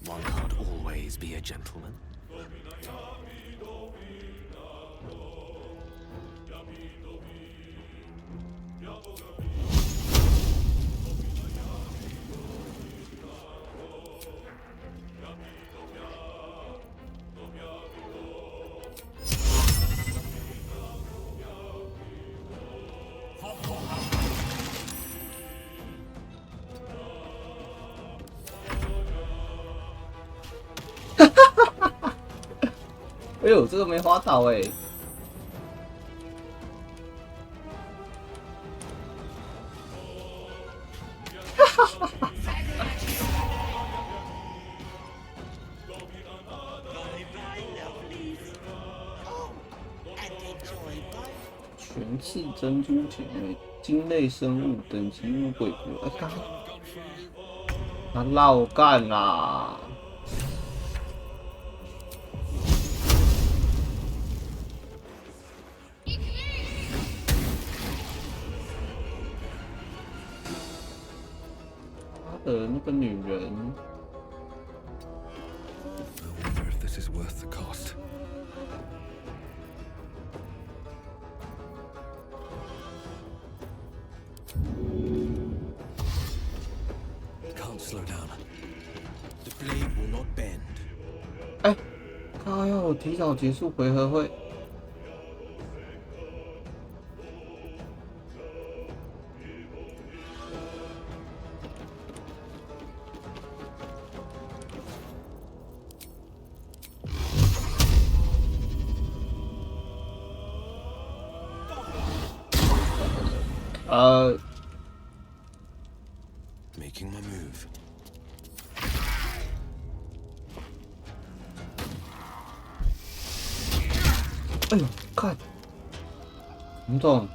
One can't always be a gentleman.哎呦，这个没滑倒哎！全是珍珠姐妹，鲸类生物，等级乌龟。他绕干啦！那个女人。I wonder if this is worth the cost. Can't slow down. The blade will not bend. 哎，他要我提早结束回合会。Making my move. 哎呦，看，洪总，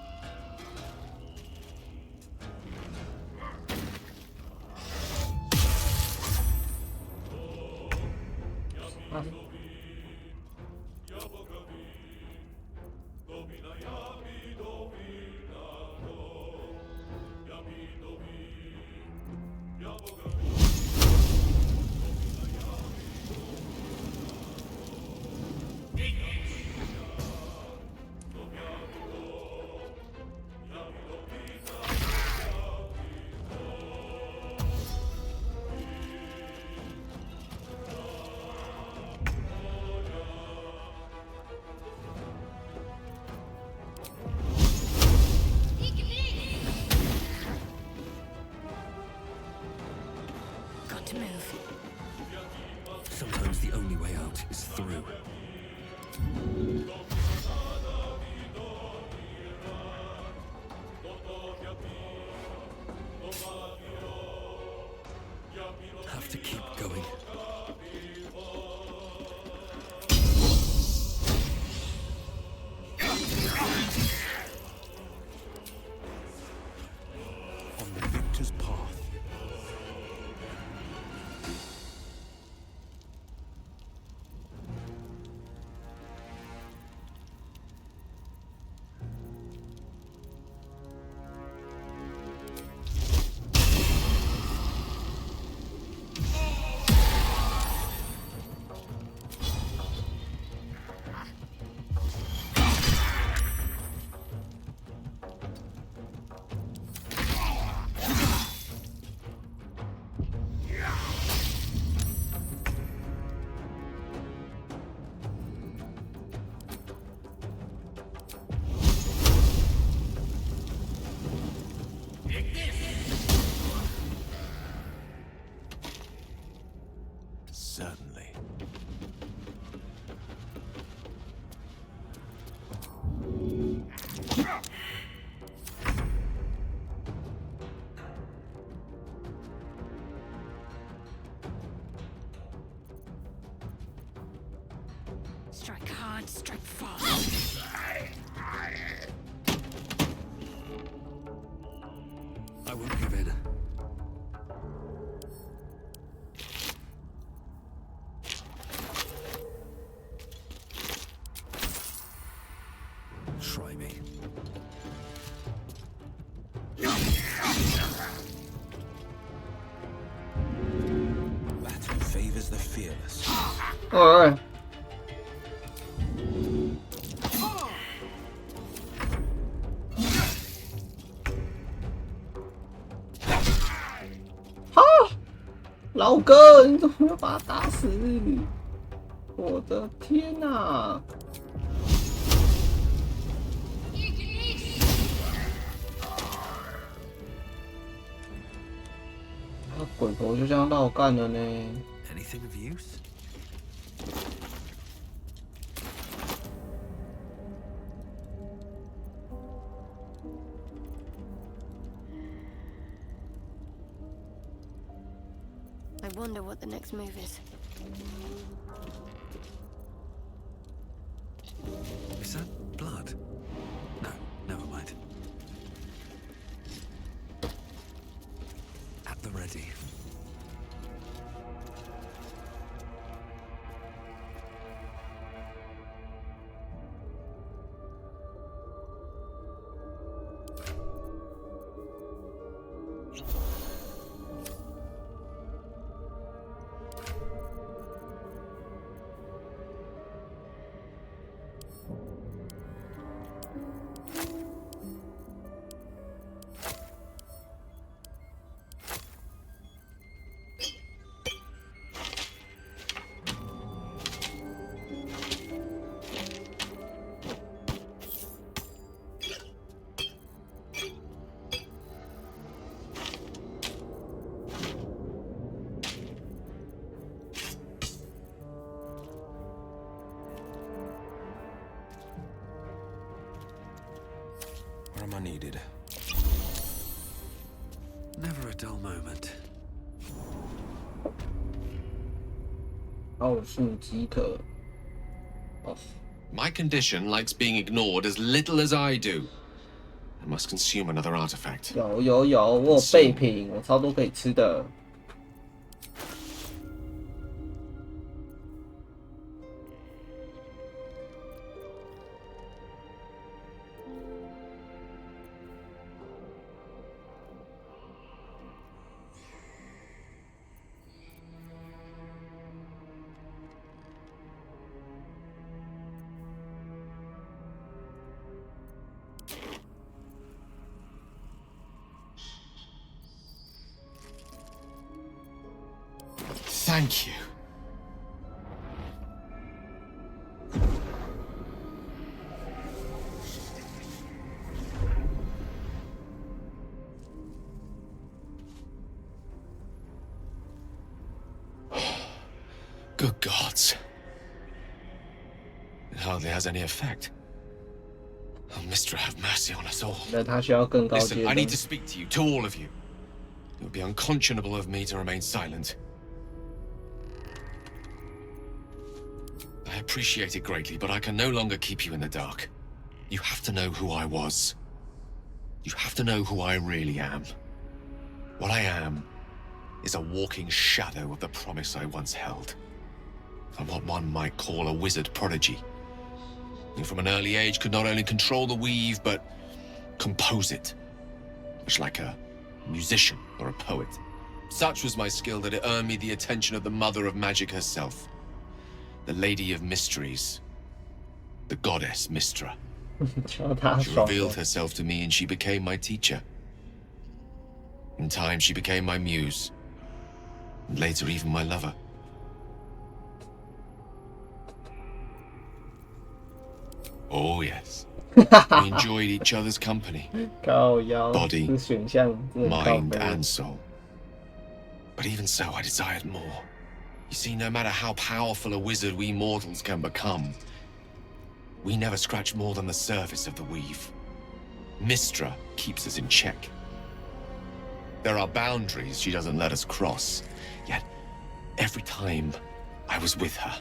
Try me. Battle favors the fearless. All right.老哥，你怎么要把他打死？我的天哪！他鬼头就这样绕干了呢。Anything of use? I wonder what the next move is. Is that blood? No, never mind. At the ready. Where am I needed? Never a dull moment. 奥数即可。My condition likes being ignored as little as I do. I must consume another artifact. 有，我有备品，我超多可以吃的。Thank you. Good gods. It hardly has any effect. Oh, Mistra, have mercy on us all. Listen, I need to speak to you, to all of you. It would be unconscionable of me to remain silent. I appreciate it greatly, but I can no longer keep you in the dark. You have to know who I was. You have to know who I really am. What I am is a walking shadow of the promise I once held. I'm what one might call a wizard prodigy, who from an early age could not only control the weave, but compose it, much like a musician or a poet. Such was my skill that it earned me the attention of the mother of magic herself, the Lady of Mysteries, the goddess Mistra. She revealed herself to me and she became my teacher. In time, she became my muse, and later even my lover. Oh yes, we enjoyed each other's company, body, mind, and soul. But even so, I desired more. You see, no matter how powerful a wizard we mortals can become, we never scratch more than the surface of the weave. Mistra keeps us in check. There are boundaries she doesn't let us cross, yet every time I was with her,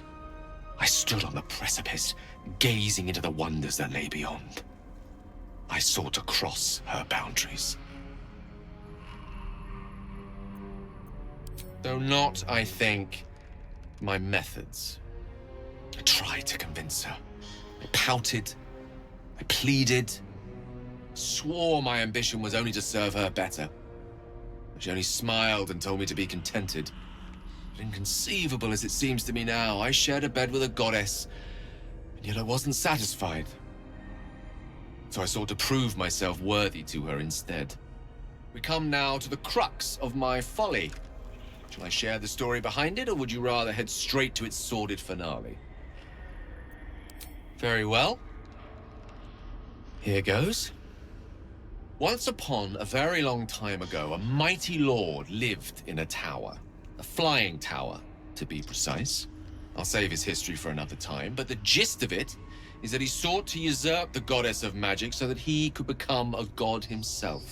I stood on the precipice, gazing into the wonders that lay beyond. I sought to cross her boundaries. Though not, I think, my methods. I tried to convince her. I pouted. I I pleaded, swore my ambition was only to serve her better. She only smiled and told me to be contented. But inconceivable as it seems to me now, I shared a bed with a goddess, and yet I wasn't satisfied. So I sought to prove myself worthy to her instead. We come now to the crux of my folly. Shall I share the story behind it, or would you rather head straight to its sordid finale? Very well. Here goes. Once upon a very long time ago, a mighty lord lived in a tower. A flying tower, to be precise. I'll save his history for another time, but the gist of it is that he sought to usurp the goddess of magic so that he could become a god himself.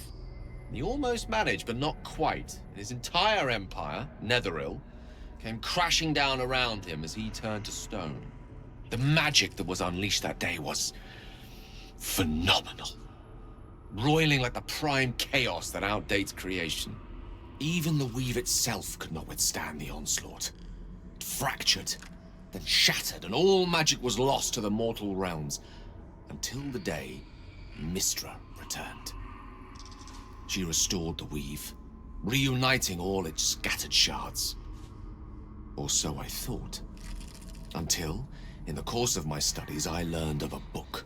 He almost managed, but not quite. His entire empire, Netheril, came crashing down around him as he turned to stone. The magic that was unleashed that day was phenomenal. Roiling like the prime chaos that outdates creation. Even the weave itself could not withstand the onslaught. It fractured, then shattered, and all magic was lost to the mortal realms, until the day Mystra returned. She restored the weave, reuniting all its scattered shards. Or so I thought. Until, in the course of my studies, I learned of a book.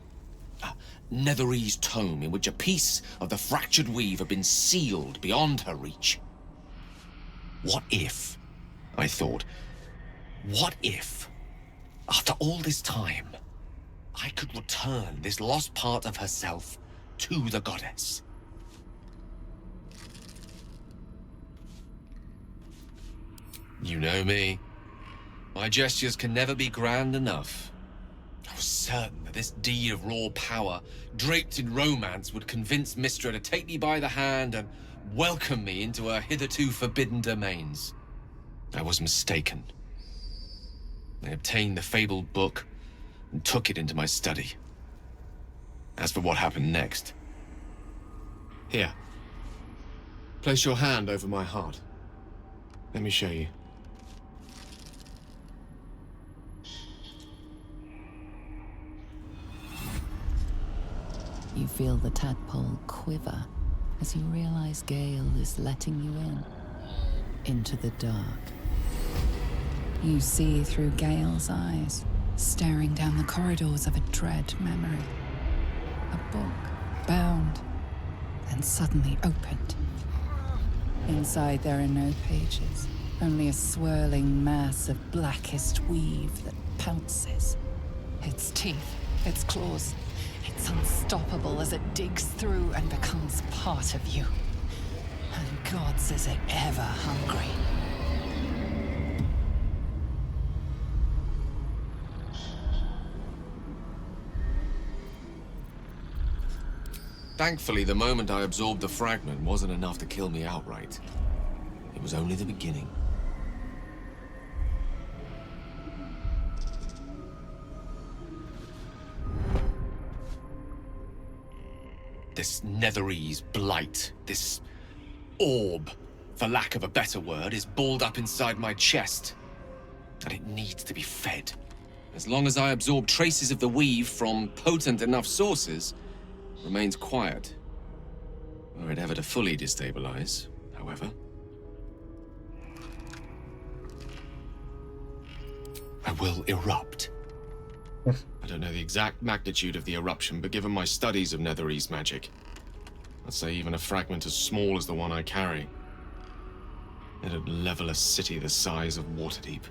Netherese tome in which a piece of the fractured weave had been sealed beyond her reach. What if, I thought, what if, after all this time, I could return this lost part of herself to the goddess? You know me. My gestures can never be grand enough. I was certain that this deed of raw power, draped in romance, would convince Mystra to take me by the hand and welcome me into her hitherto forbidden domains. I was mistaken. I obtained the fabled book and took it into my study. As for what happened next... Here. Place your hand over my heart. Let me show you. You feel the tadpole quiver as you realize Gale is letting you into the dark. You see through Gale's eyes, staring down the corridors of a dread memory. A book, bound, and suddenly opened. Inside there are no pages, only a swirling mass of blackest weave that pounces. Its teeth, its claws, it's unstoppable as it digs through and becomes part of you. And gods, is it ever hungry. Thankfully, the moment I absorbed the fragment wasn't enough to kill me outright. It was only the beginning. This Netherese blight, this orb, for lack of a better word, is balled up inside my chest. And it needs to be fed. As long as I absorb traces of the weave from potent enough sources, it remains quiet. Were it ever to fully destabilize, however. I will erupt. I don't know the exact magnitude of the eruption, but given my studies of Netherese magic, I'd say even a fragment as small as the one I carry, it'd level a city the size of Waterdeep.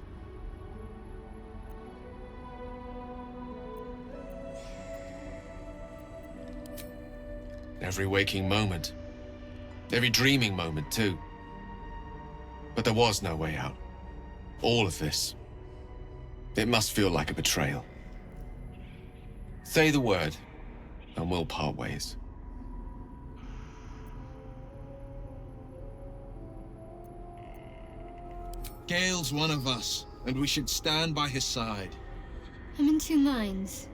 Every waking moment. Every dreaming moment, too. But there was no way out. All of this. It must feel like a betrayal. Say the word, and we'll part ways. Gale's one of us, and we should stand by his side. I'm in two minds.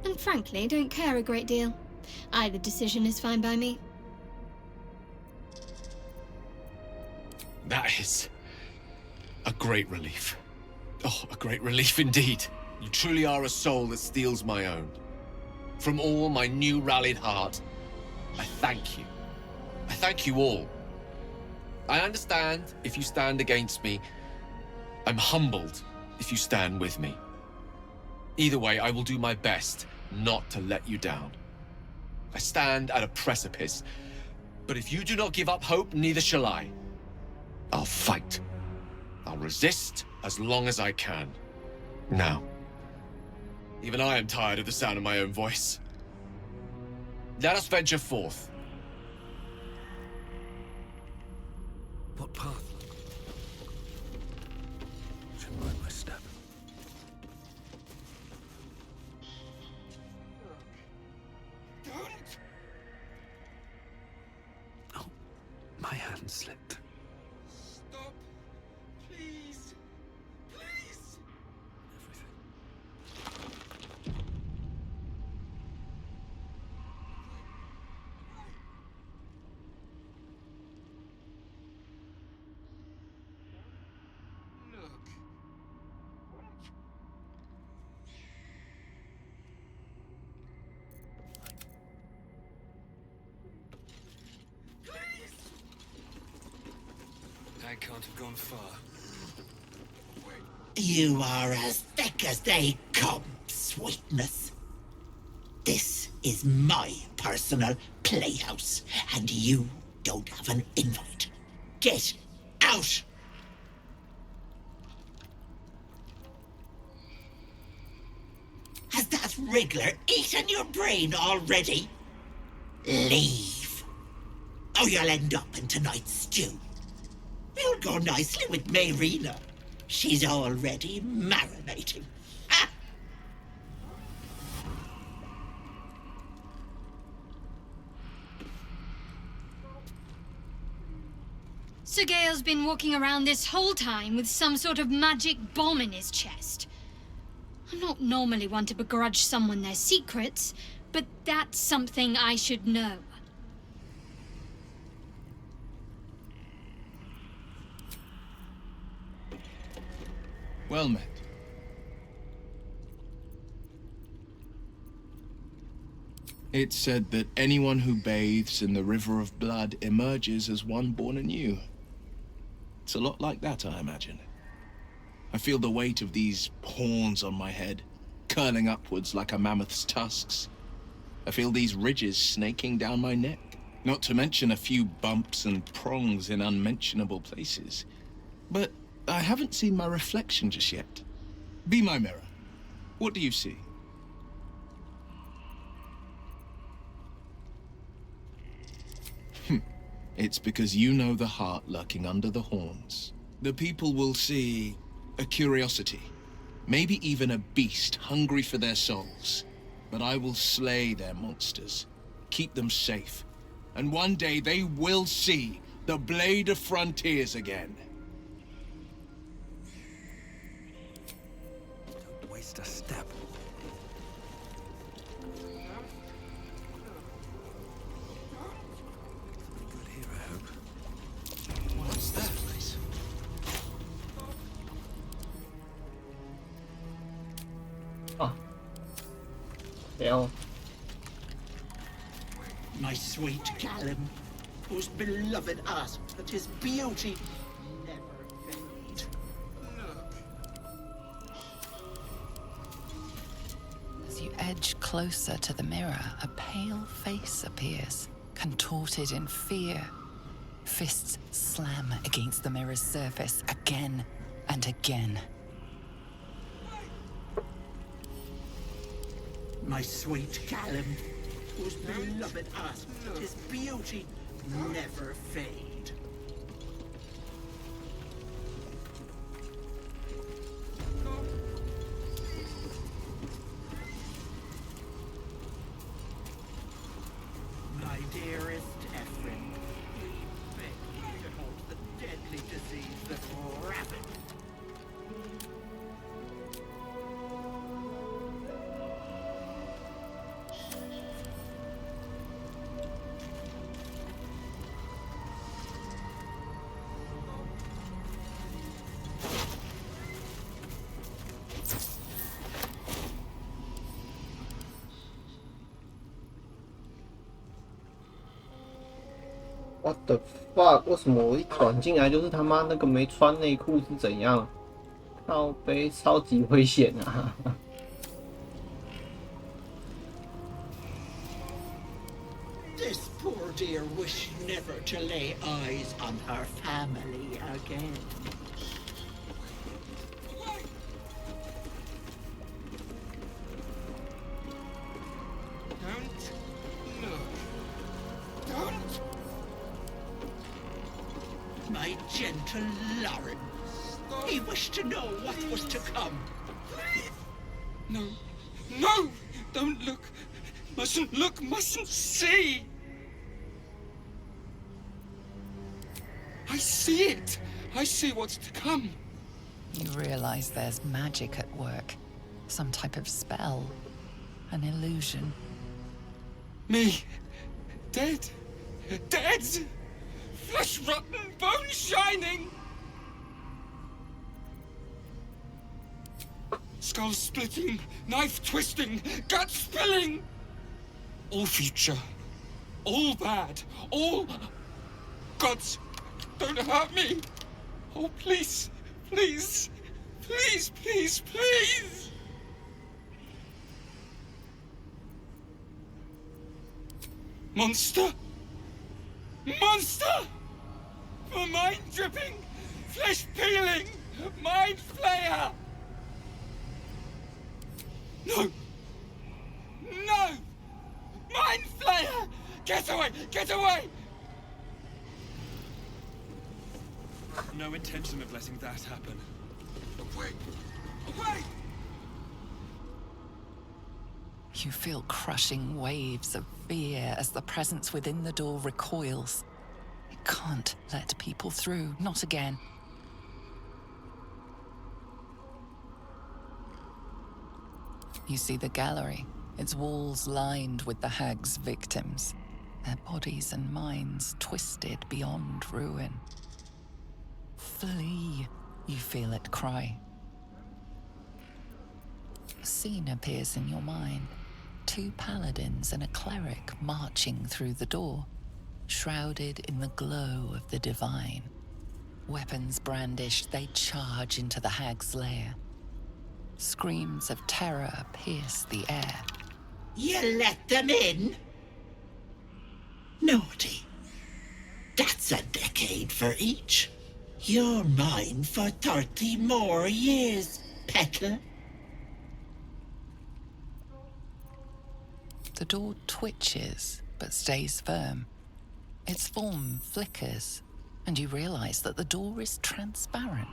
And frankly, don't care a great deal. Either decision is fine by me. That is a great relief. Oh, a great relief indeed. You truly are a soul that steals my own. from all my new rallied heart, I thank you. I thank you all. I understand if you stand against me. I'm humbled if you stand with me. Either way, I will do my best not to let you down. I stand at a precipice, but if you do not give up hope, neither shall I. I'll fight. I'll resist as long as I can. Now, even I am tired of the sound of my own voice. Let us venture forth. What path? Should mind my step. Oh, my hand slipped. Stop. Please. Please. I can't have gone far. You are as thick as they come, sweetness. This is my personal playhouse, and you don't have an invite. Get out! Has that wriggler eaten your brain already? Leave, or you'll end up in tonight's stew. You'll go nicely with Mayrina. She's already marinating. Sir Gale's been walking around this whole time with some sort of magic bomb in his chest. I'm not normally one to begrudge someone their secrets, but that's something I should know. Well met. It's said that anyone who bathes in the river of blood emerges as one born anew. It's a lot like that, I imagine. I feel the weight of these horns on my head, curling upwards like a mammoth's tusks. I feel these ridges snaking down my neck, not to mention a few bumps and prongs in unmentionable places. But I haven't seen my reflection just yet. Be my mirror. What do you see? It's because you know the heart lurking under the horns. The people will see a curiosity, maybe even a beast hungry for their souls. But I will slay their monsters, keep them safe, and one day they will see the Blade of Frontiers again. Don't waste a step. Good here, I hope. What's that place? Yeah. My sweet Callum, whose beloved asked that his beauty never fade. As you edge closer to the mirror, a pale face appears, contorted in fear. Fists slam against the mirror's surface again and again. My sweet Callum, whose beloved asked that his beauty never fade. My dearest Ephraim, we beg you to halt the deadly disease that ravaged. What the fuck？ 为什么我一转进来就是他妈那个没穿内裤是怎样？靠背超级危险啊！This poor dear wished never to lay eyes on her family again. Don't look. Don't. My gentle Lawrence. He wished to know what was to come. No. No! Don't look. Mustn't look, mustn't see. I see it. I see what's to come. You realize there's magic at work. Some type of spell. An illusion. Me. Dead. Dead! Flesh rotten, bone shining! Skull splitting, knife twisting, gut spilling! All future. All bad. All... Gods, don't hurt me! Oh, please, please, please, please, please! Monster! Monster! For mind dripping, flesh peeling, mind flayer! No! No! Mind flayer! Get away! Get away! No intention of letting that happen. Away! Away! You feel crushing waves of fear as the presence within the door recoils. It can't let people through, not again. You see the gallery, its walls lined with the hag's victims, their bodies and minds twisted beyond ruin. Flee, you feel it cry. A scene appears in your mind. 2 paladins and a cleric marching through the door, shrouded in the glow of the divine. Weapons brandished, they charge into the hag's lair. Screams of terror pierce the air. You let them in? Naughty. That's a decade for each. You're mine for 30 more years, Petal. The door twitches, but stays firm. Its form flickers, and you realize that the door is transparent.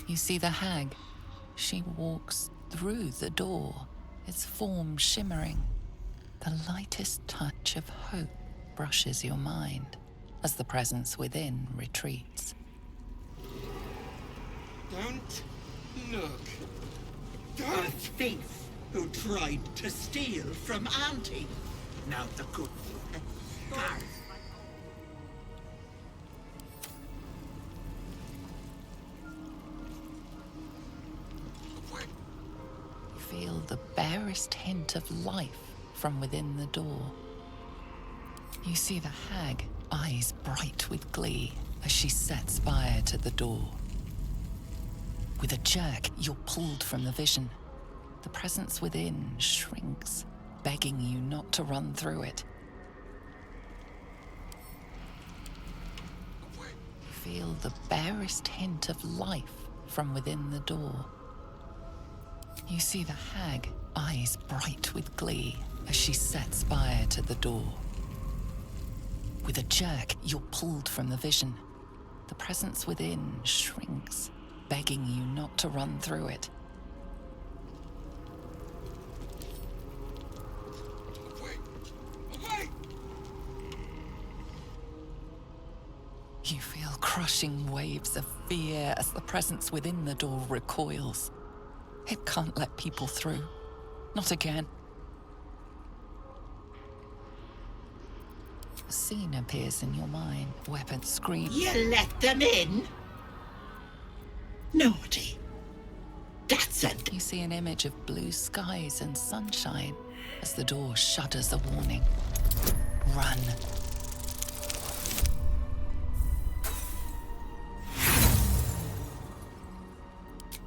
You see the hag. She walks through the door, its form shimmering. The lightest touch of hope brushes your mind as the presence within retreats. Don't look. A thief who tried to steal from Auntie. Now the good guard. Feel the barest hint of life from within the door. You see the hag, eyes bright with glee, as she sets fire to the door. With a jerk, you're pulled from the vision. The presence within shrinks, begging you not to run through it. Feel the barest hint of life from within the door. You see the hag, eyes bright with glee, as she sets fire to the door. With a jerk, you're pulled from the vision. The presence within shrinks, begging you not to run through it. You feel crushing waves of fear as the presence within the door recoils. It can't let people through. Not again. A scene appears in your mind. Weapon scream. You let them in? Naughty. That's it. You see an image of blue skies and sunshine as the door shudders a warning. Run.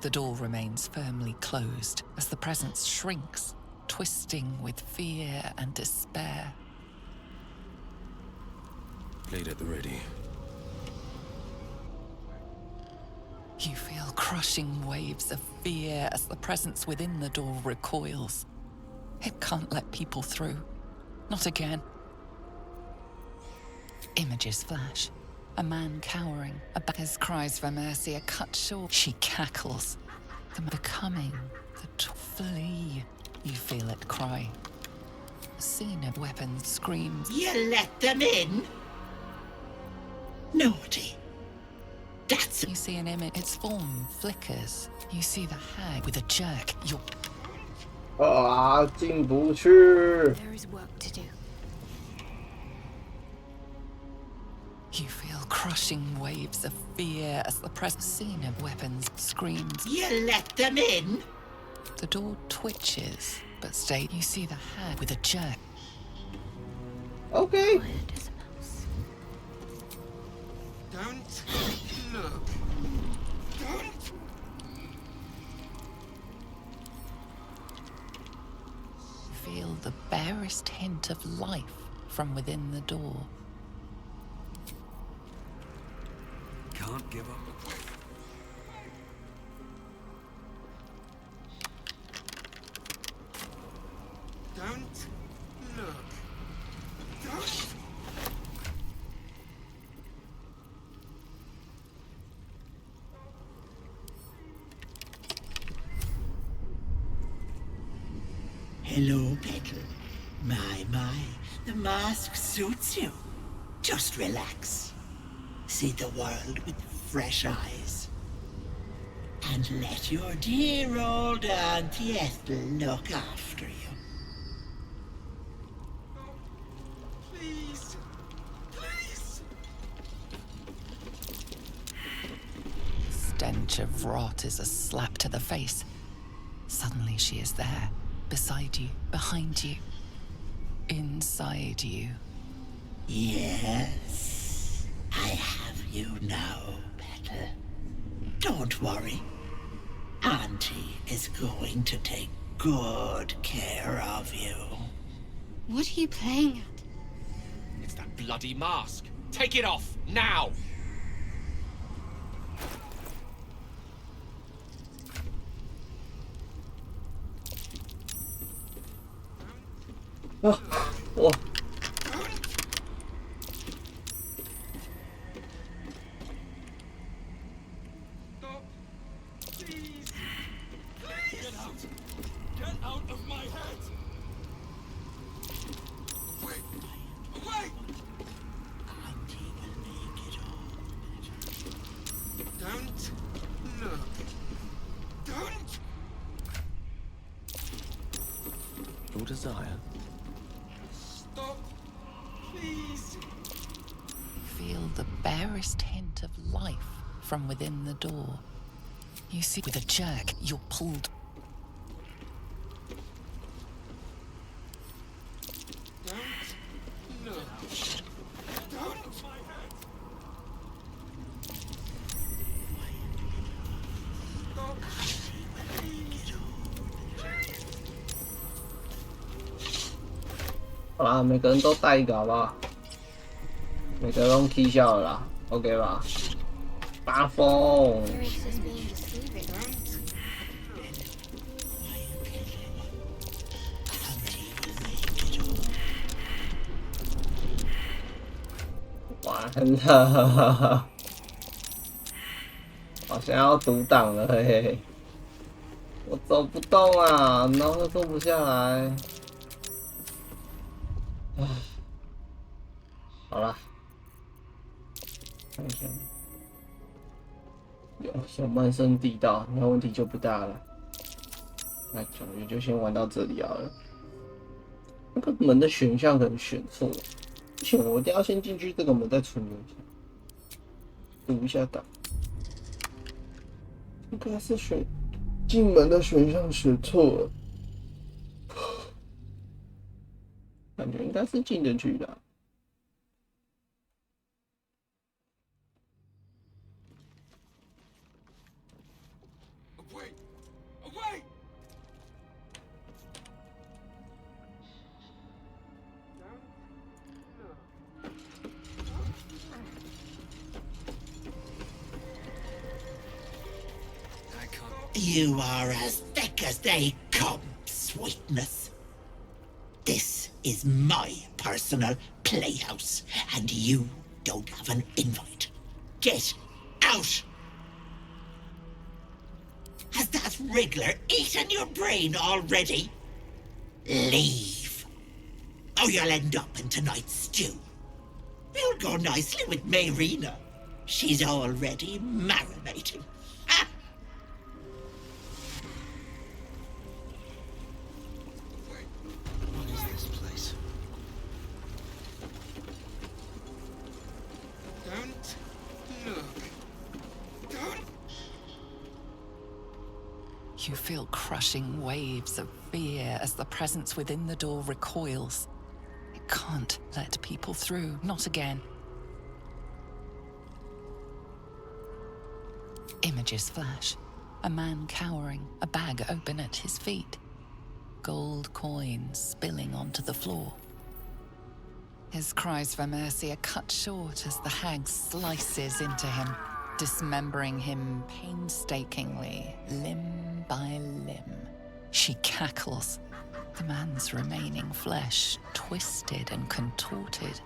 The door remains firmly closed as the presence shrinks, twisting with fear and despair. Blade at the ready. You feel crushing waves of fear as the presence within the door recoils. It can't let people through. Not again. Images flash. A man cowering. His cries for mercy are cut short. She cackles. Becoming the flee. You feel it cry. A scene of weapons screams. You let them in? Naughty. That's... You see an image. Its form flickers. You see the hag with a jerk. You're... 啊，进不去。 There is work to do. You feel crushing waves of fear as the scene of weapons screams. You let them in? The door twitches, but stay. You see the hag with a jerk. Okay. Don't look. Don't. Feel the barest hint of life from within the door. Can't give up. Don't look. Don't. Hello, Petal. My, the mask suits you. Just relax. See the world with fresh eyes. And let your dear old Auntie Ethel look after you. Please. Please. Stench of rot is a slap to the face. Suddenly she is there, beside you, behind you, inside you. Yes, I have you now, Petal. Don't worry. Auntie is going to take good care of you. What are you playing at? It's that bloody mask. Take it off, now! Oh. Get out of my head! Wait! Wait! Auntie will make it all better. Don't look. Don't! Your desire. Stop! Please! Feel the barest hint of life from within the door. You see, with a jerk, you're pulled. Don't look. Don't! Stop! Please! 好啦，每个人都带一个好不好？每个人都 K 笑了啦 ，OK 吧？八风。 Grace is being deceiving, right? 完了，好像要独挡了，嘿嘿嘿，我走不动啊，然后又坐不下来，唉，好了，看一下，有漫生地道，那问题就不大了。那感觉就先玩到这里好了。那个门的选项可能选错了。不行，我一定要先进去这个门再出门一下，读一下档。应该是选进门的选项选错了，感觉应该是进得去的。You are as thick as they come, sweetness. This is my personal playhouse, and you don't have an invite. Get out! Has that wriggler eaten your brain already? Leave, or you'll end up in tonight's stew. You'll go nicely with Mayrina. She's already marinating. What is this place? Don't look. Don't. You feel crushing waves of fear as the presence within the door recoils. It can't let people through, not again. Images flash. A man cowering, a bag open at his feet. Gold coins spilling onto the floor. His cries for mercy are cut short as the hag slices into him, dismembering him painstakingly, limb by limb. She cackles, the man's remaining flesh twisted and contorted,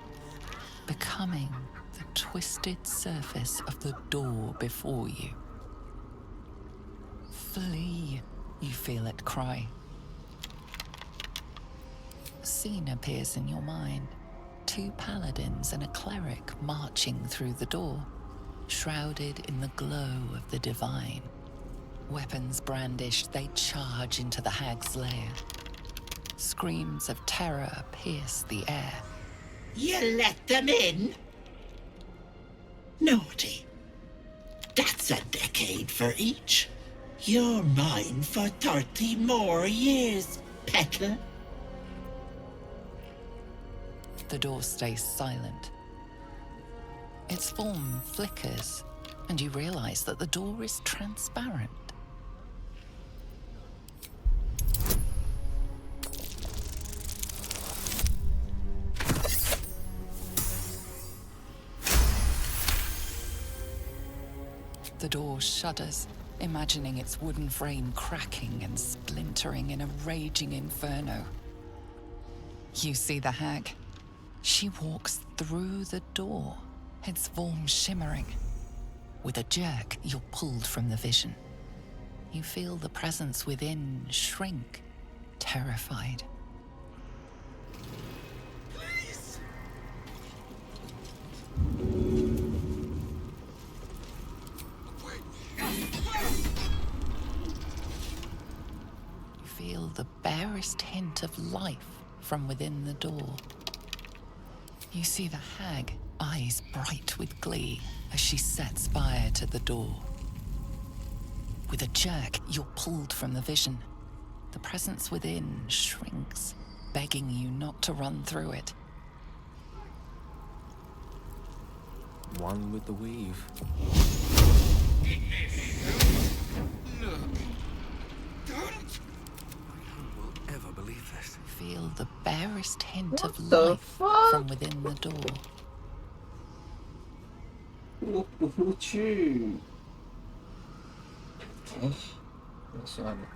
becoming the twisted surface of the door before you. Flee, you feel it cry. A scene appears in your mind. 2 paladins and a cleric marching through the door, shrouded in the glow of the divine. Weapons brandished, they charge into the hag's lair. Screams of terror pierce the air. You let them in? Naughty. That's a decade for each. You're mine for 30 more years, peddler. The door stays silent. Its form flickers, and you realize that the door is transparent. The door shudders, imagining its wooden frame cracking and splintering in a raging inferno. You see the hag. She walks through the door, its form shimmering. With a jerk, you're pulled from the vision. You feel the presence within shrink, terrified. Please. You feel the barest hint of life from within the door. You see the hag, eyes bright with glee, as she sets fire to the door. With a jerk, you're pulled from the vision. The presence within shrinks, begging you not to run through it. One with the weave. Look. Don't. I will ever believe this. Feel the barest hint of the life fuck? from within the door. 我不去。哎，那算了。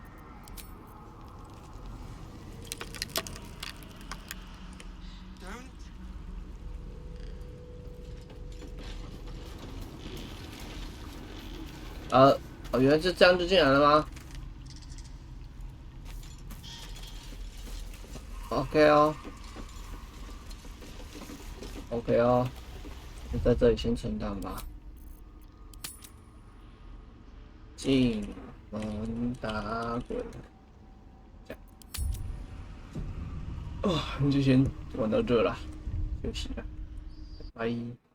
原来是这样就进来了吗 ？OK 哦，OK 哦，就在这里先存档吧。进门打滚，这样，那就先玩到这了。休息了，拜拜。